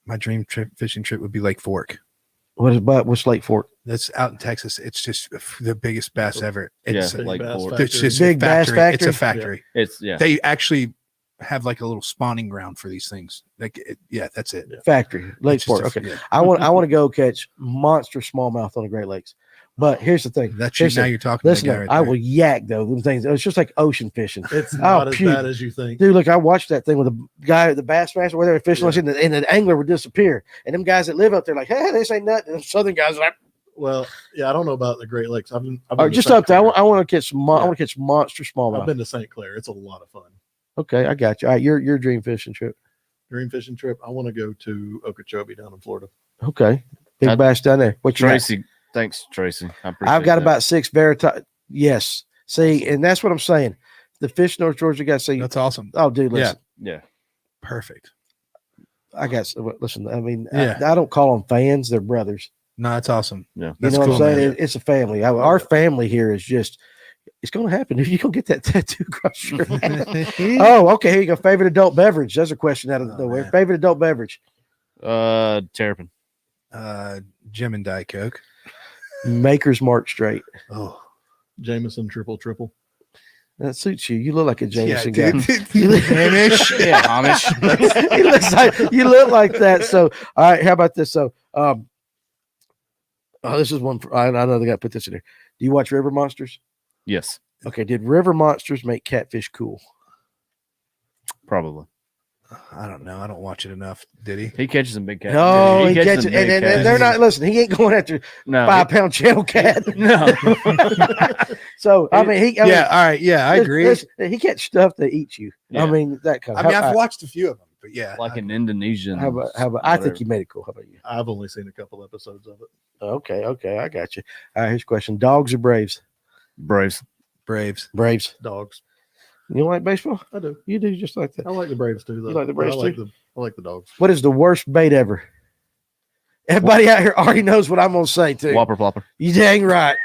My dream fishing trip would be Lake Fork. What's Lake Fork? That's out in Texas. It's just the biggest bass ever. It's, Yeah, like Bass Ford. Factory. it's just Big a bass factory. It's a factory? factory. It's They actually have like a little spawning ground for these things. Like, that's it. Factory, Lake It's just Fork. a- Okay. yeah. I want to go catch monster smallmouth on the Great Lakes. But here's the thing. That's Here's now the- you're talking. Listen, to the guy right I there. will yak though. Them things. It's just like ocean fishing. It's not as puke. bad as you think. Dude, look, I watched that thing with the guy at the Bass Master where they were fishing, and the angler would disappear. And them guys that live up there, like, hey, this ain't nothing. And the southern guys are like, Well, yeah, I don't know about the Great Lakes. I've been oh, to just St. up there. Clair. I want to catch some. I Yeah. want to catch monster I've smallmouth. been to St. Clair. It's a lot of fun. Okay, I got you. All right, your dream fishing trip. Dream fishing trip. I want to go to Okeechobee down in Florida. Okay, big I- bass down there. What you got? Tracy. Thanks, Tracy. I appreciate I've got that. about 6 Veritas. Yes. See, and that's what I'm saying. The fish North Georgia got to say, That's awesome. oh, dude, listen. Yeah. Perfect. I got, listen, I mean, Yeah. I don't call them fans. They're brothers. No, that's awesome. Yeah. You That's know cool, what I'm saying? man. It's a family. Our family here is just, it's going to happen. If you going to get that tattoo across your head. Oh, okay. Here you go. Favorite adult beverage. That's a question out of Oh, nowhere. man. Favorite adult beverage. Terrapin. Jim and Diet Coke. Maker's Mark Straight. Oh, Jameson triple. That suits you. You look like a Jameson yeah, guy. dude. You look- Amish. Yeah, Amish. He looks like you look like that. So, all right, how about this? So, oh, this is one. I know they got to put this in there. Do you watch River Monsters? Yes, Okay. Did River Monsters make catfish cool? probably. I don't know. I don't watch it enough. Did he? He catches some big cats. No, he catches catches, some and big cats. they're not. Listen, he ain't going after No, 5-pound channel cat. no. So, I mean, he. I mean, Yeah. All right. Yeah, I agree. listen, he catch stuff that eats you. Yeah. I mean, that kind I of. mean, I've watched a few of them, but yeah, Like an Indonesian. How about? I think whatever. you made it cool. How about you? I've only seen a couple episodes of it. Okay, I got you. All right, here's a question: Dogs or Braves? Braves. Braves. Braves. Dogs. You don't like baseball? I do. You do just like that. I like the Braves too. Though. You like the Braves I like too? I like the dogs. What is the worst bait ever? Everybody out here already knows what I'm gonna say too. Whopper plopper. You dang right.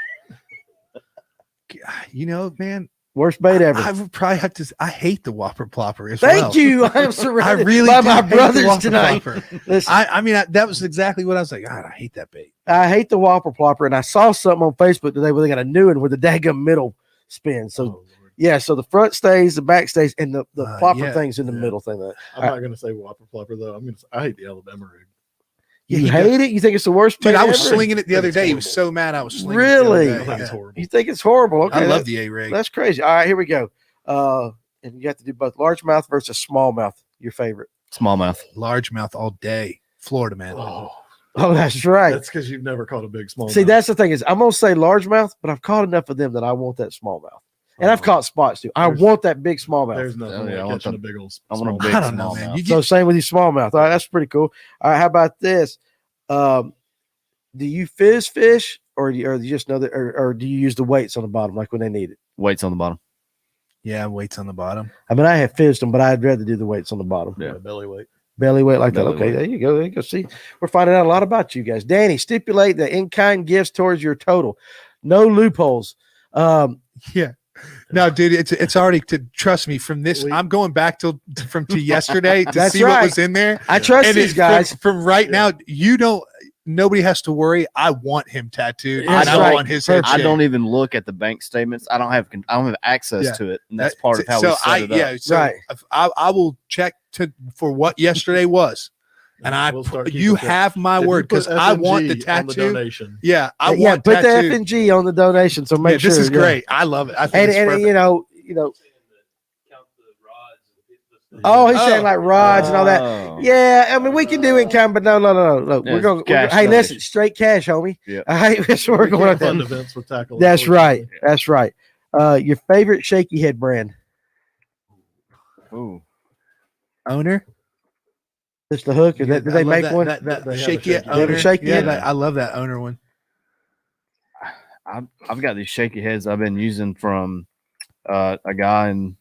You know, man, Worst bait ever. I would probably have to. I hate the Whopper Plopper as well. Thank you. I'm I surrounded really by do my hate the brothers Whopper tonight. Plopper. Listen, I mean, that was exactly what I was like. God, I hate that bait. I hate the Whopper Plopper, and I saw something on Facebook today where they got a new one with the daggum middle spin. So Oh, Lord. yeah, so the front stays, the back stays, and the plopper yeah, thing's in the yeah. middle thing. I'm not gonna say Whopper Flopper though. I hate the Alabama rig. You he hate it? You think it's the worst Dude, bait I was ever? slinging it the other It's day. He was horrible. so mad I was slinging Really? it. the I other think day. it's Yeah. horrible. You think it's horrible? Okay, I love that- the A rig. that's crazy. All right, here we go. And you have to do both largemouth versus smallmouth. Your favorite? Smallmouth. Largemouth all day. Florida man. Oh, Oh, that's right. that's because you've never caught a big small. See, that's the thing is, I'm gonna say largemouth, but I've caught enough of them that I want that smallmouth, and I've caught spots too. I There's- want that big smallmouth. There's nothing Oh, yeah, I like want catching the- a big old. I want a smallmouth. big I don't know, smallmouth. man. You So get, same with you, smallmouth. All right, that's pretty cool. All right, how about this? Do you fizz fish, or do you just know that, or do you use the weights on the bottom like when they need it? Weights on the bottom. yeah, weights on the bottom. I mean, I have fizzed them, but I'd rather do the weights on the bottom. Yeah. Belly weight. Belly weight like Belly that. Okay, weight. there you go. There you go. See, we're finding out a lot about you guys. Danny, stipulate the in-kind gifts towards your total. No loopholes. Yeah. No, dude, it's already to trust me from this. We- I'm going back to yesterday to That's see right. what was in there. I trust And these it- guys. from right now, you don't. Nobody has to worry. I want him tattooed. That's I don't right. want his head. I shaved. don't even look at the bank statements. I don't have access Yeah. to it, and that's part of how so we set it up. Yeah, so Right. I will check for what yesterday was, and We'll start keeping you track. have my If you word because put I want the FNG on tattoo. donation. Yeah, I Yeah, want put tattooed. the F and G on the donation. So make Yeah, sure this is yeah. great. I love it. I think And, it's and perfect. you know. Oh, he's Oh. saying like rods and all that. Oh. Yeah, I mean we can do income, but no. Yeah, We're going. cash Hey, listen, donation. straight cash, homie. Yeah. All right, that's what we're We going can't with. fund That. events with tackle. That's right. unfortunately. That's right. Your favorite shaky head brand? Ooh. owner. Just the hook. Or Yeah, did I they love make that, one? That They have a shaky shaky- owner. They have a shaky yeah, head? I love that owner one. I've got these shaky heads I've been using from a guy in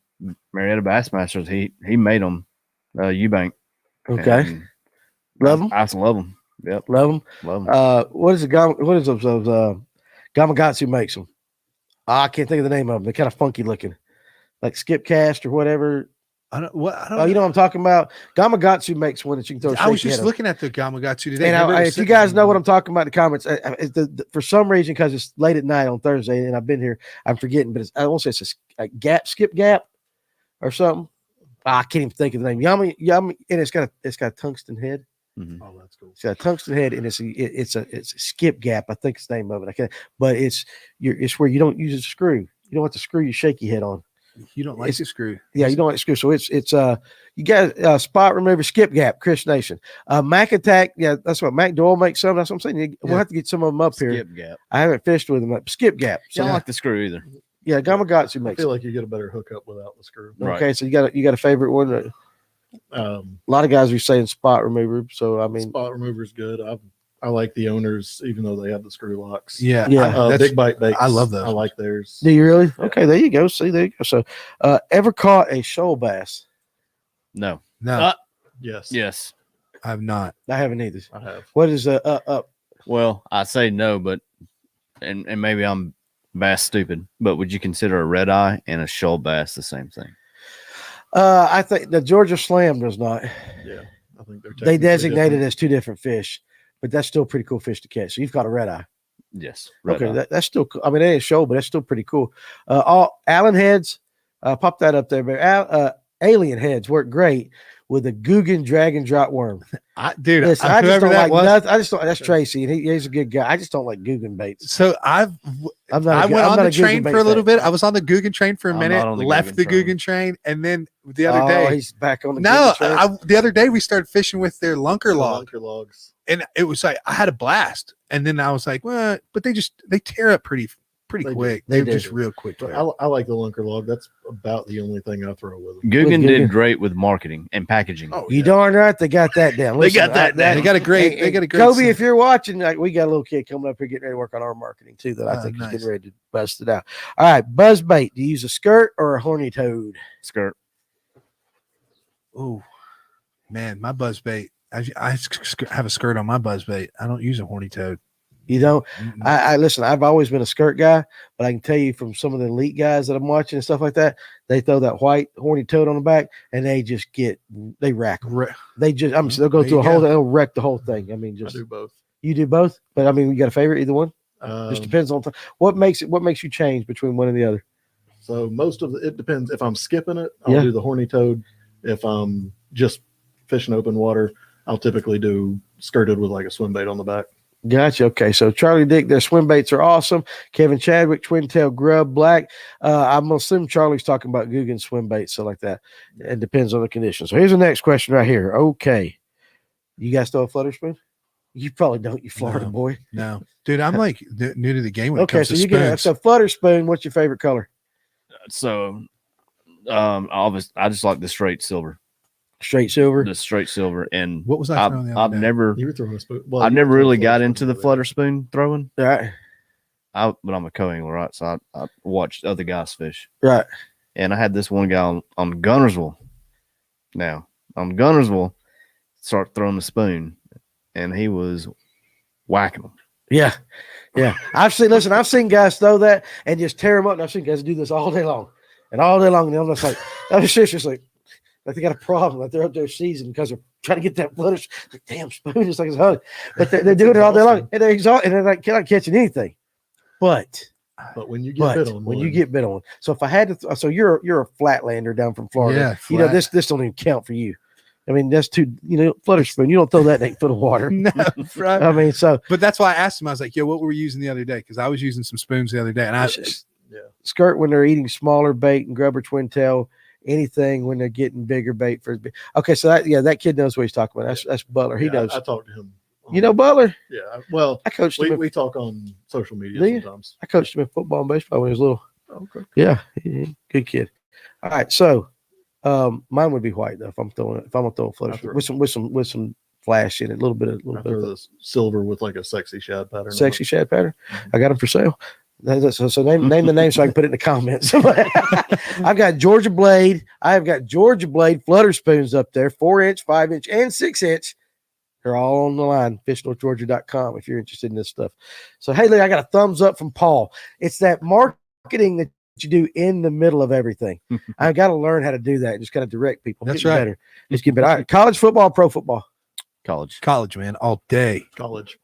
Marietta Bassmasters. He made them Eubank. Okay, And love them. I love them. Yep, Love them. love them. What is the what is those? Gamagatsu makes them. I can't think of the name of them. They're kind of funky looking, like Skip Cast or whatever. I don't. What? I don't. Oh, you know what I'm talking about? Gamakatsu makes one that you can throw. I was shaky just head on. looking at the Gamakatsu today. And Everybody was if you sitting guys there. know what I'm talking about in the comments, for some reason, because it's late at night on Thursday and I've been here, I'm forgetting, but I won't say it's a gap, skip gap or something. I can't even think of the name. Yummy, and it's got a tungsten head. Mhm. Oh, that's cool. It's got a tungsten head, and it's a skip gap. I think it's the name of it. I can't, but it's where you don't use a screw. You don't have to screw your shaky head on. You don't like the screw. Yeah, you don't like screw. So it's you got spot remover, skip gap, Chris Nation. Mac Attack, yeah, that's what Mac Doyle makes some. That's what I'm saying. We'll have to get some of them up here. Skip gap. I haven't fished with them. Skip gap. So So I don't like the screw either. yeah, Gamakatsu I makes. feel like you get a better hookup without the screw. Right. Okay, so you got a favorite one. A lot of guys are saying spot remover. So I mean, Spot remover is good. I like the owners, even though they have the screw locks. Yeah. Yeah. That's- Big Bite Baits. I love those. I like theirs. do you really? Okay, there you go. See, there you go. So, ever caught a shoal bass? No. No, Yes. Yes. I've not. I haven't either. I have. What is up? Well, I say no, but and maybe I'm bass stupid, but would you consider a red eye and a shoal bass the same thing? I think the Georgia Slam does not. Yeah. I think they're They technically designated different. as two different fish, but that's still pretty cool fish to catch. So you've got a red eye. Yes. Red Okay, eye. that's still cool. I mean, it ain't show, but that's still pretty cool. All Allen heads, pop that up there, but alien heads work great with a Guggen dragon drop worm. Dude, Listen, I just whoever don't that like was. nothing. I just don't. That's Tracy, and he's a good guy. I just don't like Guggen baits. So I went I'm on not the a train Guggen bait for a little fan. bit. I was on the Guggen train for a I'm minute, not on the left Guggen the train. Guggen train, and then the other day. he's back on the No, Guggen train. the other day we started fishing with their lunker The log, Lunker logs. and it was like I had a blast. And then I was like, well, but they tear up pretty They do. quick. They They're do. just real quick. But tear. I like the Lunker log. That's about the only thing I throw with them. Guggen Guggen. did great with marketing and packaging. Oh, You yeah. darn right, they got that down. They got that down. They got a great. and- They got a great. Kobe, scent. if you're watching, like, we got a little kid coming up here getting ready to work on our marketing too. That I Oh, think nice. is getting ready to bust it out. All right, buzz bait. Do you use a skirt or a horny toad? Skirt. Oh, man, my buzz bait. I have a skirt on my buzz bait. I don't use a horny toad. You don't. Mm-mm. I listen. I've always been a skirt guy, but I can tell you from some of the elite guys that I'm watching and stuff like that, they throw that white horny toad on the back and they rack 'em. Re- They just they'll go There through a you whole. go. They'll wreck the whole thing. I mean, I just do both. you do both, but I mean, you got a favorite either one. Um, Just depends on what makes you change between one and the other. So it depends. If I'm skipping it, I'll Yeah. do the horny toad. If I'm just fishing open water, I'll typically do skirted with like a swim bait on the back. Gotcha. Okay. So Charlie Dick, their swim baits are awesome. Kevin Chadwick, twin tail grub black. I'm gonna assume Charlie's talking about Guggen swim baits, so like that. It depends on the condition. So here's the next question right here. Okay. You guys throw a flutter spoon? You probably don't, you Florida No. boy. No, dude, I'm like new to the game when it Okay, comes so to you get spoons. so flutter spoon. What's your favorite color? So, obviously, I just like the straight silver, Straight silver. and What was I throwing the other day? You were throwing a spoon. I've never really got into the flutter spoon throwing. Right. But I'm a co-angler, right? So I watched other guys fish, Right. and I had this one guy on Gunnersville. Now on Gunnersville, start throwing the spoon, and he was whacking them. Yeah. Yeah. I've seen guys throw that and just tear them up. And I've seen guys do this all day long. And all day long. And I'm just like, I'm just like they got a problem. Like they're up there seasoned because they're trying to get that flutter. Like, damn spoon is like it's hard. But they're doing it all day long. And they're exhausted and they're like, not catching anything. But when you get bit on when one, you get bit on. So if I had to, so you're a flatlander down from Florida. Yeah, You know, flat. this don't even count for you. I mean, that's flutter spoon. You don't throw that in 8 foot of water. No, right. I mean, so But that's why I asked him. I was like, "Yo, what were we using the other day?" Because I was using some spoons the other day, and I it's just skirt when they're eating smaller bait and grubber twin tail, anything when they're getting bigger bait for. Okay, so that kid knows what he's talking about. That's Butler. He yeah, knows. I talked to him. You know Butler? Yeah. Well, I coached him. we talk on social media Do you? sometimes. I coached him in football and baseball when he was little. Okay. Yeah, good kid. All right, so mine would be white though if I'm gonna throw a flutter throw- with some flash in it, a little bit I of throw this silver with like a sexy shad pattern. on it. sexy shad pattern. Mhm. I got them for sale. So name the name so I can put it in the comments. I've got Georgia Blade. I've got Georgia Blade flutter spoons up there, 4-inch, 5-inch, and 6-inch. They're all on the line, fishnorthgeorgia.com if you're interested in this stuff. So, hey, look, I got a thumbs up from Paul. It's that marketing that you do in the middle of everything. I got to learn how to do that and just kind of direct people. That's Getting right. Better. Just get better. All right, college football, pro football. College, man, all day. College.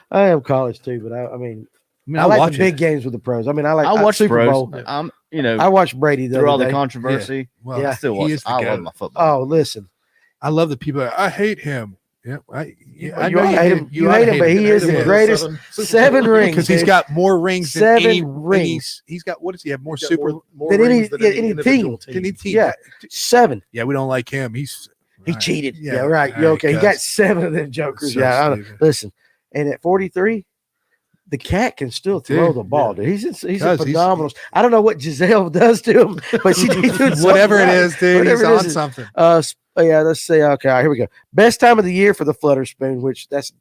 I am college too, but I mean, I I like watch the big it. games with the pros. I mean, I watch Super pros. Bowl. I'm, I watched Brady through all other the day. controversy. Well, Yeah. I still he watch. is the I goat. love my football. Oh, listen. I love the people. I hate him. Yeah, I You know hate him. You hate him, but he is the greatest. Seven rings because he's dude. got more rings than Seven any rings. He's got what does he have? More He's got super more than rings any- than any individual than any team. Yeah. 7. Yeah, we don't like him. He's He right. cheated. Yeah, Yeah, right. all You're right, okay. He cuz. got 7 of them jokers. So yeah, I know. stupid. Listen. And at 43, the cat can still throw Dude, the ball. Dude. He's Cuz a he's- phenomenal. I don't know what Giselle does to him, but she's doing Whatever it something is, dude, he's Whatever it on is. something. Yeah, let's say, okay, all right, here we go. Best time of the year for the Flutter Spoon, which that's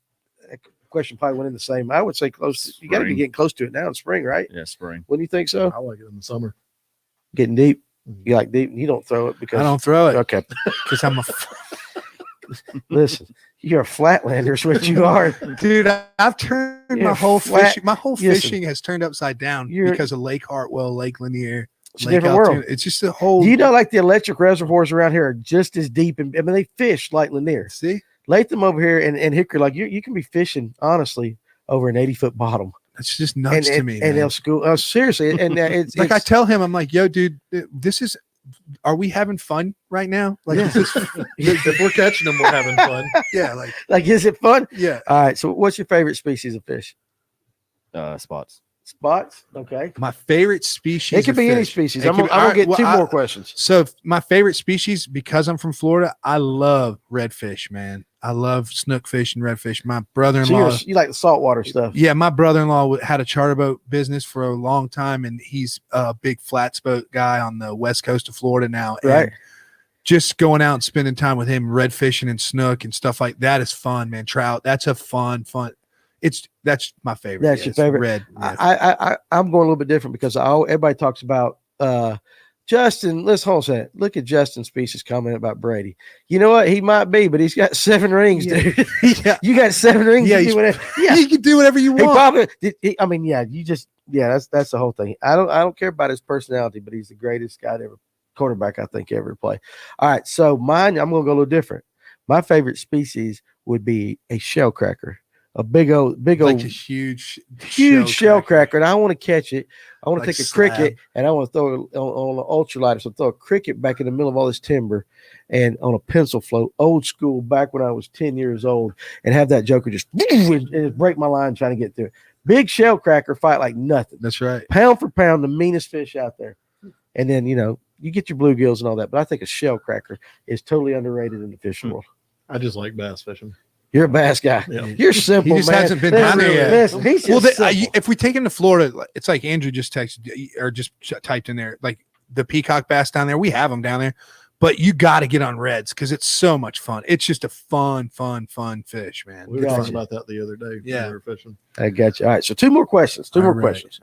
a question probably went in the same. I would say close. You got to be Spring. getting close to it now in spring, right? Yeah, spring. When do you think so? I like it in the summer. Getting deep. You like deep. You don't throw it because I don't throw it Okay, because I'm a listen, you're a flatlander, is what you are. dude. I've turned You're my whole flat- fishing. My whole listen. fishing has turned upside down You're- because of Lake Hartwell, Lake Lanier, It's a Lake different Altoona. world. It's just a whole. Do you know, like the electric reservoirs around here are just as deep, and I mean they fish like Lanier. See, Latham over here and Hickory, like you can be fishing honestly over an 80-foot bottom. it's just nuts to me. And man. they'll school seriously, and it's Like I it's- tell him, I'm like, yo, dude, this is. Are we having fun right now? Like, Yeah. is this, If we're catching them, we're having fun. yeah, like, like is it fun? yeah. All right. So, what's your favorite species of fish? Spots. Spots. Okay. My favorite species. It could of be any fish. species. It I'm could gonna be- get well, 2 more questions. So my favorite species, because I'm from Florida, I love redfish, man. I love snookfish and redfish. My So brother-in-law, you like the saltwater stuff? yeah, my brother-in-law had a charter boat business for a long time, and he's a big flats boat guy on the west coast of Florida now. And Right. just going out and spending time with him, red fishing and snook and stuff like that is fun, man. Trout, that's a fun. That's my favorite. That's your it's favorite? Red. Yeah. I'm going a little bit different because everybody talks about Justin. Let's hold that. Look at Justin's species comment about Brady. You know what? He might be, but he's got 7 rings, Yeah. dude. yeah, You got 7 rings. Yeah, you do he's- whatever. Yeah. you can do whatever you He want. probably. I mean, yeah. You just. Yeah. That's the whole thing. I don't care about his personality, but he's the greatest guy to ever quarterback I think ever play. All right. So mine. I'm gonna go a little different. My favorite species would be a shell cracker. A big old like a huge shell cracker, and I want to catch it. I want to Like take a slab. cricket, and I want to throw it on an ultralighter. So throw a cricket back in the middle of all this timber, and on a pencil float, old school, back when I was 10 years old, and have that joker just and break my line trying to get through it. Big shell cracker fight like nothing, That's right. pound for pound, the meanest fish out there. And then you get your bluegills and all that, but I think a shell cracker is totally underrated in the fishing world. I just like bass fishing. You're a bass guy. Yeah. You're simple. He just man. hasn't been Listen, down there yet. listen, he's just Well, simple. if we take him to Florida, it's like Andrew just texted or just typed in there, like the peacock bass down there. We have them down there, but you got to get on reds because it's so much fun. It's just a fun fish, man. We were Gotcha. talking about that the other day. Yeah. When we were fishing. I got you. All right. So 2 more questions. 2 more All right. questions.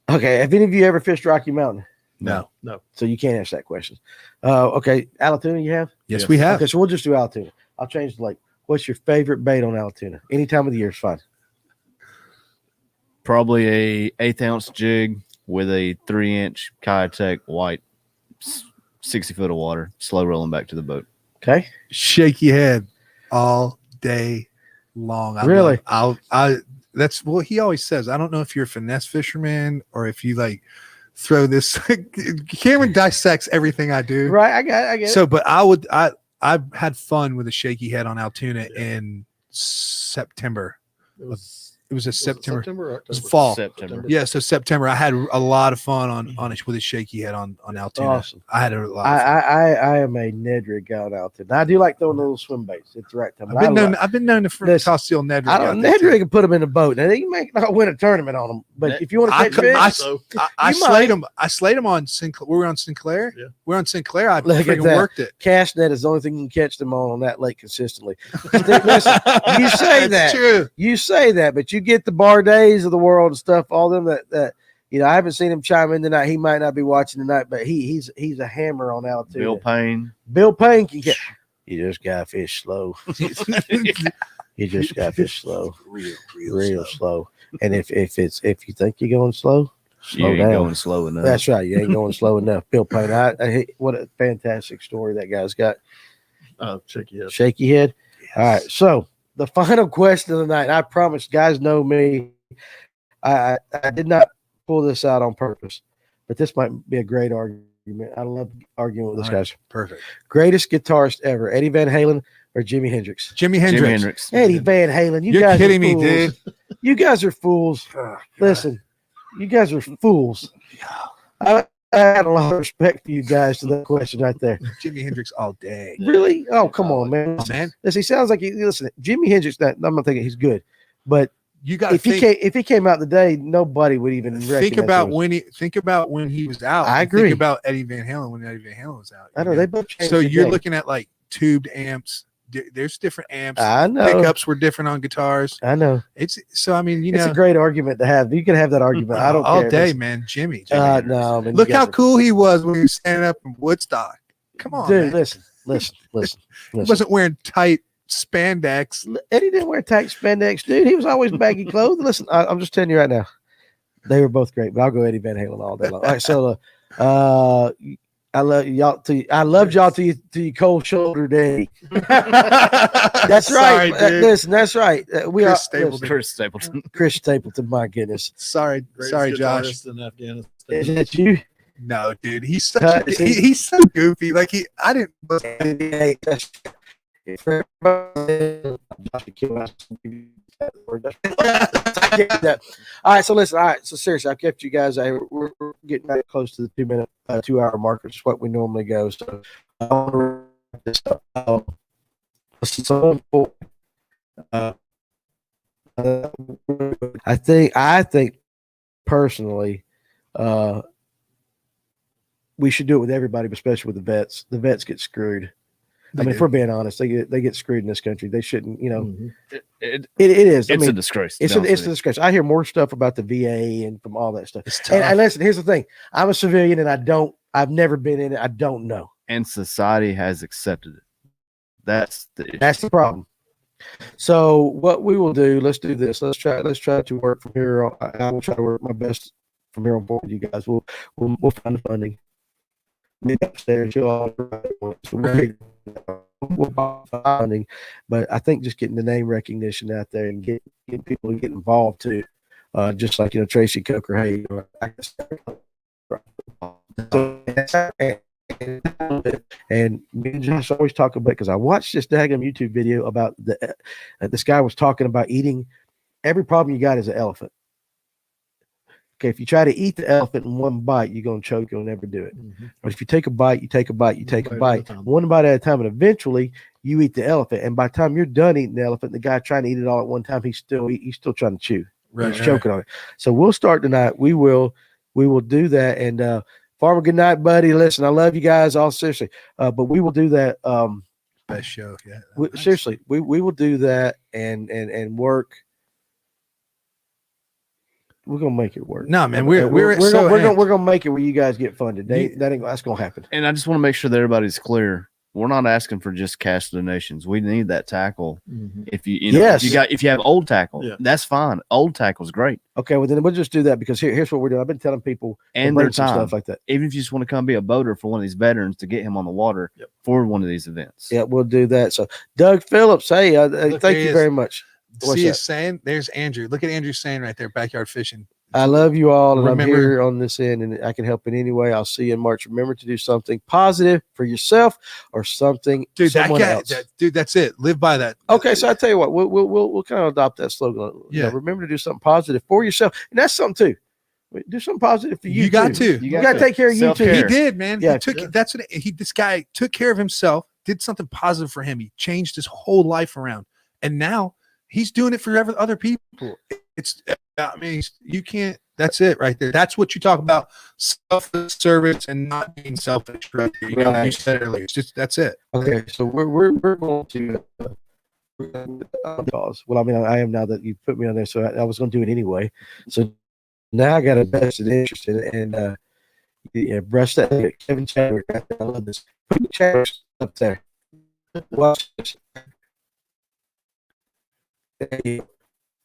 Okay. Have any of you ever fished Rocky Mountain? No. So you can't answer that question. Okay. Alatoona, you have? Yes, Yes. we have. Okay. So we'll just do Alatoona. I'll change the lake. What's your favorite bait on Alatoona? Any time of the year is fine. Probably a 1/8 ounce jig with a 3-inch Kayatek white, 60 foot of water, slow rolling back to the boat. Okay. Shaky head all day long. Really? That's what he always says. I don't know if you're a finesse fisherman or if you like throw this. Cameron dissects everything I do. Right. I get it. So, but I've had fun with a shaky head on Altoona in September. It was a September. September or It was October? fall. September. Yeah, so September. I had a lot of fun on it with a shaky head on Altoona. Awesome. I had a lot. Of fun. I am a Ned rig guy on Altoona. I do like throwing little swim baits. It's the right time. I've been known to Listen, toss steel Ned. I don't. Ned rig can put them in a boat. Now you may not win a tournament on them, but if you want to I catch could- fish, So I You slayed might. him. I slayed him on Sinclair. We were on Sinclair. Yeah. We're on Sinclair. I Look at freaking that. worked it. cast net is the only thing you can catch them on that lake consistently. Listen, you say It's that. true. You say that, but you get the bar days of the world and stuff, all them that I haven't seen him chime in tonight. He might not be watching tonight, but he's a hammer on Altoona. Bill Payne. Bill Payne can get. You just got to fish slow. You just got to fish slow, real slow. And if you think you're going slow, You ain't down. going slow enough. That's right. You ain't going slow enough. Bill Payne. I hate, what a fantastic story that guy's got. Oh, shaky head. Shaky head. All right. So the final question of the night. I promise, guys know me. I did not pull this out on purpose, but this might be a great argument. I love arguing with this guys. Perfect. Greatest guitarist ever, Eddie Van Halen or Jimi Hendrix? Jimi Hendrix. Eddie Van Halen. You You're guys kidding are me, fools. dude. You guys are fools. Oh, Listen, you guys are fools. I had a lot of respect for you guys to that question right there. Jimi Hendrix all day. Really? Oh, come on, man. Oh, man. Listen, he sounds like listen. Jimi Hendrix. I'm not thinking he's good, but You got to if he came out today, nobody would even think about when he was out. I and agree. Think about Eddie Van Halen when Eddie Van Halen was out. I know they both changed. So the you're game. looking at like tubed amps. There's different amps. I know. Pickups were different on guitars. I know. It's so. I mean, It's a great argument to have. You can have that argument. I don't all care. day, Listen, man. Jimmy. no, man, Look you guys how cool he was when he was standing up in Woodstock. Come on, dude. man. Listen. He wasn't wearing tight spandex. Eddie didn't wear tight spandex, dude. He was always baggy clothes. Listen, I'm just telling you right now, they were both great. But I'll go Eddie Van Halen all day long. All right, so I love y'all. I loved y'all till you cold shouldered Eddie. That's Sorry, right. dude. Listen, that's right. We Chris are Stapleton. Chris Stapleton. Chris Stapleton. My goodness, Sorry, Greatest Josh. guitarist in Afghanistan. is that you? No, dude. He's such See? he's so goofy. Like I didn't. Hey, that's- for everybody- All right, so listen. All right, so seriously, I've kept you guys. We're getting back close to the 2 minute, 2 hour mark, which is what we normally go. So, I want to wrap this up. I think personally, we should do it with everybody, but especially with the vets. The vets get screwed. I mean, if we're being honest, they get screwed in this country. They shouldn't, It is. It's a disgrace. It's a disgrace. I hear more stuff about the VA and from all that stuff. It's tough. And listen, here's the thing: I'm a civilian, and I've never been in it. I don't know. And society has accepted it. That's the issue. That's the problem. So what we will do? Let's do this. Let's try to work from here. I will try to work my best from here on forward. You guys, we'll find the funding. Meet upstairs. You'll all we'll find funding, but I think just getting the name recognition out there and get people to get involved too. Just like Tracy Coker, hey, and me and Josh always talk about, because I watched this daggum YouTube video about this guy was talking about eating. Every problem you got is an elephant. Okay, if you try to eat the elephant in one bite, you're gonna choke. You'll never do it. Mm-hmm. But if you take a bite, you take a bite, you take a bite, time. one bite at a time, and eventually you eat the elephant. And by the time you're done eating the elephant, the guy trying to eat it all at one time, he's still trying to chew. Right, He's choking on it. So we'll start tonight. We will do that. And Farmer, good night, buddy. Listen, I love you guys all seriously. But we will do that. Best show. Yeah. Nice. Seriously, we will do that and work. We're gonna make it work. No, man, we're amped. gonna make it where you guys get funded. That's gonna happen. And I just want to make sure that everybody's clear. We're not asking for just cash donations. We need that tackle. Mm-hmm. If you Yes. if you have old tackle, Yeah. that's fine. Old tackle's great. Okay, well then we'll just do that, because here's what we're doing. I've been telling people to And bring their some time. stuff like that. Even if you just want to come be a boater for one of these veterans to get him on the water Yep. for one of these events. Yeah, we'll do that. So Doug Phillips, hey, Look, thank there he you is. very much. What's See that? his saying? There's Andrew. Look at Andrew saying right there, backyard fishing. I love you all, and Remember- I'm here on this end, and I can help in any way. I'll see you in March. Remember to do something positive for yourself or something Dude, that someone guy, else. that's it. Live by that. Okay, so I tell you what, we'll kind of adopt that slogan. Yeah. Remember to do something positive for yourself, and that's something too. Do something positive for you. You got too. to. You got to take care of you too. Self-care. He did, man. Yeah. He took that's what this guy took care of himself, did something positive for him. He changed his whole life around. And now he's doing it for other people. You can't, that's it right there. That's what you talk about, selfless service and not being selfish right there. Right. You said it earlier. It's just, that's it. Okay, so we're going to pause. Well, I mean, I am now that you put me on there, so I was going to do it anyway. So now I got a vested interest in it, and brush that. Kevin Chadwick, I love this. Put the Chadwick up there. Watch this. Hey,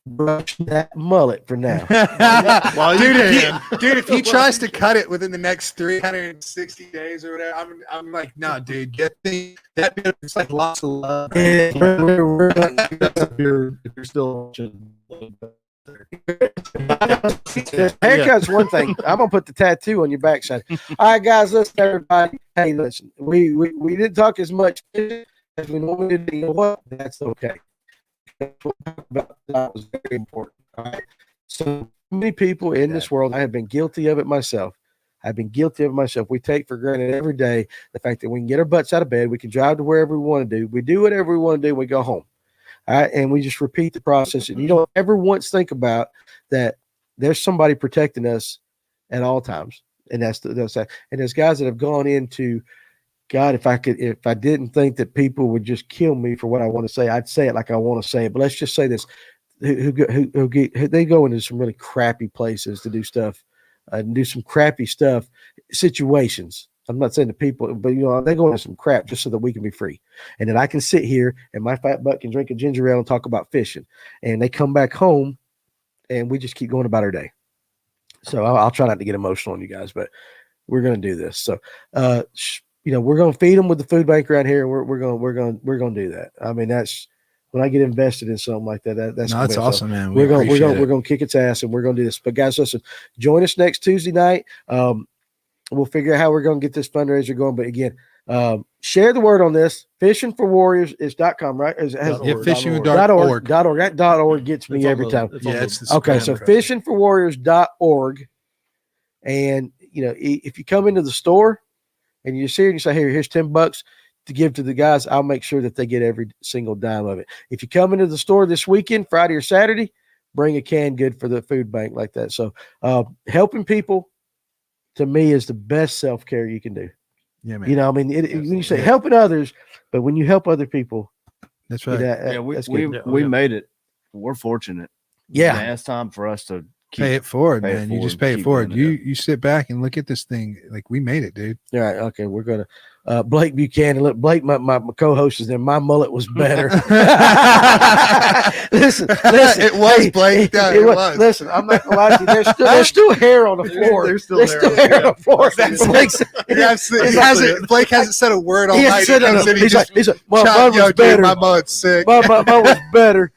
brush that mullet for now. While you can. If he tries to cut it within the next 360 days or whatever, I'm like, no, dude, it's like lots of love. Yeah, If you're still haircut's one thing. I'm gonna put the tattoo on your backside. All right, guys, listen, everybody. Hey, listen, we didn't talk as much as we normally do. You know what? That's okay. That's what we talked about. That was very important. All right. So many people in this world, I have been guilty of it myself. We take for granted every day the fact that we can get our butts out of bed, we can drive to wherever we want to do, we do whatever we want to do, we go home. All right, and we just repeat the process. And you don't ever once think about that there's somebody protecting us at all times. And that's that. And there's guys that have gone into, God, if I didn't think that people would just kill me for what I want to say, I'd say it like I want to say it. But let's just say this: who they go into some really crappy places to do stuff, and do some crappy stuff, situations. I'm not saying the people, but they go into some crap just so that we can be free. And then I can sit here and my fat butt can drink a ginger ale and talk about fishing. And they come back home and we just keep going about our day. So I'll try not to get emotional on you guys, but we're going to do this. So, we're going to feed them with the food bank around here. And we're going to do that. I mean, that's when I get invested in something like that. That's awesome, man. We're going to kick its ass and we're going to do this. But guys, listen, join us next Tuesday night. We'll figure out how we're going to get this fundraiser going. But again, share the word on this. Fishingforwarriors is .com, right? Fishing.org. That .org gets me every time. It's okay. So fishingforwarriors.org. And, if you come into the store and you see it and you say, hey, here's $10 to give to the guys, I'll make sure that they get every single dime of it. If you come into the store this weekend, Friday or Saturday, bring a canned good for the food bank like that. So helping people, to me, is the best self-care you can do. Yeah, man. When you say helping others, but when you help other people, that's right. We made it. We're fortunate. Yeah. Now it's time for us to pay it forward, man. You just pay it forward. You sit back and look at this thing. Like, we made it, dude. All right. Okay. We're going to Blake Buchanan. Look, Blake, my co-host is there. My mullet was better. listen. It was, Blake. It was. Listen, I'm not going to lie to you. There's still hair on the floor. There's still hair on the floor. Blake hasn't said a word all night. He's like, my mullet was better. My mullet's sick. My mullet was better.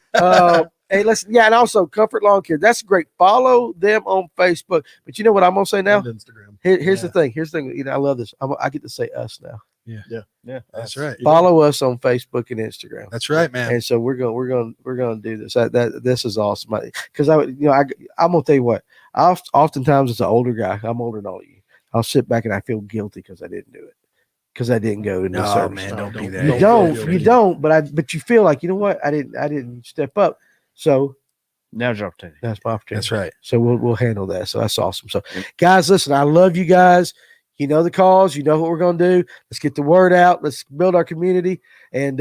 Hey, listen, and also Comfort Lawn Care. That's great. Follow them on Facebook. But you know what I'm gonna say now? Instagram. Here's the thing. I love this. I get to say us now. Yeah. That's right. Follow us on Facebook and Instagram. That's right, man. And so we're gonna do this. This is awesome. Because I'm gonna tell you what. Oftentimes as an older guy, I'm older than all of you. I'll sit back and I feel guilty because I didn't do it. Because I didn't go to the service. Man, don't be that. You don't. But you feel like, you know what? I didn't step up. So now's your opportunity. That's my opportunity. That's right. So we'll handle that. So that's awesome. So guys, listen, I love you guys. You know the cause. You know what we're going to do. Let's get the word out. Let's build our community. And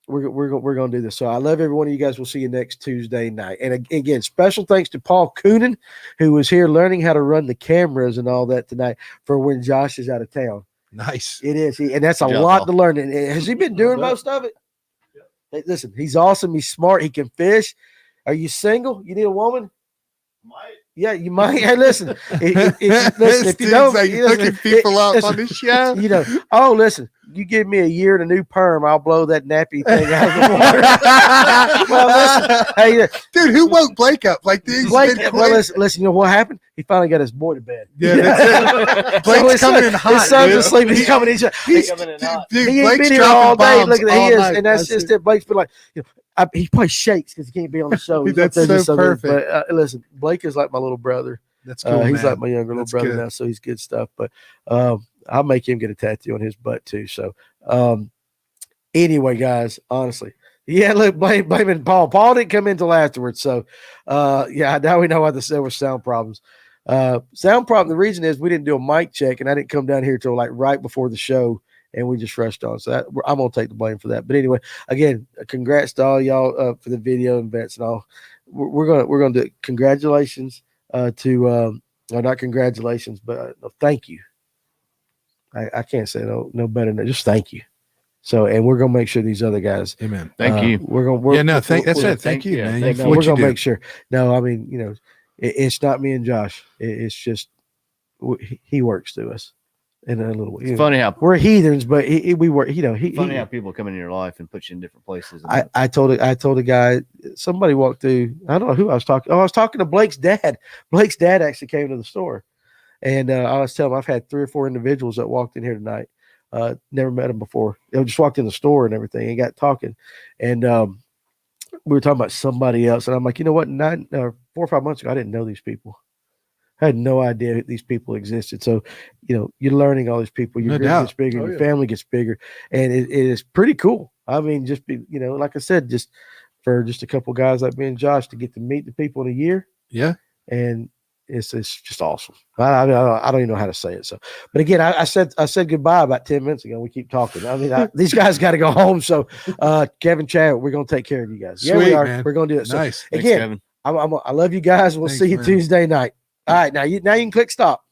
we're going to do this. So I love every one of you guys. We'll see you next Tuesday night. And again, special thanks to Paul Coonan, who was here learning how to run the cameras and all that tonight for when Josh is out of town. Nice. It is. And that's a lot to learn. And has he been doing most of it? Hey, listen, he's awesome. He's smart. He can fish. Are you single? You need a woman? Might. Yeah, you might. Hey, listen. If you don't, like looking people up on this show. Listen. You give me a year and a new perm, I'll blow that nappy thing out of the water. Well, listen, hey, dude, who woke Blake up? Like these? Listen. You know what happened? He finally got his boy to bed. Yeah, that's it. Blake's coming in hot. His son's asleep. He's coming in. He's coming in hot. Dude, he ain't been here all day. Look at that. And that's just it. Blake's been like, he probably shakes because he can't be on the show. That's so perfect. But listen, Blake is like my little brother. That's cool. He's like my younger little brother now, so he's good stuff. But I'll make him get a tattoo on his butt too. So anyway, guys, honestly. Yeah, look, blaming Paul. Paul didn't come in until afterwards. So now we know why there were sound problems. The reason is we didn't do a mic check, and I didn't come down here till like right before the show, and we just rushed on. So I'm gonna take the blame for that. But anyway, again, congrats to all y'all for the video and bets and all. We're gonna do congratulations not congratulations, but thank you. I can't say no better than that. Just thank you. So, and we're gonna make sure these other guys. Amen. Thank you. We're gonna. Yeah, no, that's we're- it. Thank you, yeah, man. thank For No, what we're you gonna do. make sure. No, I mean, it's not me and Josh. It's just he works through us in a little way. It's funny how We're heathens, but we work. funny how people come into your life and put you in different places. I told a guy, somebody walked through. I don't know who I was talking. Oh, I was talking to Blake's dad. Blake's dad actually came to the store, and I was telling him I've had 3 or 4 individuals that walked in here tonight. Never met them before. They just walked in the store and everything and got talking, and we were talking about somebody else. And I'm like, you know what? 4 or 5 months ago, I didn't know these people. I had no idea these people existed. So, you're learning all these people. Your No group doubt. gets bigger, Oh, your yeah. family gets bigger, and it is pretty cool. I mean, just be, like I said, just for just a couple guys like me and Josh to get to meet the people in a year, Yeah. and it's just awesome. I don't even know how to say it. So, but again, I said goodbye about 10 minutes ago. We keep talking. I mean, these guys got to go home. So, Kevin, Chad, we're gonna take care of you guys. Yeah, we Sweet, are. man. We're gonna do it. So, Nice. Thanks, again, Kevin. I love you guys. We'll Thanks, see you man. Tuesday night. All right, now you can click stop.